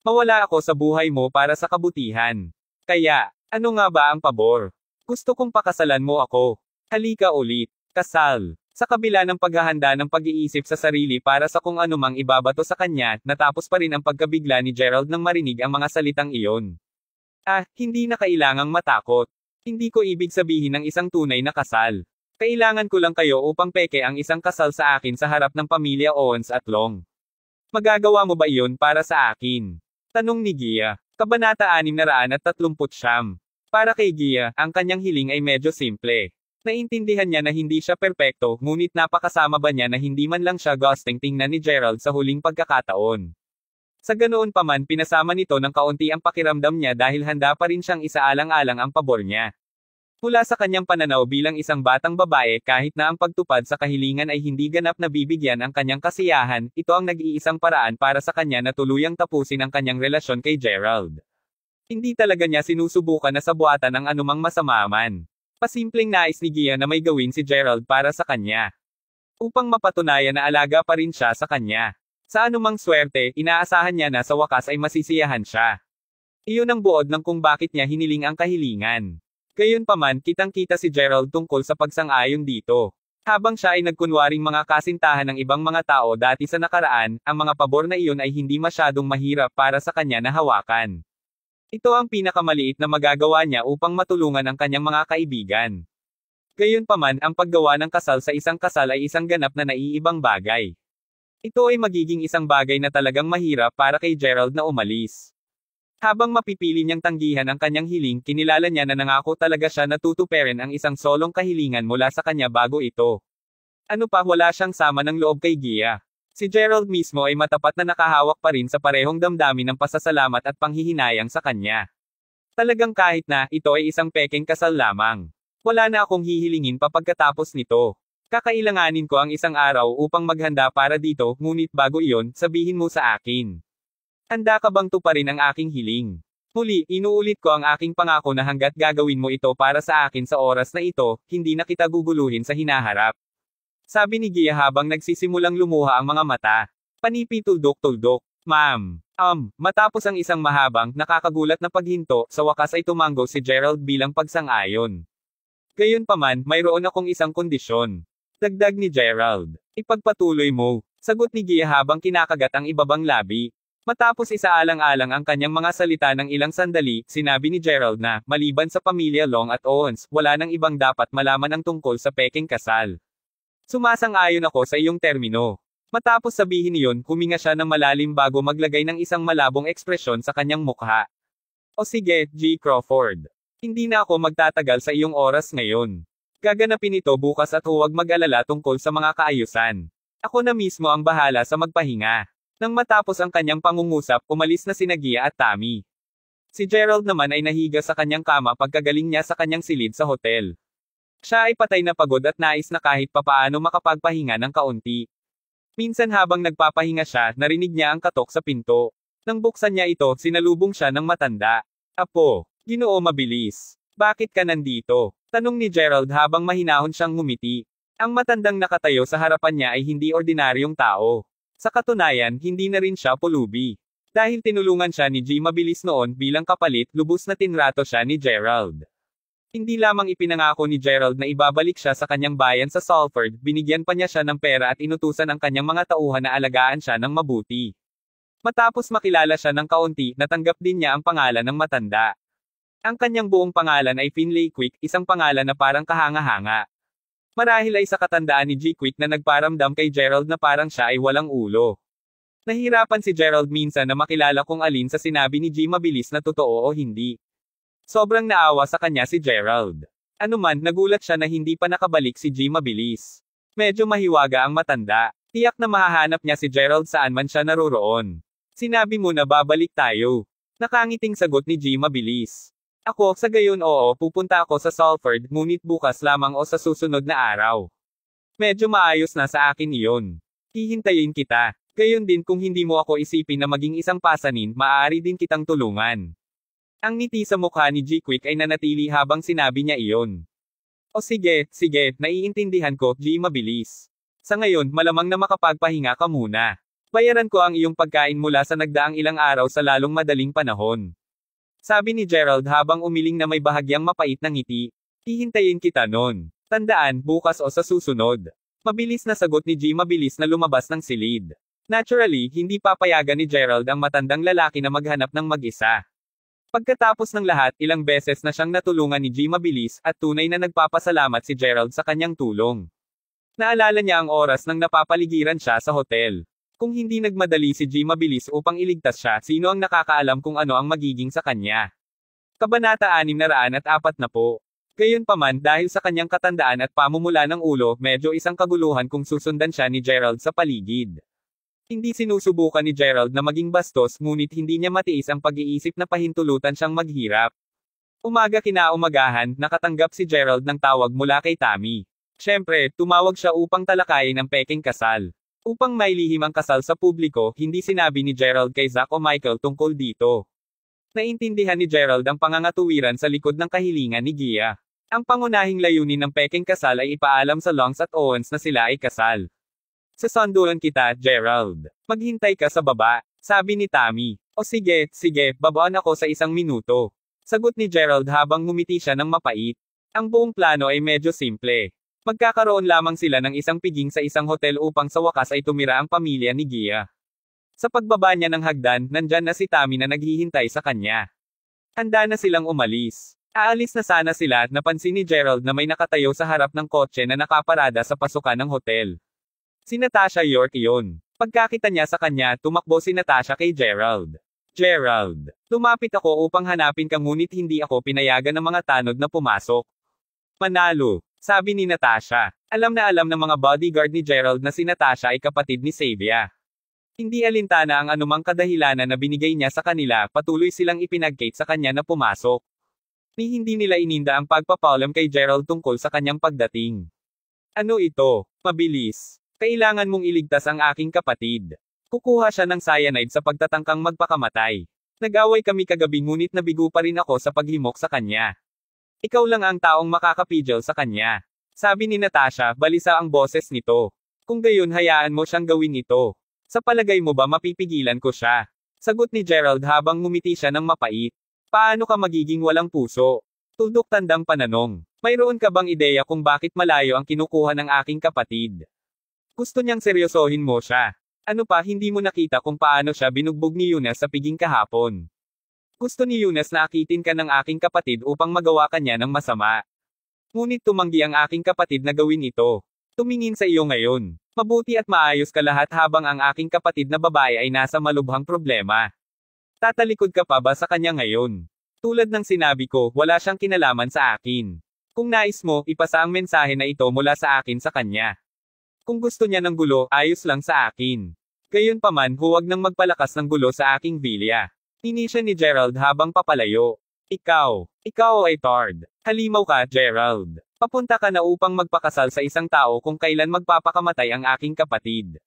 Mawala ako sa buhay mo para sa kabutihan. Kaya, ano nga ba ang pabor? Gusto kong pakasalan mo ako. Halika ulit. Kasal. Sa kabila ng paghahanda ng pag-iisip sa sarili para sa kung anumang ibabato sa kanya, natapos pa rin ang pagkabigla ni Gerald nang marinig ang mga salitang iyon. Hindi na kailangang matakot. Hindi ko ibig sabihin ng isang tunay na kasal. Kailangan ko lang kayo upang peke ang isang kasal sa akin sa harap ng pamilya Owens at Long. Magagawa mo ba iyon para sa akin? Tanong ni Gia. Kabanata 639. Para kay Gia, ang kanyang hiling ay medyo simple. Naintindihan niya na hindi siya perpekto, ngunit napakasama ba niya na hindi man lang siya gusting tingnan ni Gerald sa huling pagkakataon. Sa ganoon pa man pinasama nito ng kaunti ang pakiramdam niya dahil handa pa rin siyang isaalang-alang ang pabor niya. Mula sa kanyang pananaw bilang isang batang babae kahit na ang pagtupad sa kahilingan ay hindi ganap na bibigyan ang kanyang kasiyahan, ito ang nag-iisang paraan para sa kanya na tuluyang tapusin ang kanyang relasyon kay Gerald. Hindi talaga niya sinusubukan na sabuatan ang anumang masama man. Pasimpleng nais ni Gia na may gawin si Gerald para sa kanya. Upang mapatunayan na alaga pa rin siya sa kanya. Sa anumang swerte, inaasahan niya na sa wakas ay masisiyahan siya. Iyon ang buod ng kung bakit niya hiniling ang kahilingan. Gayunpaman, kitang-kita si Gerald tungkol sa pagsang-ayon dito. Habang siya ay nagkunwaring mga kasintahan ng ibang mga tao dati sa nakaraan, ang mga pabor na iyon ay hindi masyadong mahirap para sa kanya na hawakan. Ito ang pinakamaliit na magagawa niya upang matulungan ang kanyang mga kaibigan. Gayunpaman, ang paggawa ng kasal sa isang kasal ay isang ganap na naiibang bagay. Ito ay magiging isang bagay na talagang mahirap para kay Gerald na umalis. Habang mapipili niyang tanggihan ang kanyang hiling, kinilala niya na nangako talaga siya na tutuperin ang isang solong kahilingan mula sa kanya bago ito. Ano pa, wala siyang sama ng loob kay Gia. Si Gerald mismo ay matapat na nakahawak pa rin sa parehong damdamin ng pasasalamat at panghihinayang sa kanya. Talagang kahit na, ito ay isang pekeng kasal lamang. Wala na akong hihilingin pa pagkatapos nito. Kakailanganin ko ang isang araw upang maghanda para dito, ngunit bago iyon, sabihin mo sa akin. Handa ka bang tuparin ang aking hiling? Muli, inuulit ko ang aking pangako na hanggat gagawin mo ito para sa akin sa oras na ito, hindi na kita guguluhin sa hinaharap. Sabi ni Gia habang nagsisimulang lumuha ang mga mata. Panipi tuldok-tuldok. Ma'am. Matapos ang isang mahabang, nakakagulat na paghinto, sa wakas ay tumango si Gerald bilang pagsang-ayon. Gayunpaman, mayroon akong isang kondisyon. Dagdag ni Gerald. Ipagpatuloy mo. Sagot ni Gia habang kinakagat ang ibabang labi. Matapos isaalang-alang ang kanyang mga salita ng ilang sandali, sinabi ni Gerald na, maliban sa pamilya Long at Owens, wala nang ibang dapat malaman ang tungkol sa pekeng kasal. Sumasang-ayon ako sa iyong termino. Matapos sabihin iyon, huminga siya ng malalim bago maglagay ng isang malabong ekspresyon sa kanyang mukha. O sige, G. Crawford. Hindi na ako magtatagal sa iyong oras ngayon. Gaganapin ito bukas at huwag mag-alala tungkol sa mga kaayusan. Ako na mismo ang bahala sa magpahinga. Nang matapos ang kanyang pangungusap, umalis na sina Gia at Tammy. Si Gerald naman ay nahiga sa kanyang kama pagkagaling niya sa kanyang silid sa hotel. Siya ay patay na pagod at nais na kahit papaano makapagpahinga ng kaunti. Minsan habang nagpapahinga siya, narinig niya ang katok sa pinto. Nang buksan niya ito, sinalubong siya ng matanda. Apo, Ginoo mabilis. Bakit ka nandito? Tanong ni Gerald habang mahinahon siyang ngumiti. Ang matandang nakatayo sa harapan niya ay hindi ordinaryong tao. Sa katunayan, hindi na rin siya pulubi. Dahil tinulungan siya ni G mabilis noon bilang kapalit, lubos na tinrato siya ni Gerald. Hindi lamang ipinangako ni Gerald na ibabalik siya sa kanyang bayan sa Salford, binigyan pa niya siya ng pera at inutusan ang kanyang mga tauhan na alagaan siya ng mabuti. Matapos makilala siya ng kaunti, natanggap din niya ang pangalan ng matanda. Ang kanyang buong pangalan ay Finlay Quick, isang pangalan na parang kahanga-hanga. Marahil ay sa katandaan ni G. Quick na nagparamdam kay Gerald na parang siya ay walang ulo. Nahirapan si Gerald minsan na makilala kung alin sa sinabi ni G mabilis na totoo o hindi. Sobrang naawa sa kanya si Gerald. Anuman, nagulat siya na hindi pa nakabalik si G mabilis. Medyo mahiwaga ang matanda. Tiyak na mahahanap niya si Gerald saan man siya naroroon. Sinabi mo na babalik tayo. Nakangiting sagot ni G mabilis. Ako, sa gayon oo, pupunta ako sa Salford, ngunit bukas lamang o sa susunod na araw. Medyo maayos na sa akin iyon. Hihintayin kita. Gayon din kung hindi mo ako isipin na maging isang pasanin, maaari din kitang tulungan. Ang ngiti sa mukha ni G. Quick ay nanatili habang sinabi niya iyon. O sige, naiintindihan ko, G mabilis. Sa ngayon, malamang na makapagpahinga ka muna. Bayaran ko ang iyong pagkain mula sa nagdaang ilang araw sa lalong madaling panahon. Sabi ni Gerald habang umiling na may bahagyang mapait na ngiti. Hihintayin kita nun. Tandaan, bukas o sa susunod. Mabilis na sagot ni G mabilis na lumabas ng silid. Naturally, hindi papayagan ni Gerald ang matandang lalaki na maghanap ng mag-isa. Pagkatapos ng lahat, ilang beses na siyang natulungan ni G mabilis at tunay na nagpapasalamat si Gerald sa kanyang tulong. Naalala niya ang oras nang napapaligiran siya sa hotel. Kung hindi nagmadali si G mabilis upang iligtas siya, sino ang nakakaalam kung ano ang magiging sa kanya? Kabanata 640. Gayunpaman dahil sa kanyang katandaan at pamumula ng ulo, medyo isang kaguluhan kung susundan siya ni Gerald sa paligid. Hindi sinusubukan ni Gerald na maging bastos ngunit hindi niya matiis ang pag-iisip na pahintulutan siyang maghirap. Umaga kinaumagahan, nakatanggap si Gerald ng tawag mula kay Tammy. Siyempre, tumawag siya upang talakayin ang peking kasal. Upang mailihim ang kasal sa publiko, hindi sinabi ni Gerald kay Zack o Michael tungkol dito. Naintindihan ni Gerald ang pangangatuwiran sa likod ng kahilingan ni Gia. Ang pangunahing layunin ng peking kasal ay ipaalam sa Longs at Owens na sila ay kasal. Sasunduan kita, Gerald. Maghintay ka sa baba, sabi ni Tammy. O sige, babaan ako sa 1 minuto. Sagot ni Gerald habang ngumiti siya ng mapait. Ang buong plano ay medyo simple. Magkakaroon lamang sila ng isang piging sa isang hotel upang sa wakas ay tumira ang pamilya ni Gia. Sa pagbaba niya ng hagdan, nandyan na si Tammy na naghihintay sa kanya. Handa na silang umalis. Aalis na sana sila, napansin ni Gerald na may nakatayo sa harap ng kotse na nakaparada sa pasukan ng hotel. Si Natasha York iyon. Pagkakita niya sa kanya, tumakbo si Natasha kay Gerald. Gerald, lumapit ako upang hanapin ka ngunit hindi ako pinayagan ng mga tanod na pumasok. Manalo, sabi ni Natasha. Alam na alam ng mga bodyguard ni Gerald na si Natasha ay kapatid ni Xavier. Hindi alintana ang anumang kadahilanan na binigay niya sa kanila, patuloy silang ipinagkate sa kanya na pumasok. Ni hindi nila ininda ang pagpapaulam kay Gerald tungkol sa kanyang pagdating. Ano ito? Mabilis. Kailangan mong iligtas ang aking kapatid. Kukuha siya ng cyanide sa pagtatangkang magpakamatay. Nag-away kami kagabi ngunit nabigo pa rin ako sa paghimok sa kanya. Ikaw lang ang taong makakapigil sa kanya. Sabi ni Natasha, balisa ang boses nito. Kung gayon hayaan mo siyang gawin ito. Sa palagay mo ba mapipigilan ko siya? Sagot ni Gerald habang ngumiti siya ng mapait. Paano ka magiging walang puso? Tuldok tandang pananong. Mayroon ka bang ideya kung bakit malayo ang kinukuha ng aking kapatid? Gusto niyang seryosohin mo siya. Ano pa hindi mo nakita kung paano siya binugbog ni Eunice sa piging kahapon? Gusto ni Eunice na akitin ka ng aking kapatid upang magawa kanya ng masama. Ngunit tumanggi ang aking kapatid na gawin ito. Tumingin sa iyo ngayon. Mabuti at maayos ka lahat habang ang aking kapatid na babae ay nasa malubhang problema. Tatalikod ka pa ba sa kanya ngayon? Tulad ng sinabi ko, wala siyang kinalaman sa akin. Kung nais mo, ipasa ang mensahe na ito mula sa akin sa kanya. Kung gusto niya ng gulo, ayos lang sa akin. Gayunpaman, huwag nang magpalakas ng gulo sa aking vilya. Inisya ni Gerald habang papalayo. Ikaw ay tard. Halimaw ka, Gerald. Papunta ka na upang magpakasal sa isang tao kung kailan magpapakamatay ang aking kapatid.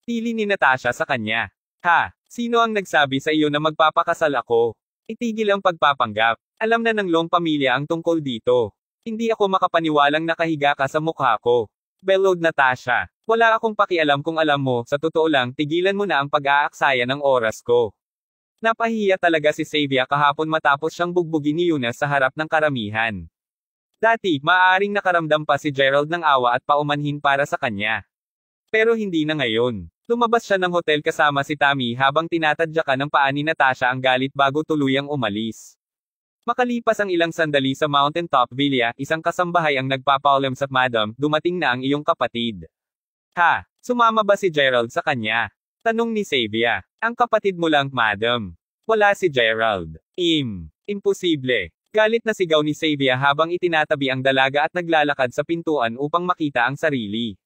Tili ni Natasha sa kanya. Ha, sino ang nagsabi sa iyo na magpapakasal ako? Itigil ang pagpapanggap. Alam na ng Long pamilya ang tungkol dito. Hindi ako makapaniwalang nakahiga ka sa mukha ko. Bellowed Natasha. Wala akong pakialam kung alam mo, sa totoo lang, tigilan mo na ang pag-aaksaya ng oras ko. Napahiya talaga si Xavier kahapon matapos siyang bugbugin ni Eunice sa harap ng karamihan. Dati, maaaring nakaramdam pa si Gerald ng awa at paumanhin para sa kanya. Pero hindi na ngayon. Lumabas siya ng hotel kasama si Tammy habang tinatadyakan ng paa ni Natasha ang galit bago tuluyang umalis. Makalipas ang ilang sandali sa Mountaintop Villa, isang kasambahay ang nagpapaulam sa Madam, dumating na ang iyong kapatid. Ha, sumama ba si Gerald sa kanya? Tanong ni Xavier. Ang kapatid mo lang, Madam. Wala si Gerald. Imposible. Galit na sigaw ni Xavier habang itinatabi ang dalaga at naglalakad sa pintuan upang makita ang sarili.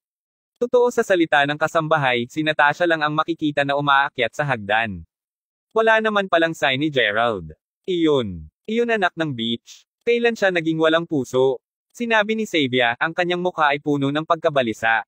Totoo sa salita ng kasambahay, si Natasha lang ang makikita na umaakyat sa hagdan. Wala naman palang sign ni Gerald. Iyon anak ng beach. Kailan siya naging walang puso? Sinabi ni Xavier, ang kanyang mukha ay puno ng pagkabalisa.